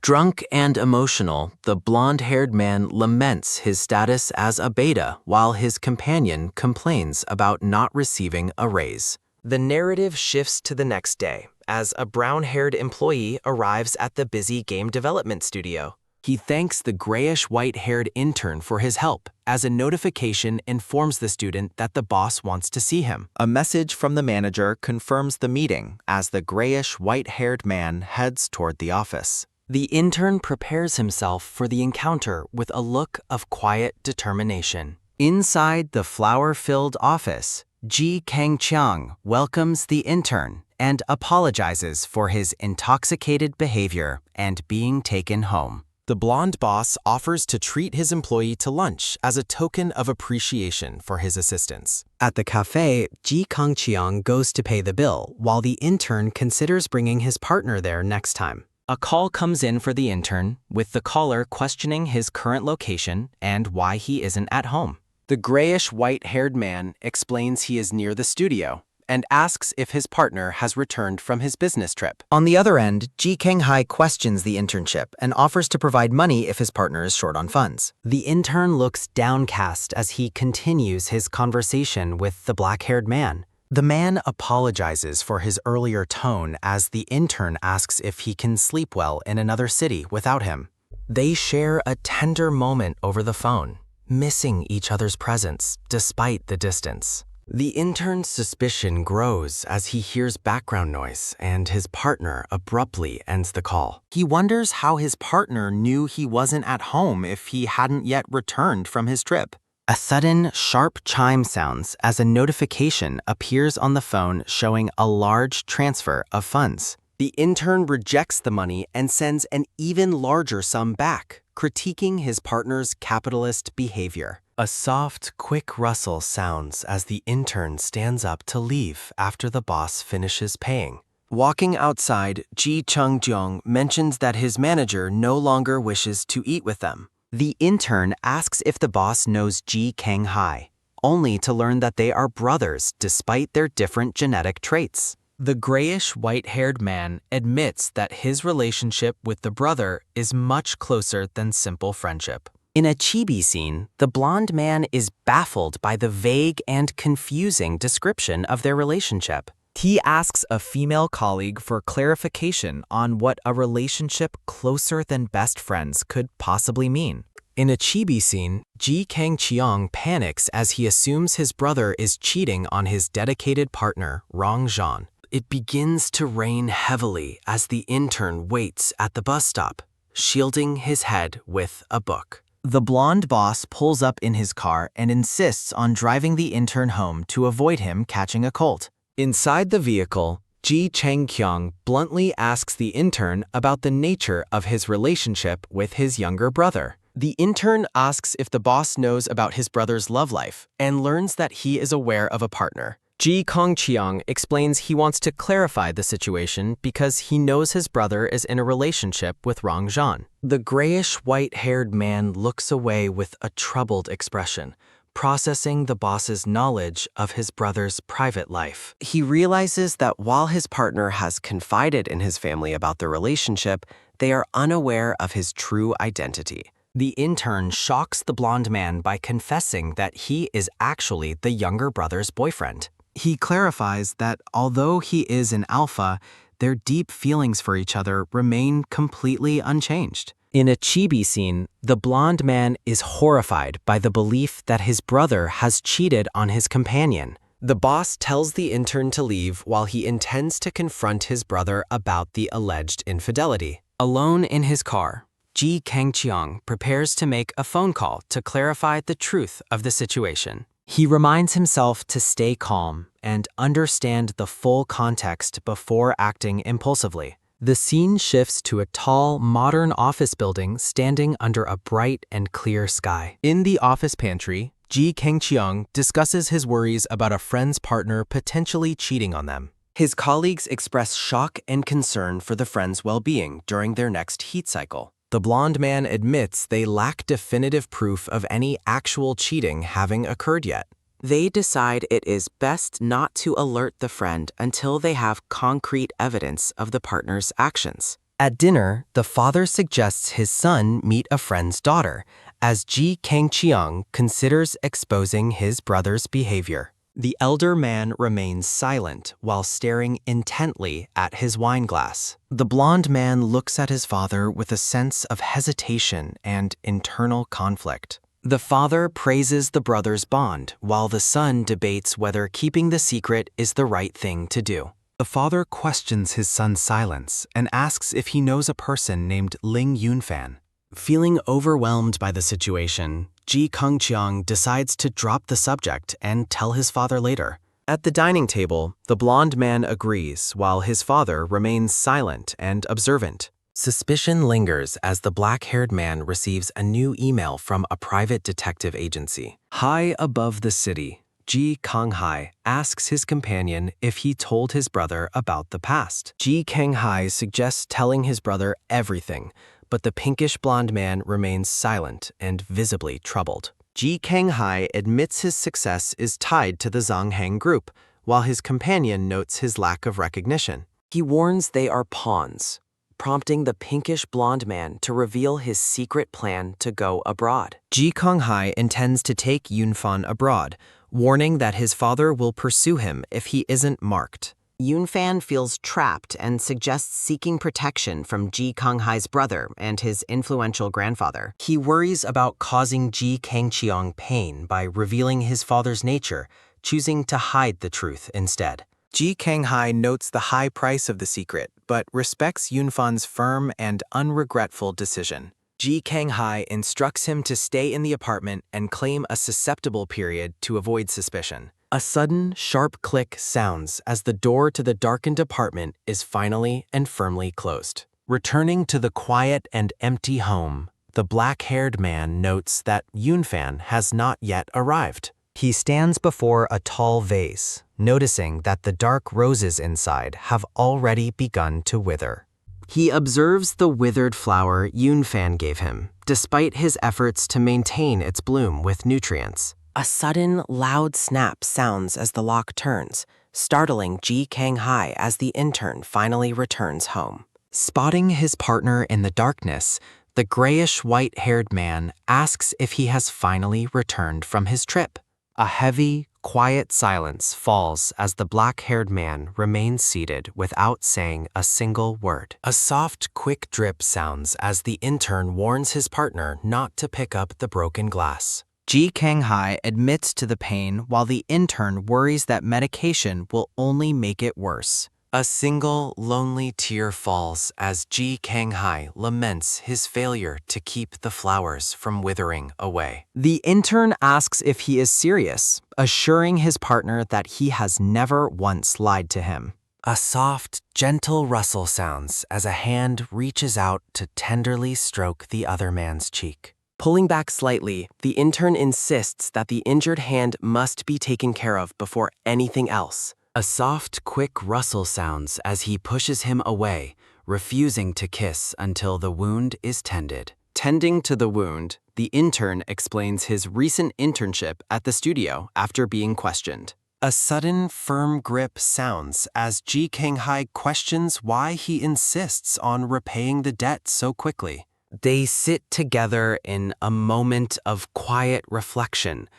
Drunk and emotional, the blonde-haired man laments his status as a beta while his companion complains about not receiving a raise. The narrative shifts to the next day as a brown-haired employee arrives at the busy game development studio. He thanks the grayish white-haired intern for his help, as a notification informs the student that the boss wants to see him. A message from the manager confirms the meeting as the grayish white-haired man heads toward the office. The intern prepares himself for the encounter with a look of quiet determination. Inside the flower-filled office, Ji Kangqiang welcomes the intern and apologizes for his intoxicated behavior and being taken home. The blonde boss offers to treat his employee to lunch as a token of appreciation for his assistance. At the cafe, Ji Kangqiang goes to pay the bill, while the intern considers bringing his partner there next time. A call comes in for the intern, with the caller questioning his current location and why he isn't at home. The grayish white-haired man explains he is near the studio and asks if his partner has returned from his business trip. On the other end, Ji Kanghai questions the internship and offers to provide money if his partner is short on funds. The intern looks downcast as he continues his conversation with the black-haired man. The man apologizes for his earlier tone as the intern asks if he can sleep well in another city without him. They share a tender moment over the phone, missing each other's presence despite the distance. The intern's suspicion grows as he hears background noise and his partner abruptly ends the call. He wonders how his partner knew he wasn't at home if he hadn't yet returned from his trip. A sudden, sharp chime sounds as a notification appears on the phone showing a large transfer of funds. The intern rejects the money and sends an even larger sum back, critiquing his partner's capitalist behavior. A soft, quick rustle sounds as the intern stands up to leave after the boss finishes paying. Walking outside, Ji Changjiang mentions that his manager no longer wishes to eat with them. The intern asks if the boss knows Ji Kanghai, only to learn that they are brothers despite their different genetic traits. The grayish white-haired man admits that his relationship with the brother is much closer than simple friendship. In a chibi scene, the blonde man is baffled by the vague and confusing description of their relationship. He asks a female colleague for clarification on what a relationship closer than best friends could possibly mean. In a chibi scene, Ji Kang-cheong panics as he assumes his brother is cheating on his dedicated partner, Rong Zhan. It begins to rain heavily as the intern waits at the bus stop, shielding his head with a book. The blonde boss pulls up in his car and insists on driving the intern home to avoid him catching a cold. Inside the vehicle, Ji Chang-kyung bluntly asks the intern about the nature of his relationship with his younger brother. The intern asks if the boss knows about his brother's love life and learns that he is aware of a partner. Ji Kang-cheong explains he wants to clarify the situation because he knows his brother is in a relationship with Rong Zhan. The grayish-white-haired man looks away with a troubled expression, processing the boss's knowledge of his brother's private life. He realizes that while his partner has confided in his family about their relationship, they are unaware of his true identity. The intern shocks the blonde man by confessing that he is actually the younger brother's boyfriend. He clarifies that although he is an alpha, their deep feelings for each other remain completely unchanged. In a chibi scene, the blonde man is horrified by the belief that his brother has cheated on his companion. The boss tells the intern to leave while he intends to confront his brother about the alleged infidelity. Alone in his car, Ji Kang-cheong prepares to make a phone call to clarify the truth of the situation. He reminds himself to stay calm and understand the full context before acting impulsively. The scene shifts to a tall, modern office building standing under a bright and clear sky. In the office pantry, Ji Kang-cheong discusses his worries about a friend's partner potentially cheating on them. His colleagues express shock and concern for the friend's well-being during their next heat cycle. The blonde man admits they lack definitive proof of any actual cheating having occurred yet. They decide it is best not to alert the friend until they have concrete evidence of the partner's actions. At dinner, the father suggests his son meet a friend's daughter, as Ji Kang-cheong considers exposing his brother's behavior. The elder man remains silent while staring intently at his wine glass. The blonde man looks at his father with a sense of hesitation and internal conflict. The father praises the brother's bond, while the son debates whether keeping the secret is the right thing to do. The father questions his son's silence and asks if he knows a person named Ling Yunfan. Feeling overwhelmed by the situation, Ji Kang-cheong decides to drop the subject and tell his father later. At the dining table, the blonde man agrees while his father remains silent and observant. Suspicion lingers as the black-haired man receives a new email from a private detective agency. High above the city, Ji Kang-hai asks his companion if he told his brother about the past. Ji Kang-hai suggests telling his brother everything, but the pinkish blonde man remains silent and visibly troubled. Ji Kang-hai admits his success is tied to the Zonghang group, while his companion notes his lack of recognition. He warns they are pawns, prompting the pinkish blonde man to reveal his secret plan to go abroad. Ji Kang-hai intends to take Yunfan abroad, warning that his father will pursue him if he isn't marked. Yunfan feels trapped and suggests seeking protection from Ji Kang-hai's brother and his influential grandfather. He worries about causing Ji Kang-cheong pain by revealing his father's nature, choosing to hide the truth instead. Ji Kang-hai notes the high price of the secret, but respects Yunfan's firm and unregretful decision. Ji Kang-hai instructs him to stay in the apartment and claim a susceptible period to avoid suspicion. A sudden, sharp click sounds as the door to the darkened apartment is finally and firmly closed. Returning to the quiet and empty home, the black-haired man notes that Yunfan has not yet arrived. He stands before a tall vase, noticing that the dark roses inside have already begun to wither. He observes the withered flower Yunfan gave him, despite his efforts to maintain its bloom with nutrients. A sudden, loud snap sounds as the lock turns, startling Ji Kang-hai as the intern finally returns home. Spotting his partner in the darkness, The grayish-white-haired man asks if he has finally returned from his trip. A heavy, quiet silence falls as the black-haired man remains seated without saying a single word. A soft, quick drip sounds as the intern warns his partner not to pick up the broken glass. Ji Kang-hai admits to the pain while the intern worries that medication will only make it worse. A single, lonely tear falls as Ji Kang-hai laments his failure to keep the flowers from withering away. The intern asks if he is serious, assuring his partner that he has never once lied to him. A soft, gentle rustle sounds as a hand reaches out to tenderly stroke the other man's cheek. Pulling back slightly, the intern insists that the injured hand must be taken care of before anything else. A soft, quick rustle sounds as he pushes him away, refusing to kiss until the wound is tended. Tending to the wound, the intern explains his recent internship at the studio after being questioned. A sudden, firm grip sounds as Ji Kang-hai questions why he insists on repaying the debt so quickly. They sit together in a moment of quiet reflection,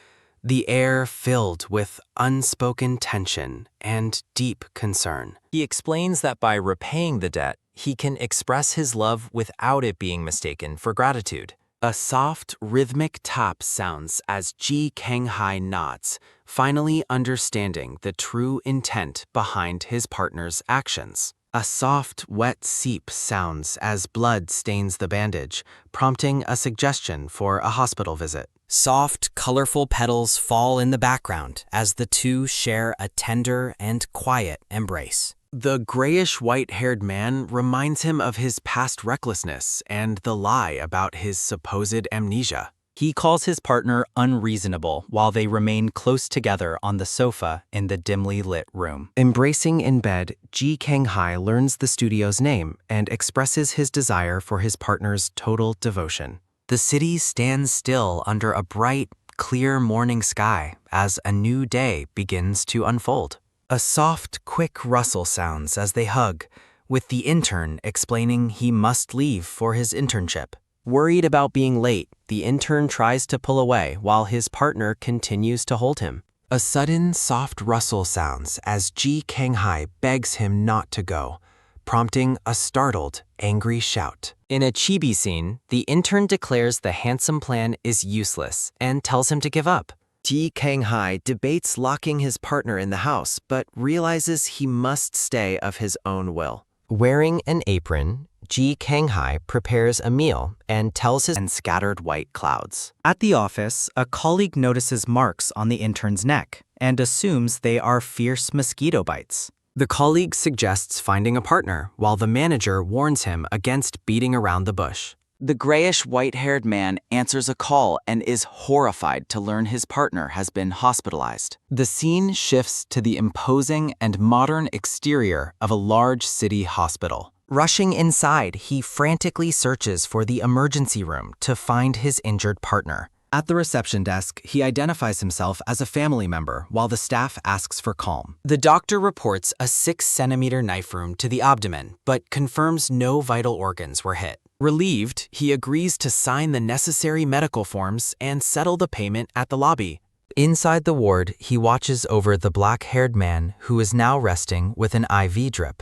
the air filled with unspoken tension and deep concern. He explains that by repaying the debt, he can express his love without it being mistaken for gratitude. A soft, rhythmic tap sounds as Ji Kang-hai nods, finally understanding the true intent behind his partner's actions. A soft, wet seep sounds as blood stains the bandage, prompting a suggestion for a hospital visit. Soft, colorful petals fall in the background as the two share a tender and quiet embrace. The grayish-white-haired man reminds him of his past recklessness and the lie about his supposed amnesia. He calls his partner unreasonable while they remain close together on the sofa in the dimly lit room. Embracing in bed, Ji Kang-hai learns the studio's name and expresses his desire for his partner's total devotion. The city stands still under a bright, clear morning sky as a new day begins to unfold. A soft, quick rustle sounds as they hug, with the intern explaining he must leave for his internship. Worried about being late, the intern tries to pull away while his partner continues to hold him. A sudden, soft rustle sounds as Ji Kang-hai begs him not to go, prompting a startled, angry shout. In a chibi scene, the intern declares the handsome plan is useless and tells him to give up. Ji Kang-hai debates locking his partner in the house, but realizes he must stay of his own will. Wearing an apron, Ji Kang-hai prepares a meal and tells his and scattered white clouds. At the office, a colleague notices marks on the intern's neck and assumes they are fierce mosquito bites. The colleague suggests finding a partner, while the manager warns him against beating around the bush. The grayish white-haired man answers a call and is horrified to learn his partner has been hospitalized. The scene shifts to the imposing and modern exterior of a large city hospital. Rushing inside, he frantically searches for the emergency room to find his injured partner. At the reception desk, he identifies himself as a family member while the staff asks for calm. The doctor reports a 6-centimeter knife wound to the abdomen, but confirms no vital organs were hit. Relieved, he agrees to sign the necessary medical forms and settle the payment at the lobby. Inside the ward, he watches over the black-haired man who is now resting with an IV drip.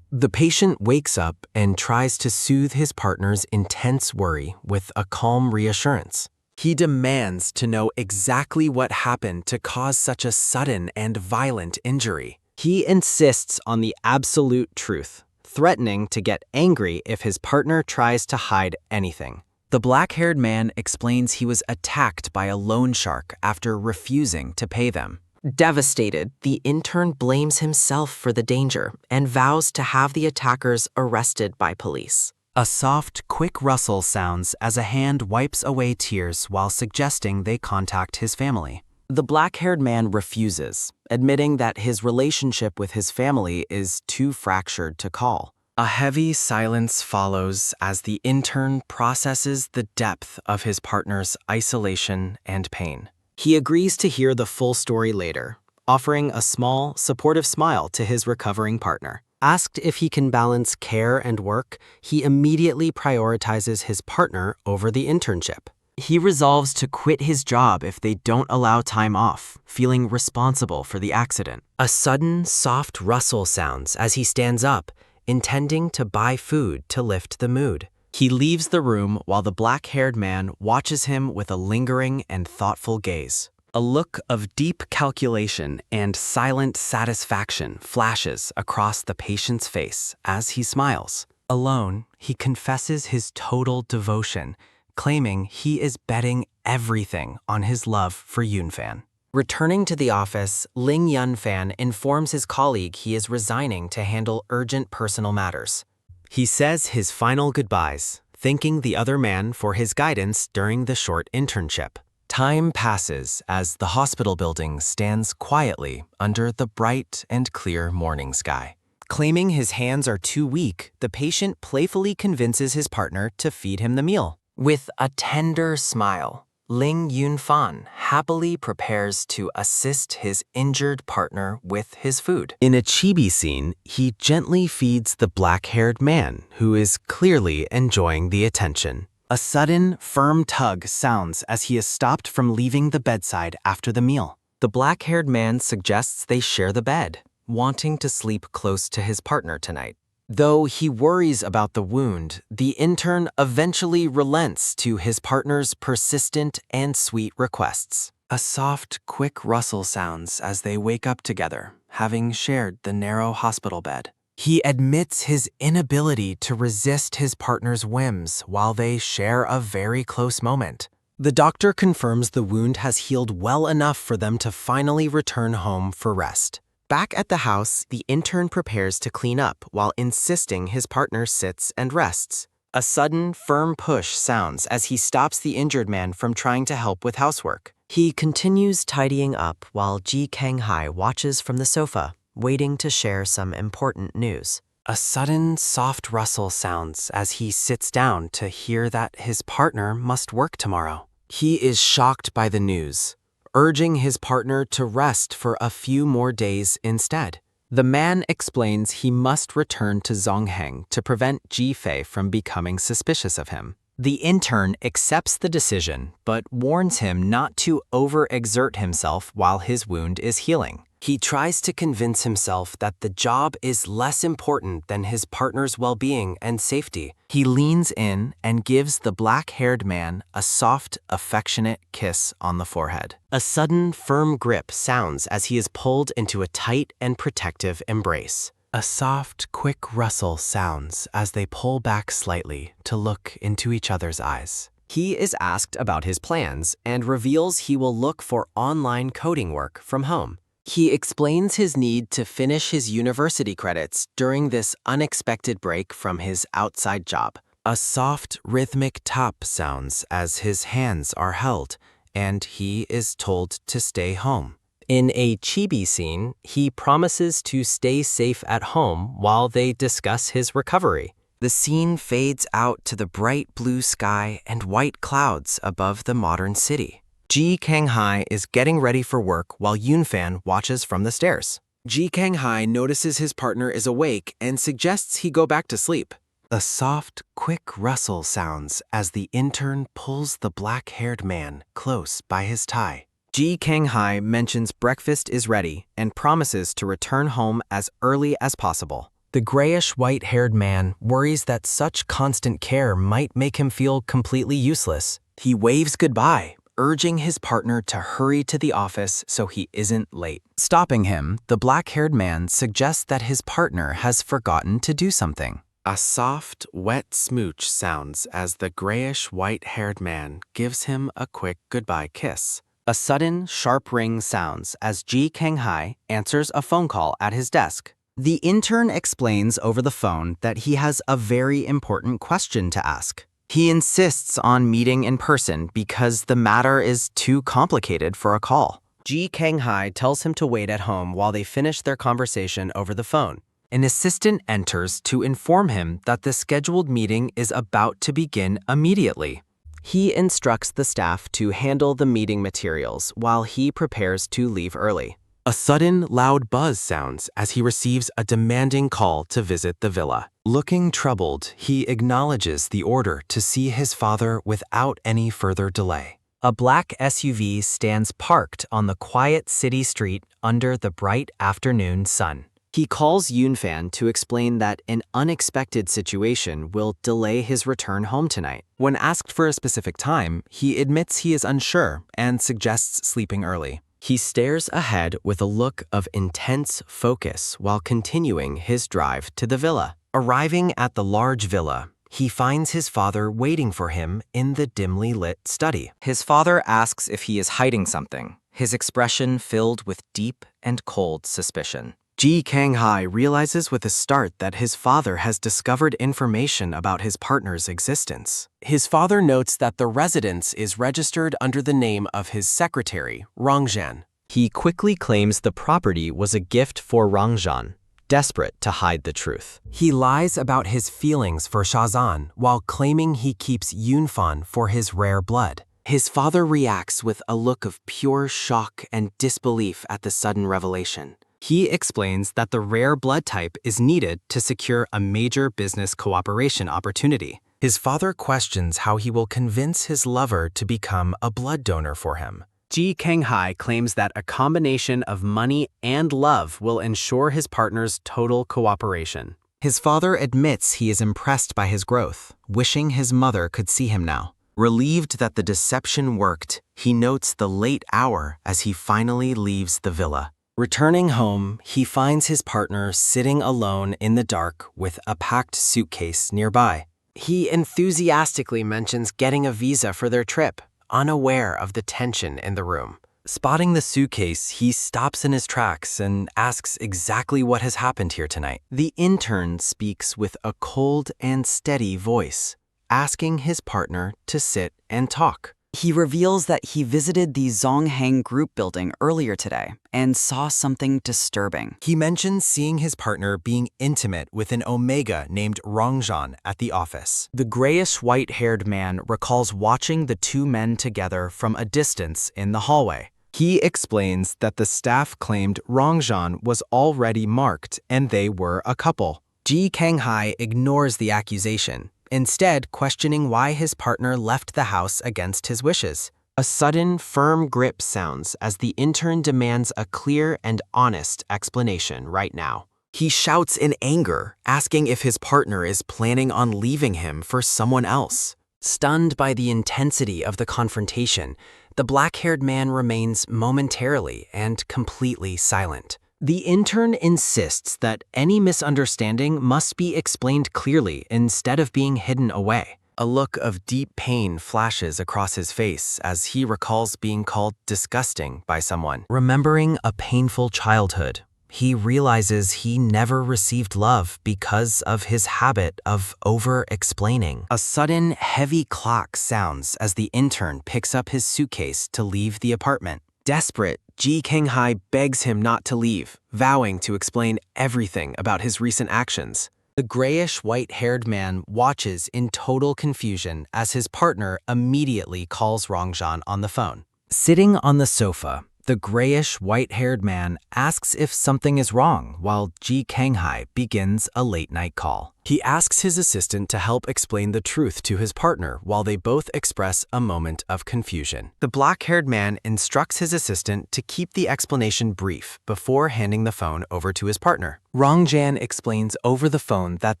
The patient wakes up and tries to soothe his partner's intense worry with a calm reassurance. He demands to know exactly what happened to cause such a sudden and violent injury. He insists on the absolute truth, threatening to get angry if his partner tries to hide anything. The black-haired man explains he was attacked by a loan shark after refusing to pay them. Devastated, the intern blames himself for the danger and vows to have the attackers arrested by police. A soft, quick rustle sounds as a hand wipes away tears while suggesting they contact his family. The black-haired man refuses, admitting that his relationship with his family is too fractured to call. A heavy silence follows as the intern processes the depth of his partner's isolation and pain. He agrees to hear the full story later, offering a small, supportive smile to his recovering partner. Asked if he can balance care and work, he immediately prioritizes his partner over the internship. He resolves to quit his job if they don't allow time off, feeling responsible for the accident. A sudden, soft rustle sounds as he stands up, intending to buy food to lift the mood. He leaves the room while the black-haired man watches him with a lingering and thoughtful gaze. A look of deep calculation and silent satisfaction flashes across the patient's face as he smiles. Alone, he confesses his total devotion, claiming he is betting everything on his love for Yunfan. Returning to the office, Ling Yunfan informs his colleague he is resigning to handle urgent personal matters. He says his final goodbyes, thanking the other man for his guidance during the short internship. Time passes as the hospital building stands quietly under the bright and clear morning sky. Claiming his hands are too weak, the patient playfully convinces his partner to feed him the meal. With a tender smile, Ling Yunfan happily prepares to assist his injured partner with his food. In a chibi scene, he gently feeds the black-haired man, who is clearly enjoying the attention. A sudden, firm tug sounds as he is stopped from leaving the bedside after the meal. The black-haired man suggests they share the bed, wanting to sleep close to his partner tonight. Though he worries about the wound, the intern eventually relents to his partner's persistent and sweet requests. A soft, quick rustle sounds as they wake up together, having shared the narrow hospital bed. He admits his inability to resist his partner's whims while they share a very close moment. The doctor confirms the wound has healed well enough for them to finally return home for rest. Back at the house, the intern prepares to clean up while insisting his partner sits and rests. A sudden, firm push sounds as he stops the injured man from trying to help with housework. He continues tidying up while Ji Kanghai watches from the sofa, waiting to share some important news. A sudden, soft rustle sounds as he sits down to hear that his partner must work tomorrow. He is shocked by the news, urging his partner to rest for a few more days instead. The man explains he must return to Zongheng to prevent Ji Fei from becoming suspicious of him. The intern accepts the decision, but warns him not to overexert himself while his wound is healing. He tries to convince himself that the job is less important than his partner's well-being and safety. He leans in and gives the black-haired man a soft, affectionate kiss on the forehead. A sudden, firm grip sounds as he is pulled into a tight and protective embrace. A soft, quick rustle sounds as they pull back slightly to look into each other's eyes. He is asked about his plans and reveals he will look for online coding work from home. He explains his need to finish his university credits during this unexpected break from his outside job. A soft, rhythmic tap sounds as his hands are held, and he is told to stay home. In a chibi scene, he promises to stay safe at home while they discuss his recovery. The scene fades out to the bright blue sky and white clouds above the modern city. Ji Kanghai is getting ready for work while Yunfan watches from the stairs. Ji Kanghai notices his partner is awake and suggests he go back to sleep. A soft, quick rustle sounds as the intern pulls the black-haired man close by his tie. Ji Kanghai mentions breakfast is ready and promises to return home as early as possible. The grayish-white-haired man worries that such constant care might make him feel completely useless. He waves goodbye, urging his partner to hurry to the office so he isn't late. Stopping him, the black-haired man suggests that his partner has forgotten to do something. A soft, wet smooch sounds as the grayish-white-haired man gives him a quick goodbye kiss. A sudden, sharp ring sounds as Ji Kanghai answers a phone call at his desk. The intern explains over the phone that he has a very important question to ask. He insists on meeting in person because the matter is too complicated for a call. Ji Kanghai tells him to wait at home while they finish their conversation over the phone. An assistant enters to inform him that the scheduled meeting is about to begin immediately. He instructs the staff to handle the meeting materials while he prepares to leave early. A sudden, loud buzz sounds as he receives a demanding call to visit the villa. Looking troubled, he acknowledges the order to see his father without any further delay. A black SUV stands parked on the quiet city street under the bright afternoon sun. He calls Yunfan to explain that an unexpected situation will delay his return home tonight. When asked for a specific time, he admits he is unsure and suggests sleeping early. He stares ahead with a look of intense focus while continuing his drive to the villa. Arriving at the large villa, he finds his father waiting for him in the dimly lit study. His father asks if he is hiding something, his expression filled with deep and cold suspicion. Ji Kanghai realizes with a start that his father has discovered information about his partner's existence. His father notes that the residence is registered under the name of his secretary, Rongzhan. He quickly claims the property was a gift for Rongzhan, desperate to hide the truth. He lies about his feelings for Shazan while claiming he keeps Yunfan for his rare blood. His father reacts with a look of pure shock and disbelief at the sudden revelation. He explains that the rare blood type is needed to secure a major business cooperation opportunity. His father questions how he will convince his lover to become a blood donor for him. Ji Kanghai claims that a combination of money and love will ensure his partner's total cooperation. His father admits he is impressed by his growth, wishing his mother could see him now. Relieved that the deception worked, he notes the late hour as he finally leaves the villa. Returning home, he finds his partner sitting alone in the dark with a packed suitcase nearby. He enthusiastically mentions getting a visa for their trip, unaware of the tension in the room. Spotting the suitcase, he stops in his tracks and asks exactly what has happened here tonight. The intern speaks with a cold and steady voice, asking his partner to sit and talk. He reveals that he visited the Zonghang group building earlier today and saw something disturbing. He mentions seeing his partner being intimate with an Omega named Rongzhan at the office. The grayish-white-haired man recalls watching the two men together from a distance in the hallway. He explains that the staff claimed Rongzhan was already marked and they were a couple. Ji Kanghai ignores the accusation, instead questioning why his partner left the house against his wishes. A sudden, firm grip sounds as the intern demands a clear and honest explanation right now. He shouts in anger, asking if his partner is planning on leaving him for someone else. Stunned by the intensity of the confrontation, the black-haired man remains momentarily and completely silent. The intern insists that any misunderstanding must be explained clearly instead of being hidden away. A look of deep pain flashes across his face as he recalls being called disgusting by someone. Remembering a painful childhood, he realizes he never received love because of his habit of over-explaining. A sudden, heavy clock sounds as the intern picks up his suitcase to leave the apartment. Desperate, Ji Kanghai begs him not to leave, vowing to explain everything about his recent actions. The grayish-white-haired man watches in total confusion as his partner immediately calls Rongzhan on the phone. Sitting on the sofa, the grayish-white-haired man asks if something is wrong while Ji Kanghai begins a late-night call. He asks his assistant to help explain the truth to his partner while they both express a moment of confusion. The black-haired man instructs his assistant to keep the explanation brief before handing the phone over to his partner. Rongzhan explains over the phone that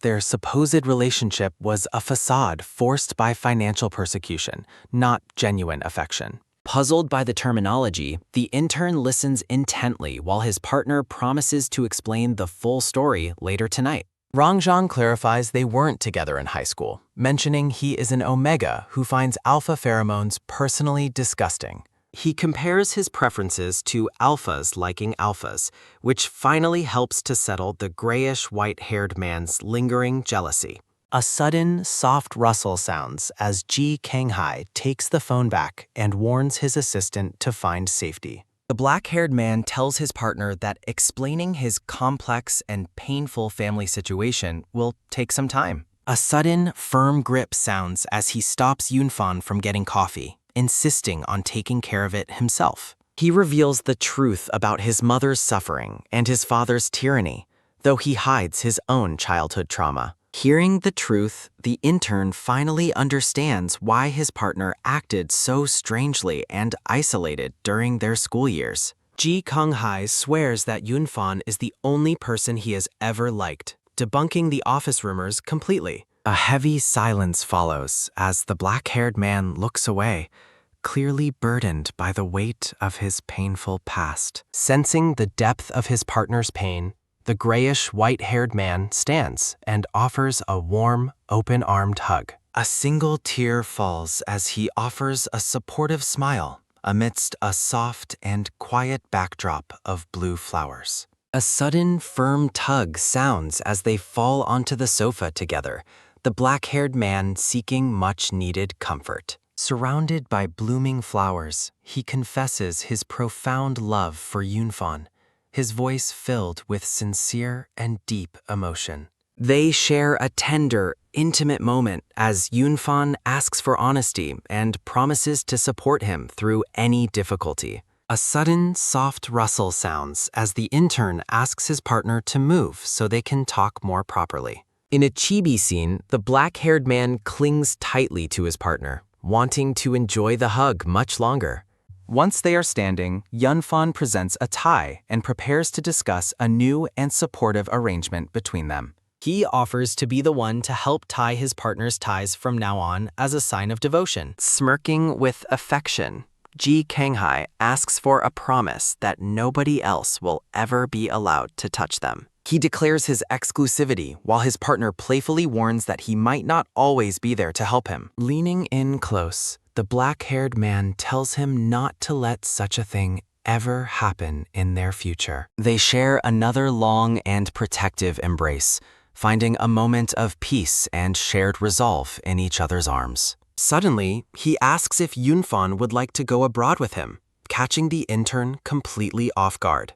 their supposed relationship was a facade forced by financial persecution, not genuine affection. Puzzled by the terminology, the intern listens intently while his partner promises to explain the full story later tonight. Rongzhan clarifies they weren't together in high school, mentioning he is an Omega who finds alpha pheromones personally disgusting. He compares his preferences to alphas liking alphas, which finally helps to settle the grayish-white-haired man's lingering jealousy. A sudden, soft rustle sounds as Ji Kanghai takes the phone back and warns his assistant to find safety. The black-haired man tells his partner that explaining his complex and painful family situation will take some time. A sudden, firm grip sounds as he stops Yunfan from getting coffee, insisting on taking care of it himself. He reveals the truth about his mother's suffering and his father's tyranny, though he hides his own childhood trauma. Hearing the truth, the intern finally understands why his partner acted so strangely and isolated during their school years. Ji Kung-hai swears that Yunfan is the only person he has ever liked, debunking the office rumors completely. A heavy silence follows as the black-haired man looks away, clearly burdened by the weight of his painful past. Sensing the depth of his partner's pain, the grayish, white-haired man stands and offers a warm, open-armed hug. A single tear falls as he offers a supportive smile amidst a soft and quiet backdrop of blue flowers. A sudden, firm tug sounds as they fall onto the sofa together, the black-haired man seeking much-needed comfort. Surrounded by blooming flowers, he confesses his profound love for Yunfan, his voice filled with sincere and deep emotion. They share a tender, intimate moment as Yunfan asks for honesty and promises to support him through any difficulty. A sudden, soft rustle sounds as the intern asks his partner to move so they can talk more properly. In a chibi scene, the black-haired man clings tightly to his partner, wanting to enjoy the hug much longer. Once they are standing, Yunfan presents a tie and prepares to discuss a new and supportive arrangement between them. He offers to be the one to help tie his partner's ties from now on as a sign of devotion. Smirking with affection, Ji Kang-hai asks for a promise that nobody else will ever be allowed to touch them. He declares his exclusivity while his partner playfully warns that he might not always be there to help him. Leaning in close, the black-haired man tells him not to let such a thing ever happen in their future. They share another long and protective embrace, finding a moment of peace and shared resolve in each other's arms. Suddenly, he asks if Yunfan would like to go abroad with him, catching the intern completely off guard.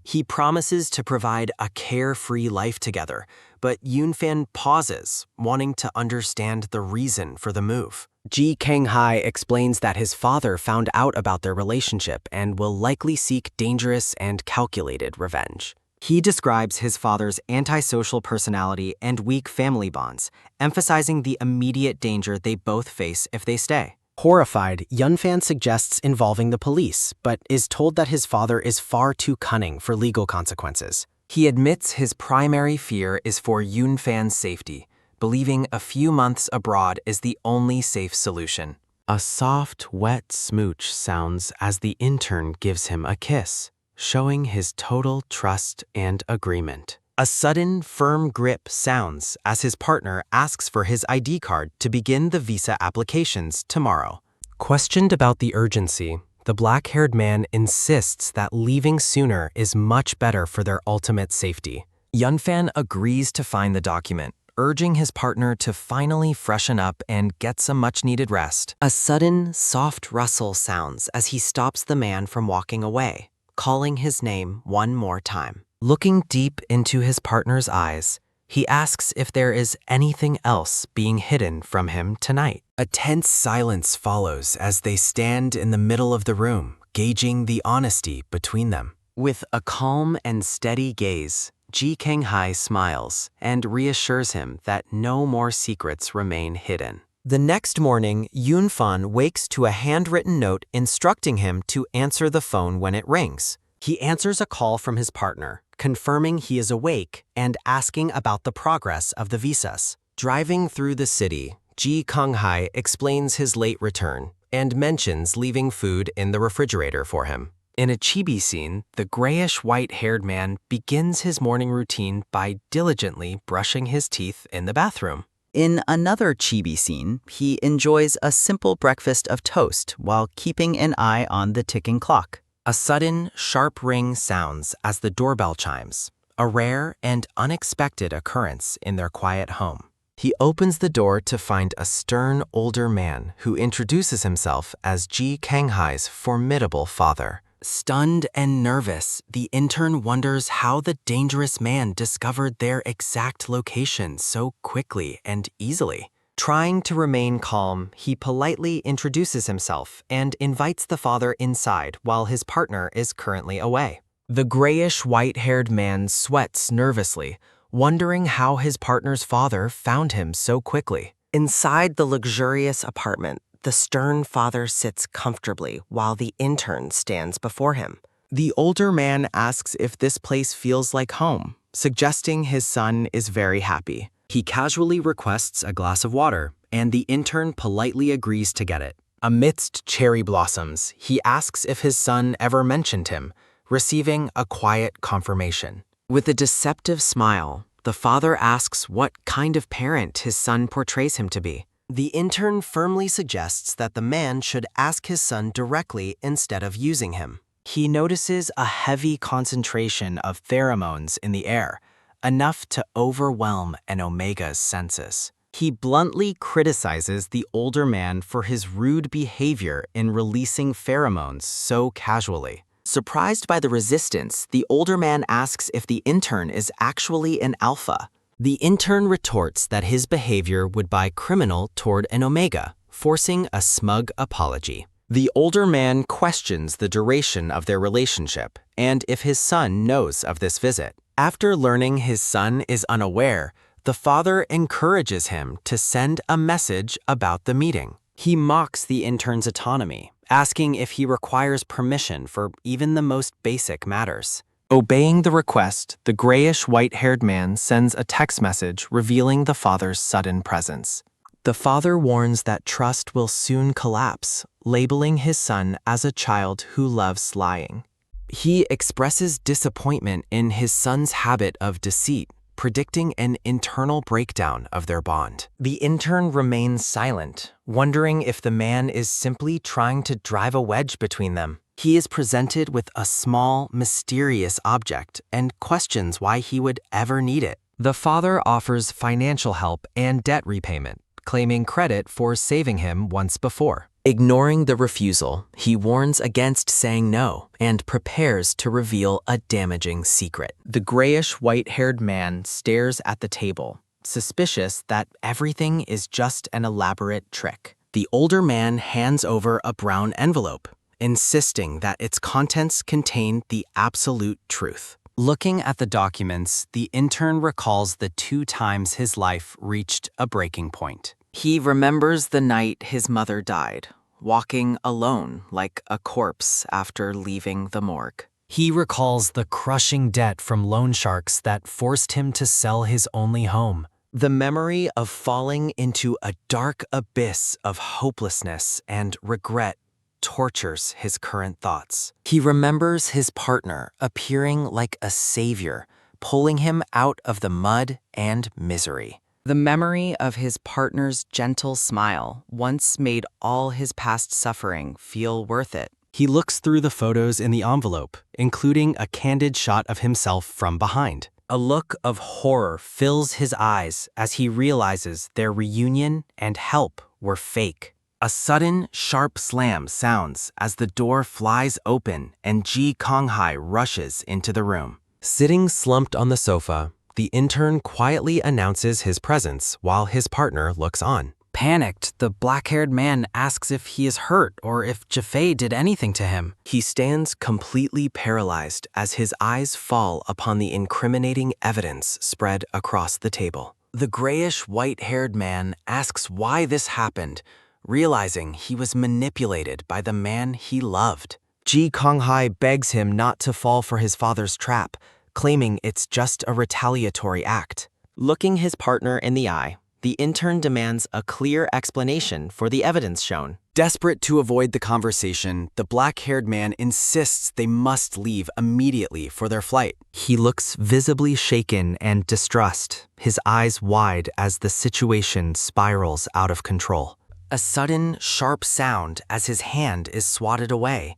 He promises to provide a carefree life together, but Yunfan pauses, wanting to understand the reason for the move. Ji Kang-hai explains that his father found out about their relationship and will likely seek dangerous and calculated revenge. He describes his father's antisocial personality and weak family bonds, emphasizing the immediate danger they both face if they stay. Horrified, Yunfan suggests involving the police, but is told that his father is far too cunning for legal consequences. He admits his primary fear is for Yunfan's safety, believing a few months abroad is the only safe solution. A soft, wet smooch sounds as the intern gives him a kiss, showing his total trust and agreement. A sudden, firm grip sounds as his partner asks for his ID card to begin the visa applications tomorrow. Questioned about the urgency, the black-haired man insists that leaving sooner is much better for their ultimate safety. Yunfan agrees to find the document, urging his partner to finally freshen up and get some much-needed rest. A sudden, soft rustle sounds as he stops the man from walking away, calling his name one more time. Looking deep into his partner's eyes, he asks if there is anything else being hidden from him tonight. A tense silence follows as they stand in the middle of the room, gauging the honesty between them. With a calm and steady gaze, Ji Kang-hai smiles and reassures him that no more secrets remain hidden. The next morning, Yunfan wakes to a handwritten note instructing him to answer the phone when it rings. He answers a call from his partner, confirming he is awake and asking about the progress of the visas. Driving through the city, Ji Kang-hai explains his late return and mentions leaving food in the refrigerator for him. In a chibi scene, the grayish white-haired man begins his morning routine by diligently brushing his teeth in the bathroom. In another chibi scene, he enjoys a simple breakfast of toast while keeping an eye on the ticking clock. A sudden, sharp ring sounds as the doorbell chimes, a rare and unexpected occurrence in their quiet home. He opens the door to find a stern older man who introduces himself as Ji Kang-hai's formidable father. Stunned and nervous, the intern wonders how the dangerous man discovered their exact location so quickly and easily. Trying to remain calm, he politely introduces himself and invites the father inside while his partner is currently away. The grayish white-haired man sweats nervously, wondering how his partner's father found him so quickly. Inside the luxurious apartment, the stern father sits comfortably while the intern stands before him. The older man asks if this place feels like home, suggesting his son is very happy. He casually requests a glass of water, and the intern politely agrees to get it. Amidst cherry blossoms, he asks if his son ever mentioned him, receiving a quiet confirmation. With a deceptive smile, the father asks what kind of parent his son portrays him to be. The intern firmly suggests that the man should ask his son directly instead of using him. He notices a heavy concentration of pheromones in the air, enough to overwhelm an Omega's senses. He bluntly criticizes the older man for his rude behavior in releasing pheromones so casually. Surprised by the resistance, the older man asks if the intern is actually an alpha. The intern retorts that his behavior would buy criminal toward an Omega, forcing a smug apology. The older man questions the duration of their relationship and if his son knows of this visit. After learning his son is unaware, the father encourages him to send a message about the meeting. He mocks the intern's autonomy, asking if he requires permission for even the most basic matters. Obeying the request, the grayish white-haired man sends a text message revealing the father's sudden presence. The father warns that trust will soon collapse, labeling his son as a child who loves lying. He expresses disappointment in his son's habit of deceit, predicting an internal breakdown of their bond. The intern remains silent, wondering if the man is simply trying to drive a wedge between them. He is presented with a small, mysterious object and questions why he would ever need it. The father offers financial help and debt repayment, claiming credit for saving him once before. Ignoring the refusal, he warns against saying no and prepares to reveal a damaging secret. The grayish white-haired man stares at the table, suspicious that everything is just an elaborate trick. The older man hands over a brown envelope, insisting that its contents contain the absolute truth. Looking at the documents, the intern recalls the 2 times his life reached a breaking point. He remembers the night his mother died, walking alone like a corpse after leaving the morgue. He recalls the crushing debt from loan sharks that forced him to sell his only home. The memory of falling into a dark abyss of hopelessness and regret tortures his current thoughts. He remembers his partner appearing like a savior, pulling him out of the mud and misery. The memory of his partner's gentle smile once made all his past suffering feel worth it. He looks through the photos in the envelope, including a candid shot of himself from behind. A look of horror fills his eyes as he realizes their reunion and help were fake. A sudden, sharp slam sounds as the door flies open and Ji Konghai rushes into the room. Sitting slumped on the sofa, the intern quietly announces his presence while his partner looks on. Panicked, the black-haired man asks if he is hurt or if Jaffe did anything to him. He stands completely paralyzed as his eyes fall upon the incriminating evidence spread across the table. The grayish white-haired man asks why this happened, realizing he was manipulated by the man he loved. Ji Konghai begs him not to fall for his father's trap, claiming it's just a retaliatory act. Looking his partner in the eye, the intern demands a clear explanation for the evidence shown. Desperate to avoid the conversation, the black-haired man insists they must leave immediately for their flight. He looks visibly shaken and distressed, his eyes wide as the situation spirals out of control. A sudden, sharp sound as his hand is swatted away,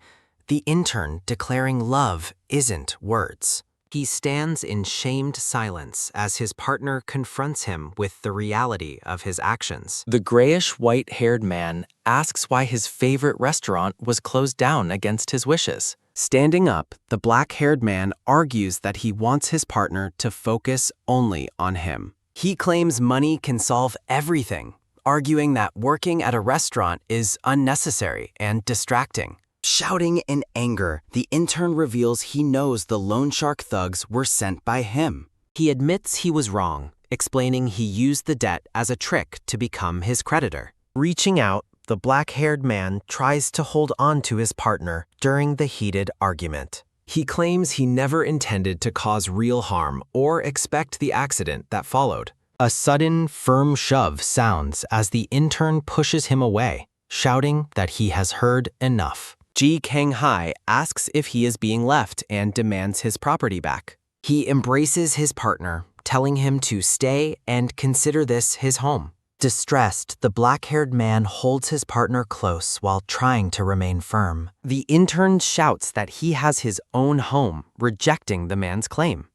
the intern declaring love isn't words. He stands in shamed silence as his partner confronts him with the reality of his actions. The grayish white-haired man asks why his favorite restaurant was closed down against his wishes. Standing up, the black-haired man argues that he wants his partner to focus only on him. He claims money can solve everything, arguing that working at a restaurant is unnecessary and distracting. Shouting in anger, the intern reveals he knows the loan shark thugs were sent by him. He admits he was wrong, explaining he used the debt as a trick to become his creditor. Reaching out, the black-haired man tries to hold on to his partner during the heated argument. He claims he never intended to cause real harm or expect the accident that followed. A sudden, firm shove sounds as the intern pushes him away, shouting that he has heard enough. Ji Kang-hai asks if he is being left and demands his property back. He embraces his partner, telling him to stay and consider this his home. Distressed, the black-haired man holds his partner close while trying to remain firm. The intern shouts that he has his own home, rejecting the man's claim.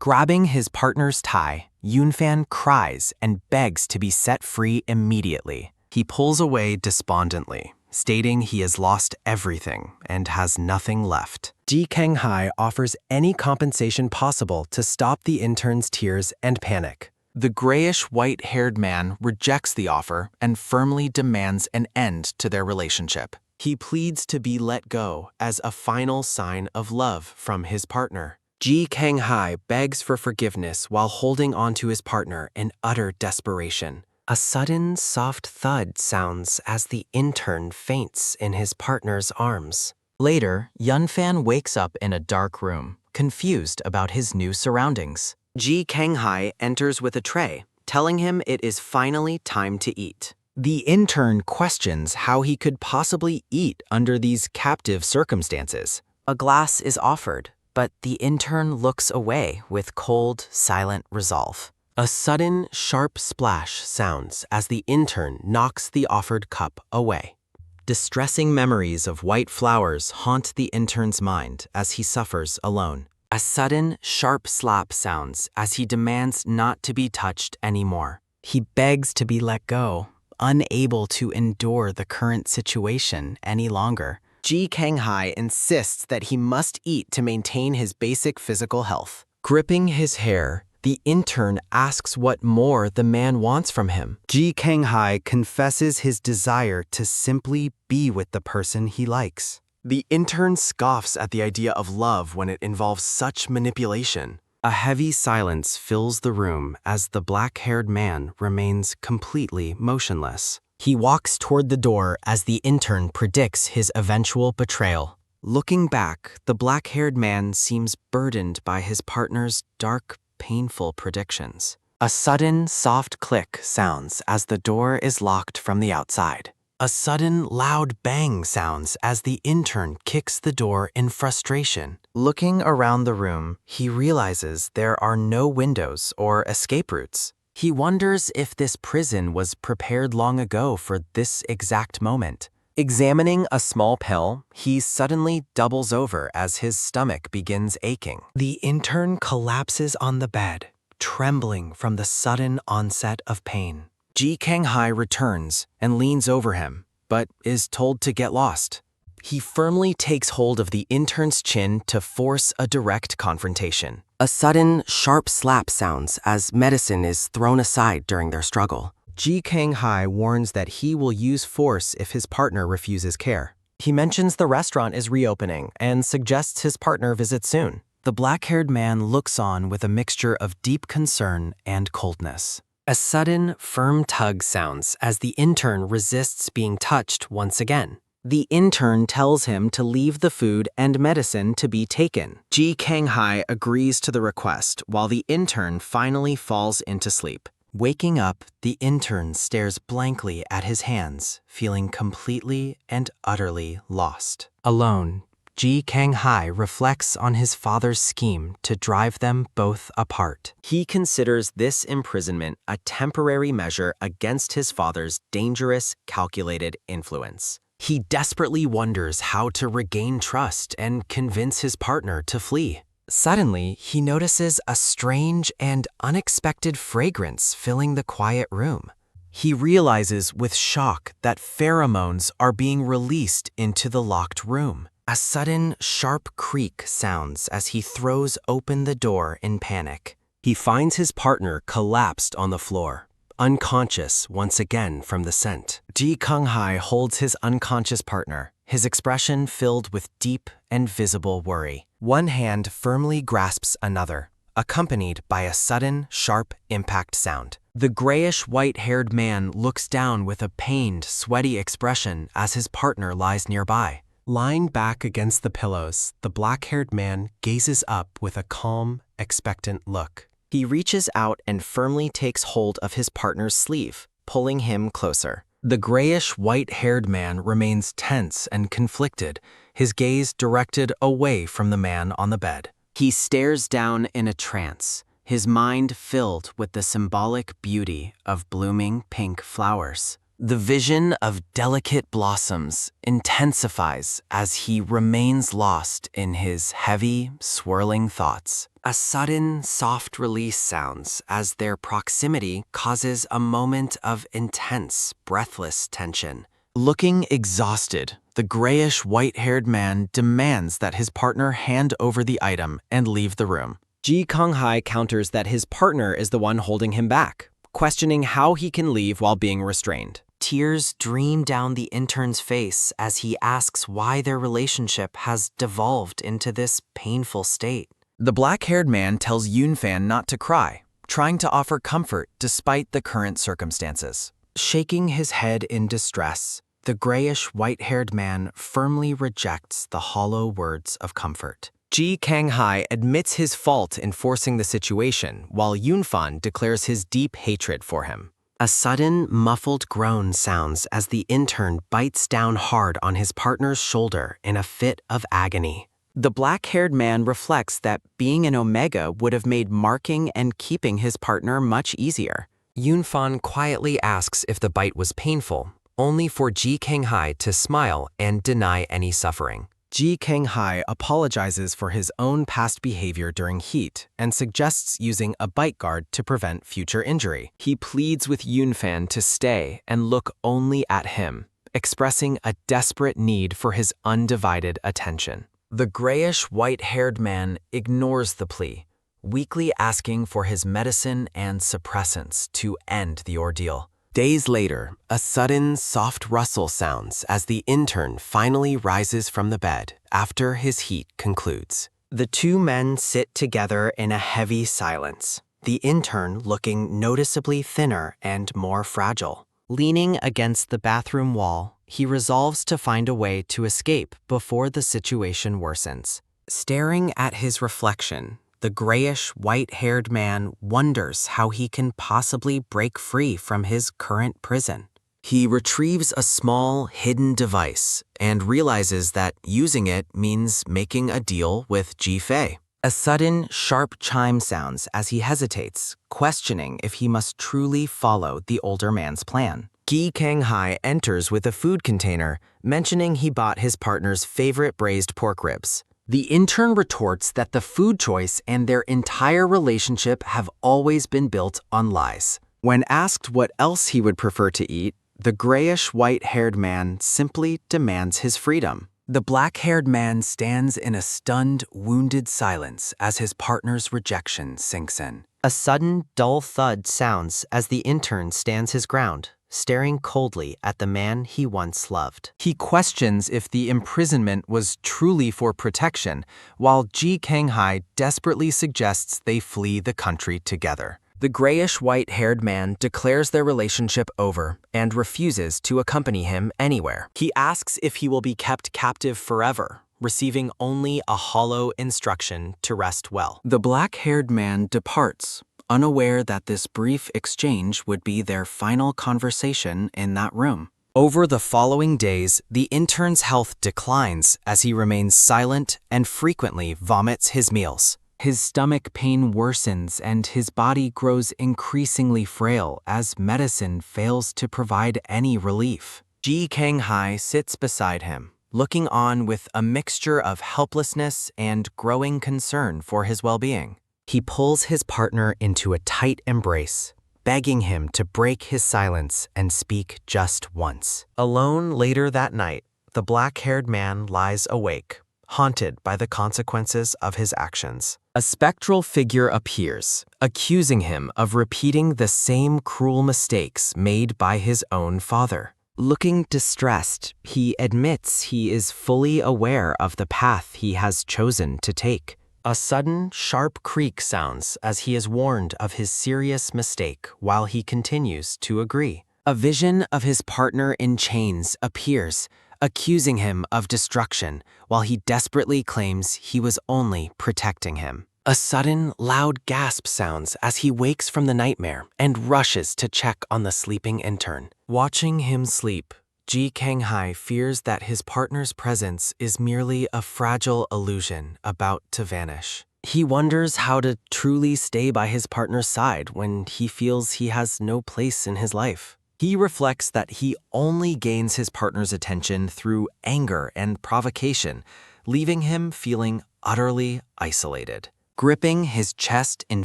Grabbing his partner's tie, Yunfan cries and begs to be set free immediately. He pulls away despondently, stating he has lost everything and has nothing left. Ji Kang-hai offers any compensation possible to stop the intern's tears and panic. The grayish white-haired man rejects the offer and firmly demands an end to their relationship. He pleads to be let go as a final sign of love from his partner. Ji Kang-hai begs for forgiveness while holding onto his partner in utter desperation. A sudden, soft thud sounds as the intern faints in his partner's arms. Later, Yunfan wakes up in a dark room, confused about his new surroundings. Ji Kang-hai enters with a tray, telling him it is finally time to eat. The intern questions how he could possibly eat under these captive circumstances. A glass is offered, but the intern looks away with cold, silent resolve. A sudden, sharp splash sounds as the intern knocks the offered cup away. Distressing memories of white flowers haunt the intern's mind as he suffers alone. A sudden, sharp slap sounds as he demands not to be touched anymore. He begs to be let go, unable to endure the current situation any longer. Ji Kang-hai insists that he must eat to maintain his basic physical health. Gripping his hair, the intern asks what more the man wants from him. Ji Kang-hai confesses his desire to simply be with the person he likes. The intern scoffs at the idea of love when it involves such manipulation. A heavy silence fills the room as the black-haired man remains completely motionless. He walks toward the door as the intern predicts his eventual betrayal. Looking back, the black-haired man seems burdened by his partner's dark, painful predictions. A sudden, soft click sounds as the door is locked from the outside. A sudden, loud bang sounds as the intern kicks the door in frustration. Looking around the room, he realizes there are no windows or escape routes. He wonders if this prison was prepared long ago for this exact moment. Examining a small pill, he suddenly doubles over as his stomach begins aching. The intern collapses on the bed, trembling from the sudden onset of pain. Ji Kang-hai returns and leans over him, but is told to get lost. He firmly takes hold of the intern's chin to force a direct confrontation. A sudden, sharp slap sounds as medicine is thrown aside during their struggle. Ji Kang-hai warns that he will use force if his partner refuses care. He mentions the restaurant is reopening and suggests his partner visit soon. The black-haired man looks on with a mixture of deep concern and coldness. A sudden, firm tug sounds as the intern resists being touched once again. The intern tells him to leave the food and medicine to be taken. Ji Kang-hai agrees to the request while the intern finally falls into sleep. Waking up, the intern stares blankly at his hands, feeling completely and utterly lost. Alone, Ji Kang-hai reflects on his father's scheme to drive them both apart. He considers this imprisonment a temporary measure against his father's dangerous, calculated influence. He desperately wonders how to regain trust and convince his partner to flee. Suddenly, he notices a strange and unexpected fragrance filling the quiet room. He realizes with shock that pheromones are being released into the locked room. A sudden, sharp creak sounds as he throws open the door in panic. He finds his partner collapsed on the floor, unconscious once again from the scent. Ji Kung-hai holds his unconscious partner, his expression filled with deep and visible worry. One hand firmly grasps another, accompanied by a sudden, sharp impact sound. The grayish white-haired man looks down with a pained, sweaty expression as his partner lies nearby. Lying back against the pillows, the black-haired man gazes up with a calm, expectant look. He reaches out and firmly takes hold of his partner's sleeve, pulling him closer. The grayish white-haired man remains tense and conflicted, his gaze directed away from the man on the bed. He stares down in a trance, his mind filled with the symbolic beauty of blooming pink flowers. The vision of delicate blossoms intensifies as he remains lost in his heavy, swirling thoughts. A sudden, soft release sounds as their proximity causes a moment of intense, breathless tension. Looking exhausted, the grayish white-haired man demands that his partner hand over the item and leave the room. Ji Kung-hai counters that his partner is the one holding him back, questioning how he can leave while being restrained. Tears stream down the intern's face as he asks why their relationship has devolved into this painful state. The black-haired man tells Yunfan not to cry, trying to offer comfort despite the current circumstances. Shaking his head in distress, the grayish white-haired man firmly rejects the hollow words of comfort. Ji Kang-hai admits his fault in forcing the situation, while Yunfan declares his deep hatred for him. A sudden, muffled groan sounds as the intern bites down hard on his partner's shoulder in a fit of agony. The black-haired man reflects that being an Omega would have made marking and keeping his partner much easier. Yunfan quietly asks if the bite was painful, only for Ji Kang-hai to smile and deny any suffering. Ji Kang-hai apologizes for his own past behavior during heat and suggests using a bite guard to prevent future injury. He pleads with Yunfan to stay and look only at him, expressing a desperate need for his undivided attention. The grayish white-haired man ignores the plea, weakly asking for his medicine and suppressants to end the ordeal. Days later, a sudden, soft rustle sounds as the intern finally rises from the bed after his heat concludes. The two men sit together in a heavy silence, the intern looking noticeably thinner and more fragile. Leaning against the bathroom wall, he resolves to find a way to escape before the situation worsens. Staring at his reflection, the grayish, white-haired man wonders how he can possibly break free from his current prison. He retrieves a small, hidden device and realizes that using it means making a deal with Ji Fei. A sudden, sharp chime sounds as he hesitates, questioning if he must truly follow the older man's plan. Ji Kang-hai enters with a food container, mentioning he bought his partner's favorite braised pork ribs. The intern retorts that the food choice and their entire relationship have always been built on lies. When asked what else he would prefer to eat, the grayish white-haired man simply demands his freedom. The black-haired man stands in a stunned, wounded silence as his partner's rejection sinks in. A sudden, dull thud sounds as the intern stands his ground, staring coldly at the man he once loved. He questions if the imprisonment was truly for protection, while Ji Kang-hai desperately suggests they flee the country together. The grayish white-haired man declares their relationship over and refuses to accompany him anywhere. He asks if he will be kept captive forever, receiving only a hollow instruction to rest well. The black-haired man departs, unaware that this brief exchange would be their final conversation in that room. Over the following days, the intern's health declines as he remains silent and frequently vomits his meals. His stomach pain worsens and his body grows increasingly frail as medicine fails to provide any relief. Ji Kang-hai sits beside him, looking on with a mixture of helplessness and growing concern for his well-being. He pulls his partner into a tight embrace, begging him to break his silence and speak just once. Alone later that night, the black-haired man lies awake, haunted by the consequences of his actions. A spectral figure appears, accusing him of repeating the same cruel mistakes made by his own father. Looking distressed, he admits he is fully aware of the path he has chosen to take. A sudden, sharp creak sounds as he is warned of his serious mistake while he continues to agree. A vision of his partner in chains appears, accusing him of destruction while he desperately claims he was only protecting him. A sudden, loud gasp sounds as he wakes from the nightmare and rushes to check on the sleeping intern. Watching him sleep, Ji Kanghai fears that his partner's presence is merely a fragile illusion about to vanish. He wonders how to truly stay by his partner's side when he feels he has no place in his life. He reflects that he only gains his partner's attention through anger and provocation, leaving him feeling utterly isolated. Gripping his chest in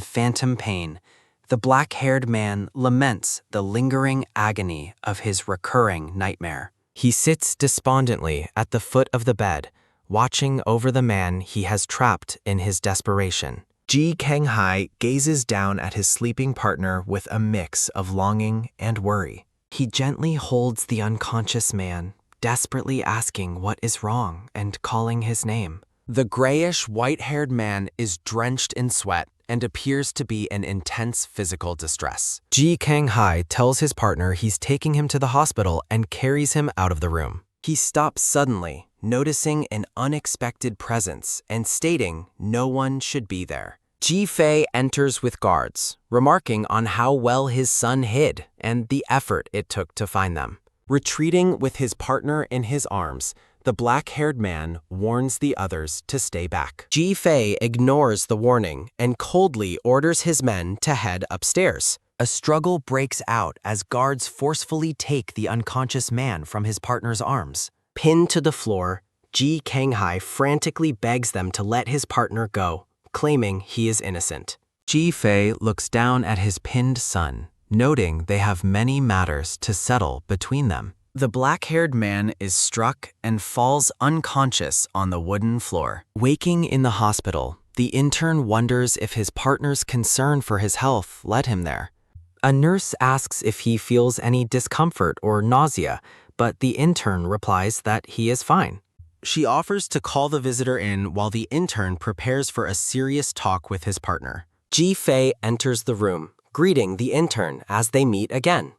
phantom pain, the black-haired man laments the lingering agony of his recurring nightmare. He sits despondently at the foot of the bed, watching over the man he has trapped in his desperation. Ji Kanghai gazes down at his sleeping partner with a mix of longing and worry. He gently holds the unconscious man, desperately asking what is wrong and calling his name. The grayish, white-haired man is drenched in sweat and appears to be in intense physical distress. Ji Kanghai tells his partner he's taking him to the hospital and carries him out of the room. He stops suddenly, noticing an unexpected presence and stating no one should be there. Ji Fei enters with guards, remarking on how well his son hid and the effort it took to find them. Retreating with his partner in his arms, the black-haired man warns the others to stay back. Ji Fei ignores the warning and coldly orders his men to head upstairs. A struggle breaks out as guards forcefully take the unconscious man from his partner's arms. Pinned to the floor, Ji Kanghai frantically begs them to let his partner go, claiming he is innocent. Ji Fei looks down at his pinned son, noting they have many matters to settle between them. The black-haired man is struck and falls unconscious on the wooden floor. Waking in the hospital, the intern wonders if his partner's concern for his health led him there. A nurse asks if he feels any discomfort or nausea, but the intern replies that he is fine. She offers to call the visitor in while the intern prepares for a serious talk with his partner. Ji Fei enters the room, greeting the intern as they meet again.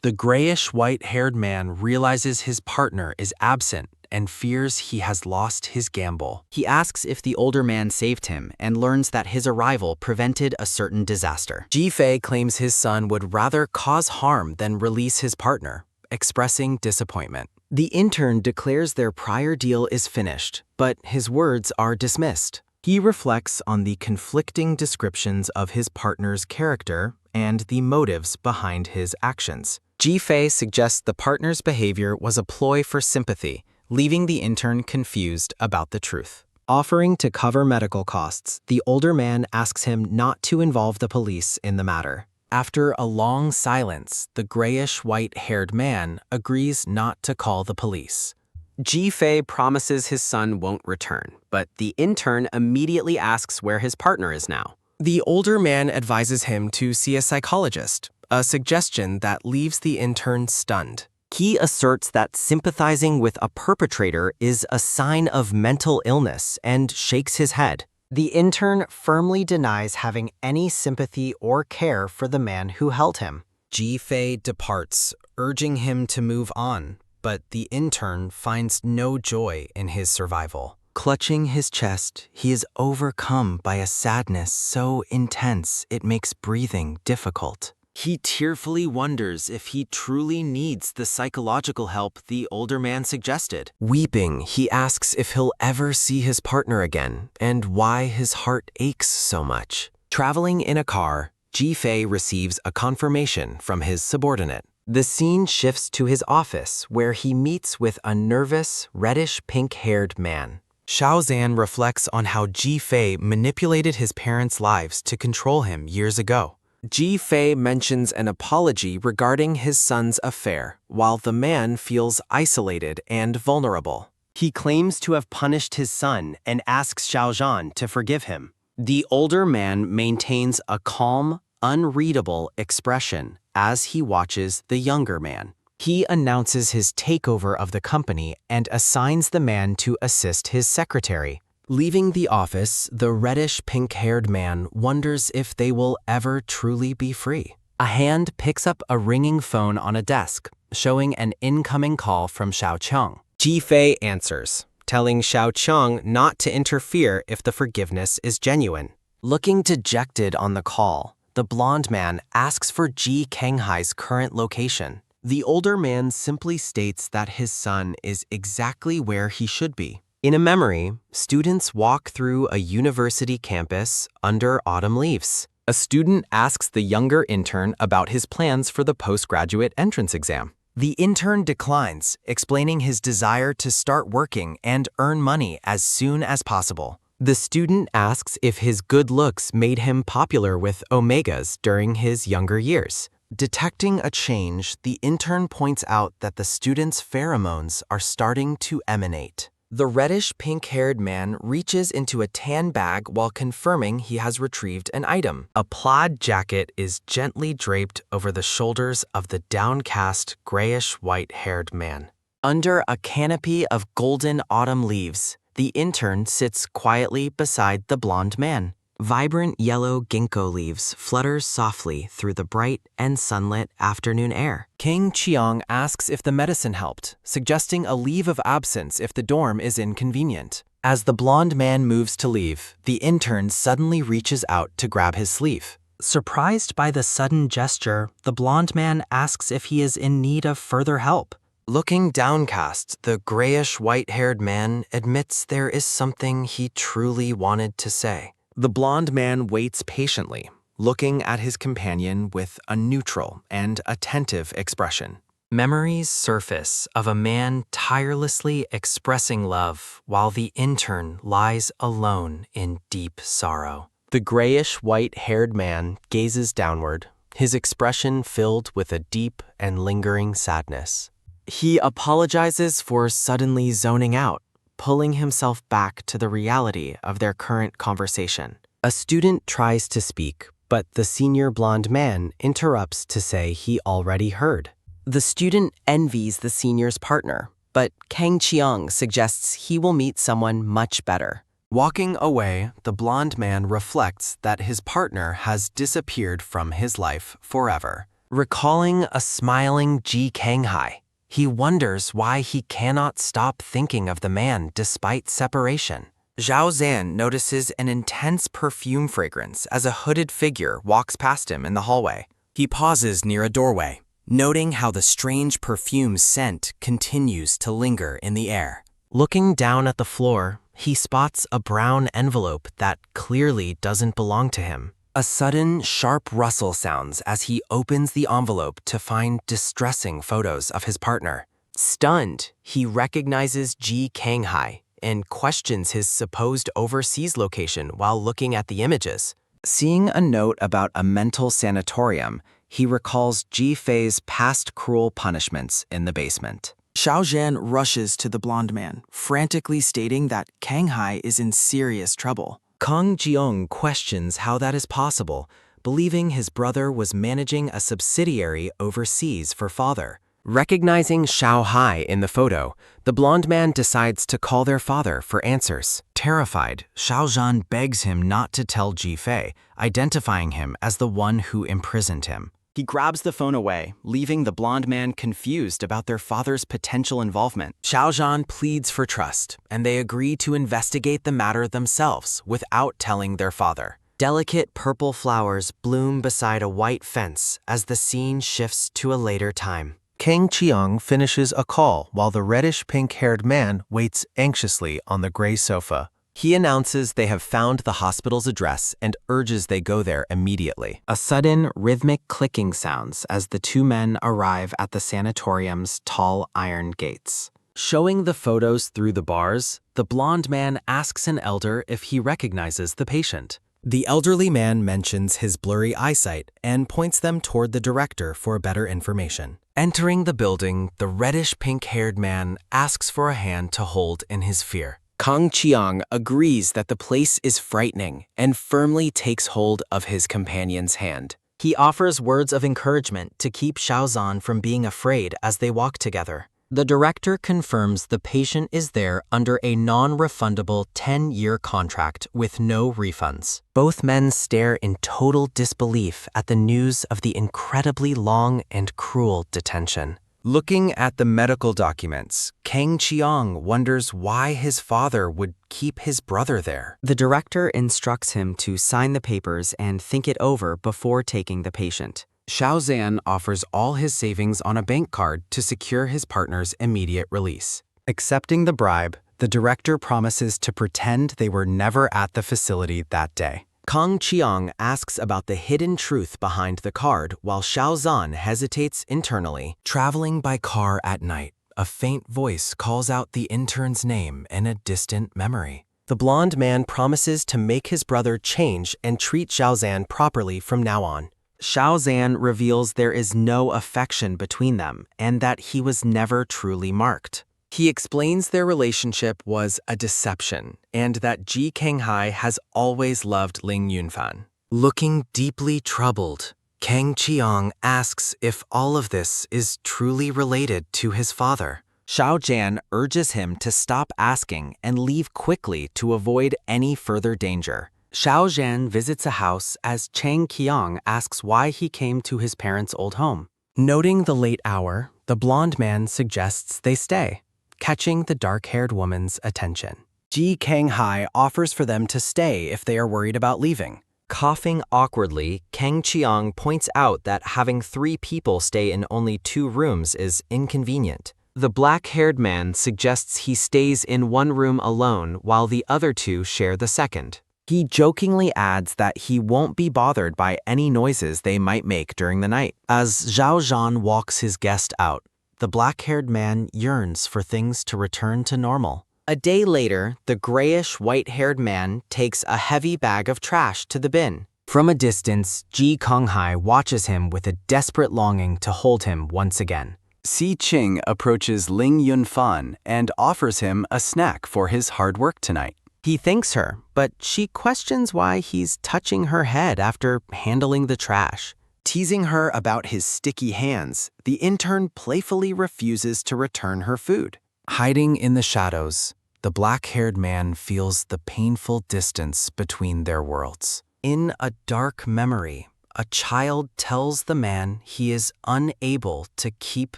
The grayish white-haired man realizes his partner is absent and fears he has lost his gamble. He asks if the older man saved him and learns that his arrival prevented a certain disaster. Ji Fei claims his son would rather cause harm than release his partner, expressing disappointment. The intern declares their prior deal is finished, but his words are dismissed. He reflects on the conflicting descriptions of his partner's character and the motives behind his actions. Ji Fei suggests the partner's behavior was a ploy for sympathy, leaving the intern confused about the truth. Offering to cover medical costs, the older man asks him not to involve the police in the matter. After a long silence, the grayish white-haired man agrees not to call the police. Ji Fei promises his son won't return, but the intern immediately asks where his partner is now. The older man advises him to see a psychologist, a suggestion that leaves the intern stunned. He asserts that sympathizing with a perpetrator is a sign of mental illness and shakes his head. The intern firmly denies having any sympathy or care for the man who held him. Ji Fei departs, urging him to move on, but the intern finds no joy in his survival. Clutching his chest, he is overcome by a sadness so intense it makes breathing difficult. He tearfully wonders if he truly needs the psychological help the older man suggested. Weeping, he asks if he'll ever see his partner again and why his heart aches so much. Traveling in a car, Ji Fei receives a confirmation from his subordinate. The scene shifts to his office where he meets with a nervous, reddish-pink-haired man. Xiao Zhan reflects on how Ji Fei manipulated his parents' lives to control him years ago. Ji Fei mentions an apology regarding his son's affair, while the man feels isolated and vulnerable. He claims to have punished his son and asks Xiao Zhan to forgive him. The older man maintains a calm, unreadable expression as he watches the younger man. He announces his takeover of the company and assigns the man to assist his secretary. Leaving the office, the reddish-pink-haired man wonders if they will ever truly be free. A hand picks up a ringing phone on a desk, showing an incoming call from Xiao Qiang. Ji Fei answers, telling Xiao Qiang not to interfere if the forgiveness is genuine. Looking dejected on the call, the blonde man asks for Ji Kenghai's current location. The older man simply states that his son is exactly where he should be. In a memory, students walk through a university campus under autumn leaves. A student asks the younger intern about his plans for the postgraduate entrance exam. The intern declines, explaining his desire to start working and earn money as soon as possible. The student asks if his good looks made him popular with omegas during his younger years. Detecting a change, the intern points out that the student's pheromones are starting to emanate. The reddish-pink-haired man reaches into a tan bag while confirming he has retrieved an item. A plaid jacket is gently draped over the shoulders of the downcast, grayish-white-haired man. Under a canopy of golden autumn leaves, the intern sits quietly beside the blonde man. Vibrant yellow ginkgo leaves flutter softly through the bright and sunlit afternoon air. King Qiang asks if the medicine helped, suggesting a leave of absence if the dorm is inconvenient. As the blonde man moves to leave, the intern suddenly reaches out to grab his sleeve. Surprised by the sudden gesture, the blonde man asks if he is in need of further help. Looking downcast, the grayish-white-haired man admits there is something he truly wanted to say. The blonde man waits patiently, looking at his companion with a neutral and attentive expression. Memories surface of a man tirelessly expressing love while the intern lies alone in deep sorrow. The grayish-white-haired man gazes downward, his expression filled with a deep and lingering sadness. He apologizes for suddenly zoning out, pulling himself back to the reality of their current conversation. A student tries to speak, but the senior blonde man interrupts to say he already heard. The student envies the senior's partner, but Kang Qiang suggests he will meet someone much better. Walking away, the blonde man reflects that his partner has disappeared from his life forever. Recalling a smiling Ji Kenghai, he wonders why he cannot stop thinking of the man despite separation. Zhao Zan notices an intense perfume fragrance as a hooded figure walks past him in the hallway. He pauses near a doorway, noting how the strange perfume scent continues to linger in the air. Looking down at the floor, he spots a brown envelope that clearly doesn't belong to him. A sudden, sharp rustle sounds as he opens the envelope to find distressing photos of his partner. Stunned, he recognizes Ji Kenghai and questions his supposed overseas location while looking at the images. Seeing a note about a mental sanatorium, he recalls Ji Fei's past cruel punishments in the basement. Xiao Zhan rushes to the blonde man, frantically stating that Kenghai is in serious trouble. Kang Jiong questions how that is possible, believing his brother was managing a subsidiary overseas for father. Recognizing Xiao Hai in the photo, the blonde man decides to call their father for answers. Terrified, Xiao Zhan begs him not to tell Ji Fei, identifying him as the one who imprisoned him. He grabs the phone away, leaving the blonde man confused about their father's potential involvement. Xiao Zhan pleads for trust, and they agree to investigate the matter themselves without telling their father. Delicate purple flowers bloom beside a white fence as the scene shifts to a later time. Kang Qiang finishes a call while the reddish-pink-haired man waits anxiously on the gray sofa. He announces they have found the hospital's address and urges they go there immediately. A sudden, rhythmic clicking sounds as the two men arrive at the sanatorium's tall iron gates. Showing the photos through the bars, the blonde man asks an elder if he recognizes the patient. The elderly man mentions his blurry eyesight and points them toward the director for better information. Entering the building, the reddish-pink-haired man asks for a hand to hold in his fear. Kang Chiang agrees that the place is frightening and firmly takes hold of his companion's hand. He offers words of encouragement to keep Xiaozan from being afraid as they walk together. The director confirms the patient is there under a non-refundable 10-year contract with no refunds. Both men stare in total disbelief at the news of the incredibly long and cruel detention. Looking at the medical documents, Kang Chiang wonders why his father would keep his brother there. The director instructs him to sign the papers and think it over before taking the patient. Xiaozan offers all his savings on a bank card to secure his partner's immediate release. Accepting the bribe, the director promises to pretend they were never at the facility that day. Kang Chiang asks about the hidden truth behind the card while Xiaozan hesitates internally. Traveling by car at night, a faint voice calls out the intern's name in a distant memory. The blonde man promises to make his brother change and treat Xiaozan properly from now on. Xiaozan reveals there is no affection between them and that he was never truly marked. He explains their relationship was a deception and that Ji Kanghai has always loved Ling Yunfan. Looking deeply troubled, Kang Chiang asks if all of this is truly related to his father. Xiaozan urges him to stop asking and leave quickly to avoid any further danger. Xiaozan visits a house as Chang Qiang asks why he came to his parents' old home. Noting the late hour, the blonde man suggests they stay, catching the dark-haired woman's attention. Ji Kanghai offers for them to stay if they are worried about leaving. Coughing awkwardly, Kang Chiang points out that having 3 people stay in only 2 rooms is inconvenient. The black-haired man suggests he stays in one room alone while the other 2 share the second. He jokingly adds that he won't be bothered by any noises they might make during the night. As Zhao Zhan walks his guest out, the black-haired man yearns for things to return to normal. A day later, the grayish white-haired man takes a heavy bag of trash to the bin. From a distance, Ji Kanghai watches him with a desperate longing to hold him once again. Si Qing approaches Ling Yunfan and offers him a snack for his hard work tonight. He thanks her, but she questions why he's touching her head after handling the trash. Teasing her about his sticky hands, the intern playfully refuses to return her food. Hiding in the shadows, the black-haired man feels the painful distance between their worlds. In a dark memory, a child tells the man he is unable to keep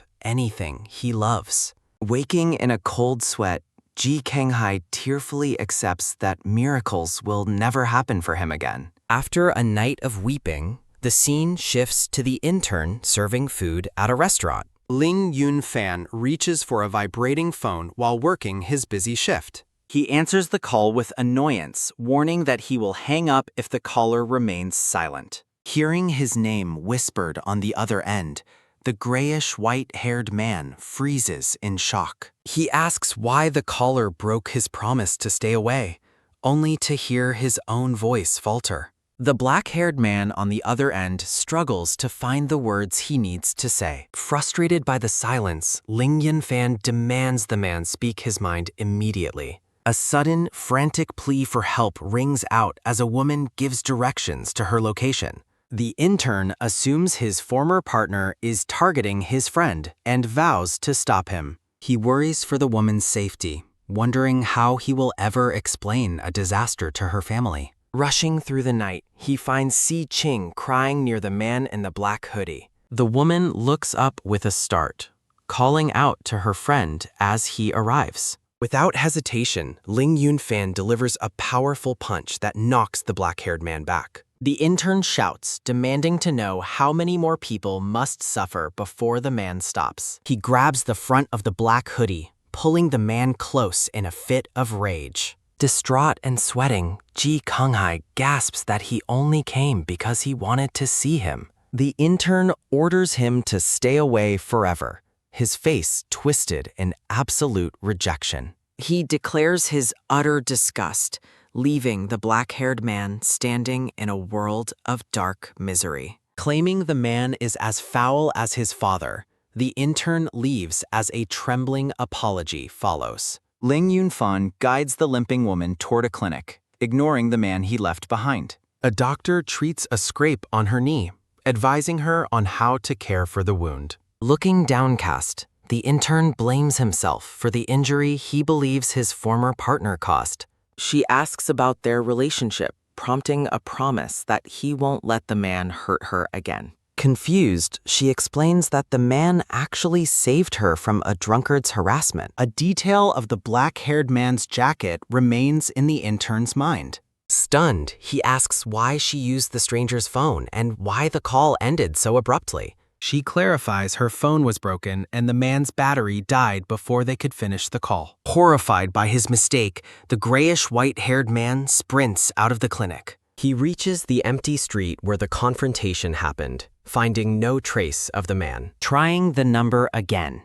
anything he loves. Waking in a cold sweat, Ji Kanghai tearfully accepts that miracles will never happen for him again. After a night of weeping, the scene shifts to the intern serving food at a restaurant. Ling Yunfan reaches for a vibrating phone while working his busy shift. He answers the call with annoyance, warning that he will hang up if the caller remains silent. Hearing his name whispered on the other end, the grayish white-haired man freezes in shock. He asks why the caller broke his promise to stay away, only to hear his own voice falter. The black-haired man on the other end struggles to find the words he needs to say. Frustrated by the silence, Ling Yunfan demands the man speak his mind immediately. A sudden, frantic plea for help rings out as a woman gives directions to her location. The intern assumes his former partner is targeting his friend and vows to stop him. He worries for the woman's safety, wondering how he will ever explain a disaster to her family. Rushing through the night, he finds Si Qing crying near the man in the black hoodie. The woman looks up with a start, calling out to her friend as he arrives. Without hesitation, Ling Yunfan delivers a powerful punch that knocks the black-haired man back. The intern shouts, demanding to know how many more people must suffer before the man stops. He grabs the front of the black hoodie, pulling the man close in a fit of rage. Distraught and sweating, Ji Kanghai gasps that he only came because he wanted to see him. The intern orders him to stay away forever, his face twisted in absolute rejection. He declares his utter disgust, leaving the black-haired man standing in a world of dark misery. Claiming the man is as foul as his father, The intern leaves as a trembling apology follows. Ling Yunfan guides the limping woman toward a clinic, ignoring the man he left behind. A doctor treats a scrape on her knee, advising her on how to care for the wound. Looking downcast, the intern blames himself for the injury he believes his former partner caused. She asks about their relationship, prompting a promise that he won't let the man hurt her again. Confused, she explains that the man actually saved her from a drunkard's harassment. A detail of the black-haired man's jacket remains in the intern's mind. Stunned, he asks why she used the stranger's phone and why the call ended so abruptly. She clarifies her phone was broken and the man's battery died before they could finish the call. Horrified by his mistake, the grayish-white-haired man sprints out of the clinic. He reaches the empty street where the confrontation happened, finding no trace of the man. Trying the number again,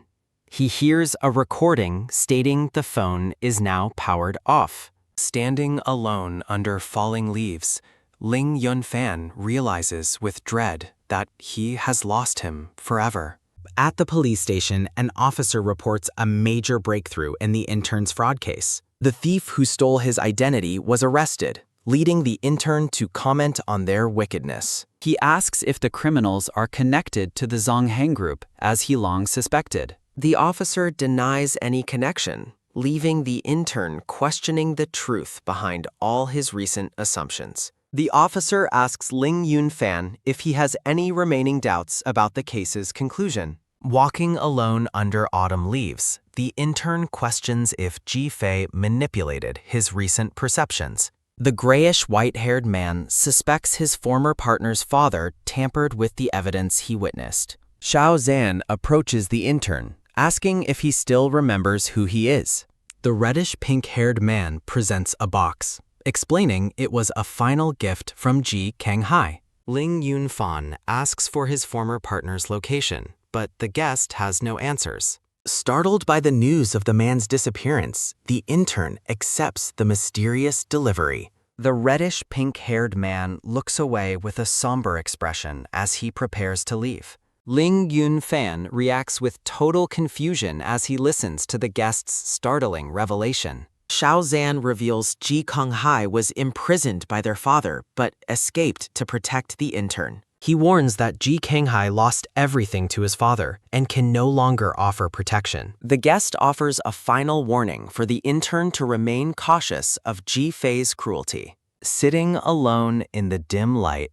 he hears a recording stating the phone is now powered off. Standing alone under falling leaves, Ling Yunfan realizes with dread that he has lost him forever. At the police station, an officer reports a major breakthrough in the intern's fraud case. The thief who stole his identity was arrested, leading the intern to comment on their wickedness. He asks if the criminals are connected to the Zongheng group, as he long suspected. The officer denies any connection, leaving the intern questioning the truth behind all his recent assumptions. The officer asks Ling Yunfan if he has any remaining doubts about the case's conclusion. Walking alone under autumn leaves, the intern questions if Ji Fei manipulated his recent perceptions. The grayish-white-haired man suspects his former partner's father tampered with the evidence he witnessed. Xiao Zhan approaches the intern, asking if he still remembers who he is. The reddish-pink-haired man presents a box, explaining it was a final gift from Ji Kanghai. Ling Yunfan asks for his former partner's location, but the guest has no answers. Startled by the news of the man's disappearance, the intern accepts the mysterious delivery. The reddish-pink-haired man looks away with a somber expression as he prepares to leave. Ling Yunfan reacts with total confusion as he listens to the guest's startling revelation. Xiao Zhan reveals Ji Kanghai was imprisoned by their father, but escaped to protect the intern. He warns that Ji Kanghai lost everything to his father and can no longer offer protection. The guest offers a final warning for the intern to remain cautious of Ji Fei's cruelty. Sitting alone in the dim light,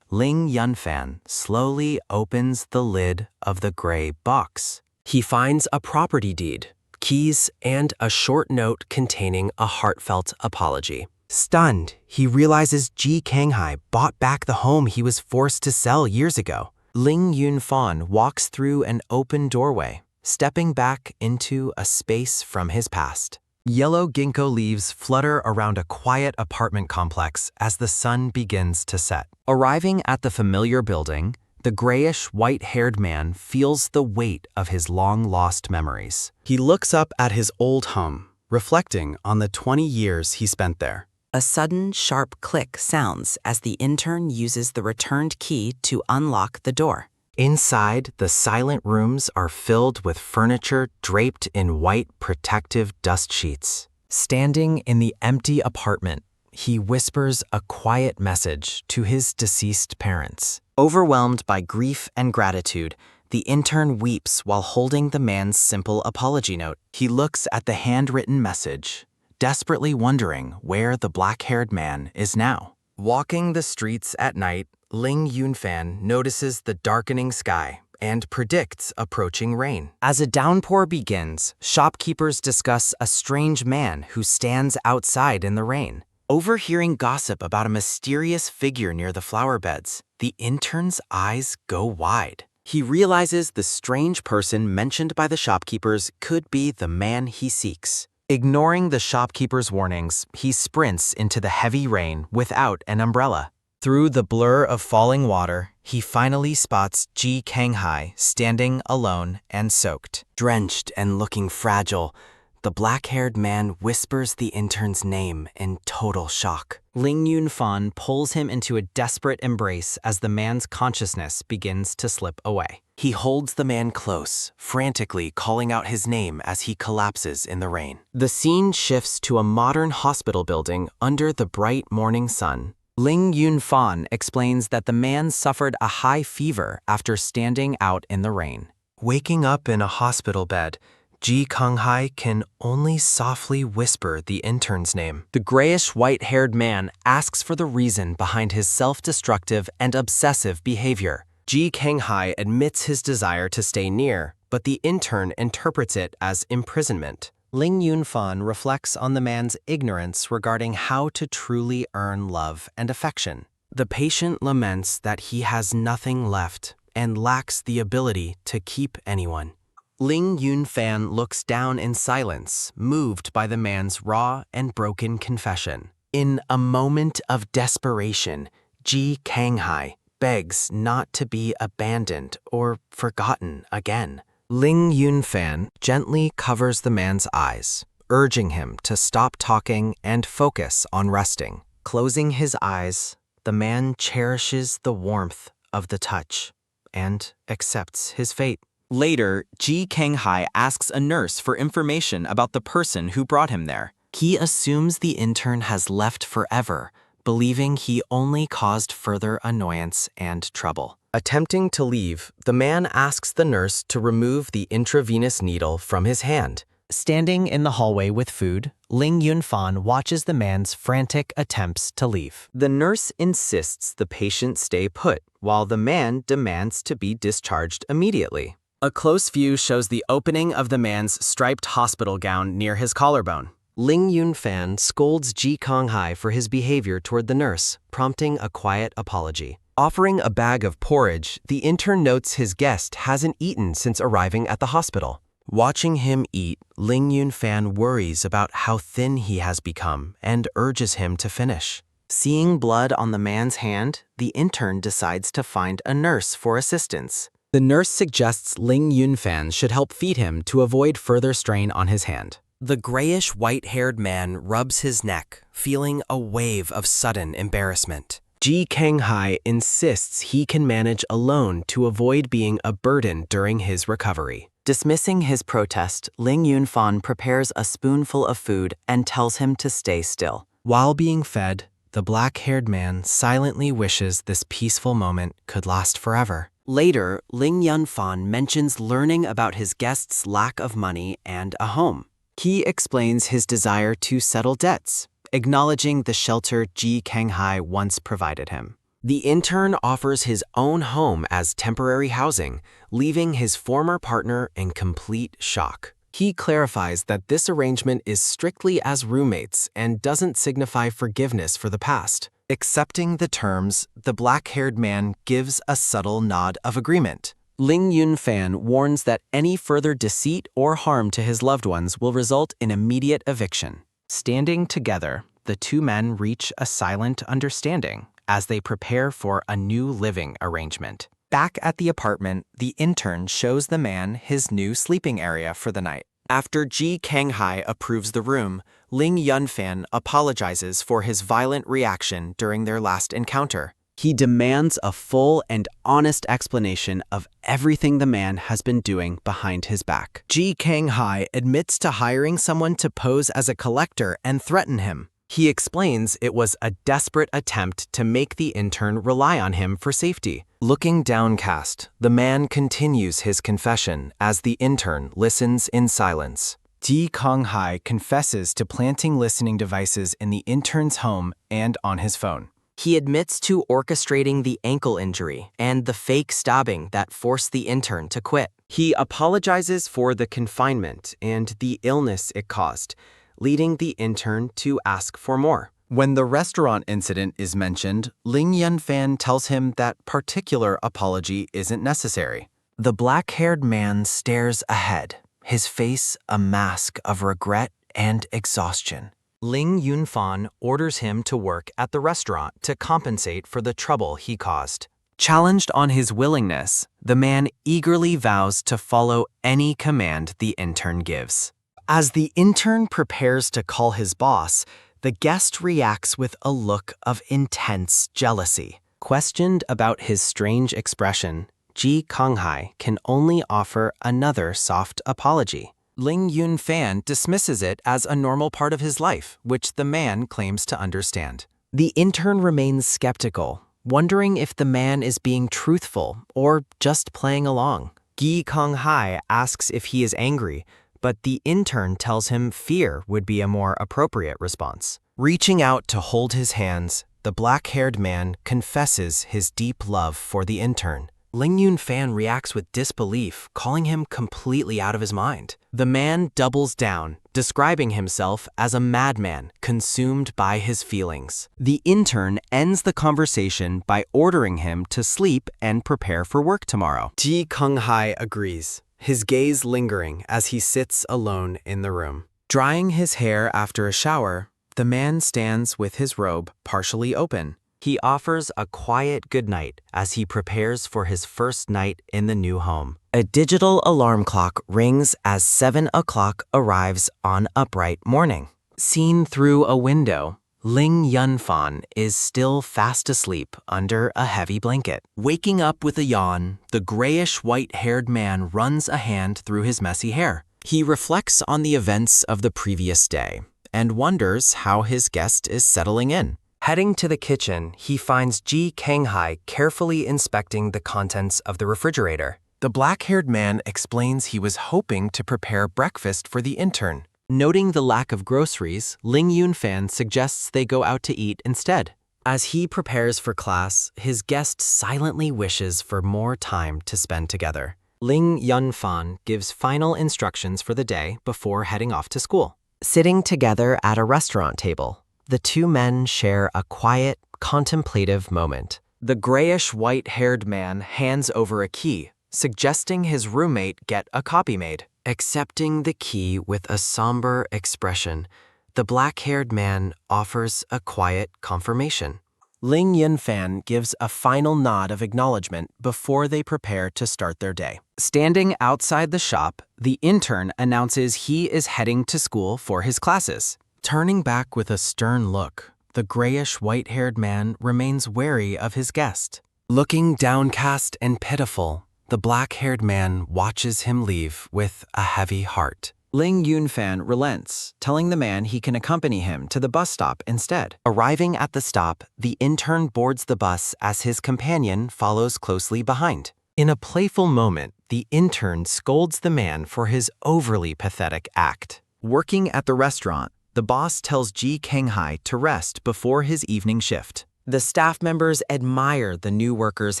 Ling Yunfan slowly opens the lid of the gray box. He finds a property deed, keys, and a short note containing a heartfelt apology. Stunned, he realizes Ji Kanghai bought back the home he was forced to sell years ago. Ling Yunfan walks through an open doorway, stepping back into a space from his past. Yellow ginkgo leaves flutter around a quiet apartment complex as the sun begins to set. Arriving at the familiar building, the grayish-white-haired man feels the weight of his long-lost memories. He looks up at his old home, reflecting on the 20 years he spent there. A sudden, sharp click sounds as the intern uses the returned key to unlock the door. Inside, the silent rooms are filled with furniture draped in white protective dust sheets. Standing in the empty apartment, he whispers a quiet message to his deceased parents. Overwhelmed by grief and gratitude, the intern weeps while holding the man's simple apology note. He looks at the handwritten message, desperately wondering where the black-haired man is now. Walking the streets at night, Ling Yunfan notices the darkening sky and predicts approaching rain. As a downpour begins, shopkeepers discuss a strange man who stands outside in the rain. Overhearing gossip about a mysterious figure near the flower beds, the intern's eyes go wide. He realizes the strange person mentioned by the shopkeepers could be the man he seeks. Ignoring the shopkeeper's warnings, he sprints into the heavy rain without an umbrella. Through the blur of falling water, he finally spots Ji Kanghai standing alone and soaked. Drenched and looking fragile, the black-haired man whispers the intern's name in total shock. Ling Yunfan pulls him into a desperate embrace as the man's consciousness begins to slip away. He holds the man close, frantically calling out his name as he collapses in the rain. The scene shifts to a modern hospital building under the bright morning sun. Ling Yunfan explains that the man suffered a high fever after standing out in the rain. Waking up in a hospital bed, Ji Konghai can only softly whisper the intern's name. The grayish white-haired man asks for the reason behind his self-destructive and obsessive behavior. Ji Konghai admits his desire to stay near, but the intern interprets it as imprisonment. Ling Yunfan reflects on the man's ignorance regarding how to truly earn love and affection. The patient laments that he has nothing left and lacks the ability to keep anyone. Ling Yunfan looks down in silence, moved by the man's raw and broken confession. In a moment of desperation, Ji Konghai begs not to be abandoned or forgotten again. Ling Yunfan gently covers the man's eyes, urging him to stop talking and focus on resting. Closing his eyes, the man cherishes the warmth of the touch and accepts his fate. Later, Ji Konghai asks a nurse for information about the person who brought him there. He assumes the intern has left forever, believing he only caused further annoyance and trouble. Attempting to leave, the man asks the nurse to remove the intravenous needle from his hand. Standing in the hallway with food, Ling Yunfan watches the man's frantic attempts to leave. The nurse insists the patient stay put, while the man demands to be discharged immediately. A close view shows the opening of the man's striped hospital gown near his collarbone. Ling Yunfan scolds Ji Konghai for his behavior toward the nurse, prompting a quiet apology. Offering a bag of porridge, the intern notes his guest hasn't eaten since arriving at the hospital. Watching him eat, Ling Yunfan worries about how thin he has become and urges him to finish. Seeing blood on the man's hand, the intern decides to find a nurse for assistance. The nurse suggests Ling Yunfan should help feed him to avoid further strain on his hand. The grayish white-haired man rubs his neck, feeling a wave of sudden embarrassment. Ji Konghai insists he can manage alone to avoid being a burden during his recovery. Dismissing his protest, Ling Yunfan prepares a spoonful of food and tells him to stay still. While being fed, the black-haired man silently wishes this peaceful moment could last forever. Later, Ling Yunfan mentions learning about his guest's lack of money and a home. He explains his desire to settle debts, acknowledging the shelter Ji Konghai once provided him. The intern offers his own home as temporary housing, leaving his former partner in complete shock. He clarifies that this arrangement is strictly as roommates and doesn't signify forgiveness for the past. Accepting the terms, the black-haired man gives a subtle nod of agreement. Ling Yunfan warns that any further deceit or harm to his loved ones will result in immediate eviction. Standing together, the two men reach a silent understanding as they prepare for a new living arrangement. Back at the apartment, the intern shows the man his new sleeping area for the night. After Ji Konghai approves the room, Ling Yunfan apologizes for his violent reaction during their last encounter. He demands a full and honest explanation of everything the man has been doing behind his back. Ji Konghai admits to hiring someone to pose as a collector and threaten him. He explains it was a desperate attempt to make the intern rely on him for safety. Looking downcast, the man continues his confession as the intern listens in silence. Ji Konghai confesses to planting listening devices in the intern's home and on his phone. He admits to orchestrating the ankle injury and the fake stabbing that forced the intern to quit. He apologizes for the confinement and the illness it caused, leading the intern to ask for more. When the restaurant incident is mentioned, Ling Yunfan tells him that particular apology isn't necessary. The black-haired man stares ahead, his face a mask of regret and exhaustion. Ling Yunfan orders him to work at the restaurant to compensate for the trouble he caused. Challenged on his willingness, the man eagerly vows to follow any command the intern gives. As the intern prepares to call his boss, the guest reacts with a look of intense jealousy. Questioned about his strange expression, Ji Konghai can only offer another soft apology. Ling Yunfan dismisses it as a normal part of his life, which the man claims to understand. The intern remains skeptical, wondering if the man is being truthful or just playing along. Ji Konghai asks if he is angry, but the intern tells him fear would be a more appropriate response. Reaching out to hold his hands, the black-haired man confesses his deep love for the intern. Ling Yunfan reacts with disbelief, calling him completely out of his mind. The man doubles down, describing himself as a madman consumed by his feelings. The intern ends the conversation by ordering him to sleep and prepare for work tomorrow. Ji Konghai agrees, his gaze lingering as he sits alone in the room. Drying his hair after a shower, the man stands with his robe partially open. He offers a quiet goodnight as he prepares for his first night in the new home. A digital alarm clock rings as 7 o'clock arrives on upright morning. Seen through a window, Ling Yunfan is still fast asleep under a heavy blanket. Waking up with a yawn, the grayish white-haired man runs a hand through his messy hair. He reflects on the events of the previous day and wonders how his guest is settling in. Heading to the kitchen, he finds Ji Konghai carefully inspecting the contents of the refrigerator. The black-haired man explains he was hoping to prepare breakfast for the intern. Noting the lack of groceries, Ling Yunfan suggests they go out to eat instead. As he prepares for class, his guest silently wishes for more time to spend together. Ling Yunfan gives final instructions for the day before heading off to school. Sitting together at a restaurant table, the two men share a quiet, contemplative moment. The grayish white-haired man hands over a key, suggesting his roommate get a copy made. Accepting the key with a somber expression, the black-haired man offers a quiet confirmation. Ling Yunfan gives a final nod of acknowledgement before they prepare to start their day. Standing outside the shop, the intern announces he is heading to school for his classes. Turning back with a stern look, the grayish white-haired man remains wary of his guest. Looking downcast and pitiful, the black-haired man watches him leave with a heavy heart. Ling Yunfan relents, telling the man he can accompany him to the bus stop instead. Arriving at the stop, the intern boards the bus as his companion follows closely behind. In a playful moment, the intern scolds the man for his overly pathetic act. Working at the restaurant, the boss tells Ji Konghai to rest before his evening shift. The staff members admire the new worker's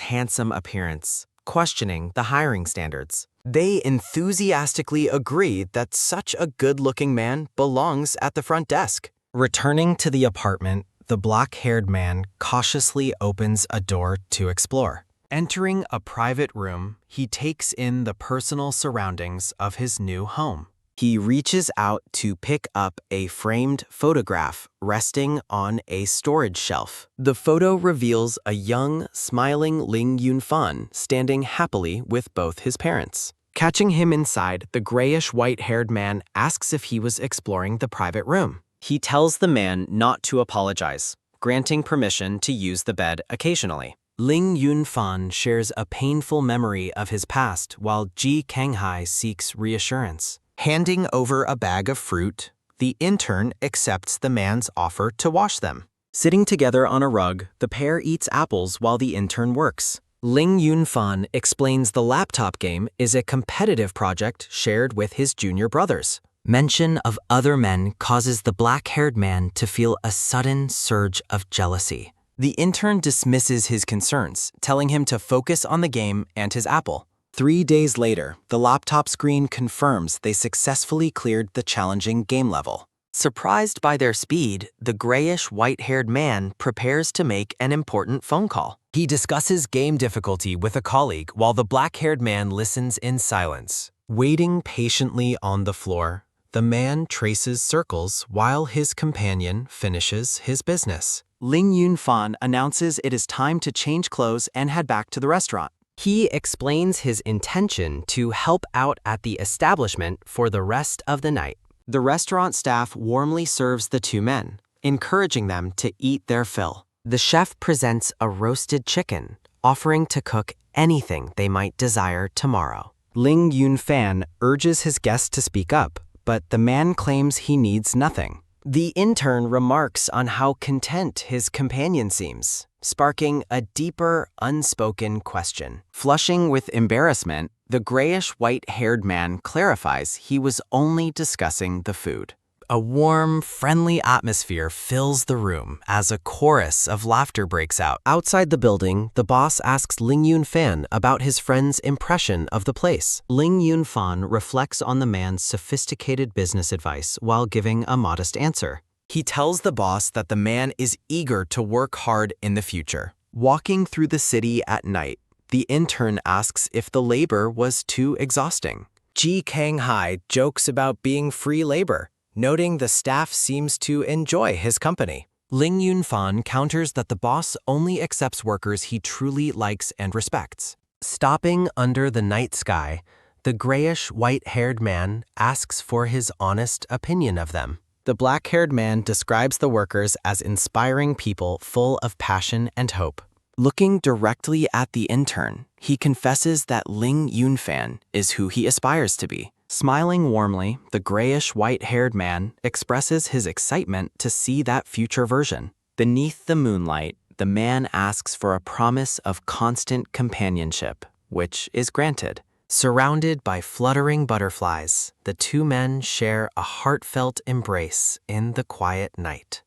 handsome appearance, questioning the hiring standards. They enthusiastically agree that such a good-looking man belongs at the front desk. Returning to the apartment, the black-haired man cautiously opens a door to explore. Entering a private room, he takes in the personal surroundings of his new home. He reaches out to pick up a framed photograph resting on a storage shelf. The photo reveals a young, smiling Ling Yunfan standing happily with both his parents. Catching him inside, the grayish white-haired man asks if he was exploring the private room. He tells the man not to apologize, granting permission to use the bed occasionally. Ling Yunfan shares a painful memory of his past while Ji Konghai seeks reassurance. Handing over a bag of fruit, the intern accepts the man's offer to wash them. Sitting together on a rug, the pair eats apples while the intern works. Ling Yunfan explains the laptop game is a competitive project shared with his junior brothers. Mention of other men causes the black-haired man to feel a sudden surge of jealousy. The intern dismisses his concerns, telling him to focus on the game and his apple. 3 days later, the laptop screen confirms they successfully cleared the challenging game level. Surprised by their speed, the grayish white-haired man prepares to make an important phone call. He discusses game difficulty with a colleague while the black-haired man listens in silence. Waiting patiently on the floor, the man traces circles while his companion finishes his business. Ling Yunfan announces it is time to change clothes and head back to the restaurant. He explains his intention to help out at the establishment for the rest of the night. The restaurant staff warmly serves the two men, encouraging them to eat their fill. The chef presents a roasted chicken, offering to cook anything they might desire tomorrow. Ling Yunfan urges his guest to speak up, but the man claims he needs nothing. The intern remarks on how content his companion seems, sparking a deeper, unspoken question. Flushing with embarrassment, the grayish-white-haired man clarifies he was only discussing the food. A warm, friendly atmosphere fills the room as a chorus of laughter breaks out. Outside the building, the boss asks Ling Yunfan about his friend's impression of the place. Ling Yunfan reflects on the man's sophisticated business advice while giving a modest answer. He tells the boss that the man is eager to work hard in the future. Walking through the city at night, the intern asks if the labor was too exhausting. Ji Kanghai jokes about being free labor, noting the staff seems to enjoy his company. Ling Yunfan counters that the boss only accepts workers he truly likes and respects. Stopping under the night sky, the grayish-white-haired man asks for his honest opinion of them. The black-haired man describes the workers as inspiring people full of passion and hope. Looking directly at the intern, he confesses that Ling Yunfan is who he aspires to be. Smiling warmly, the grayish-white-haired man expresses his excitement to see that future version. Beneath the moonlight, the man asks for a promise of constant companionship, which is granted. Surrounded by fluttering butterflies, the two men share a heartfelt embrace in the quiet night.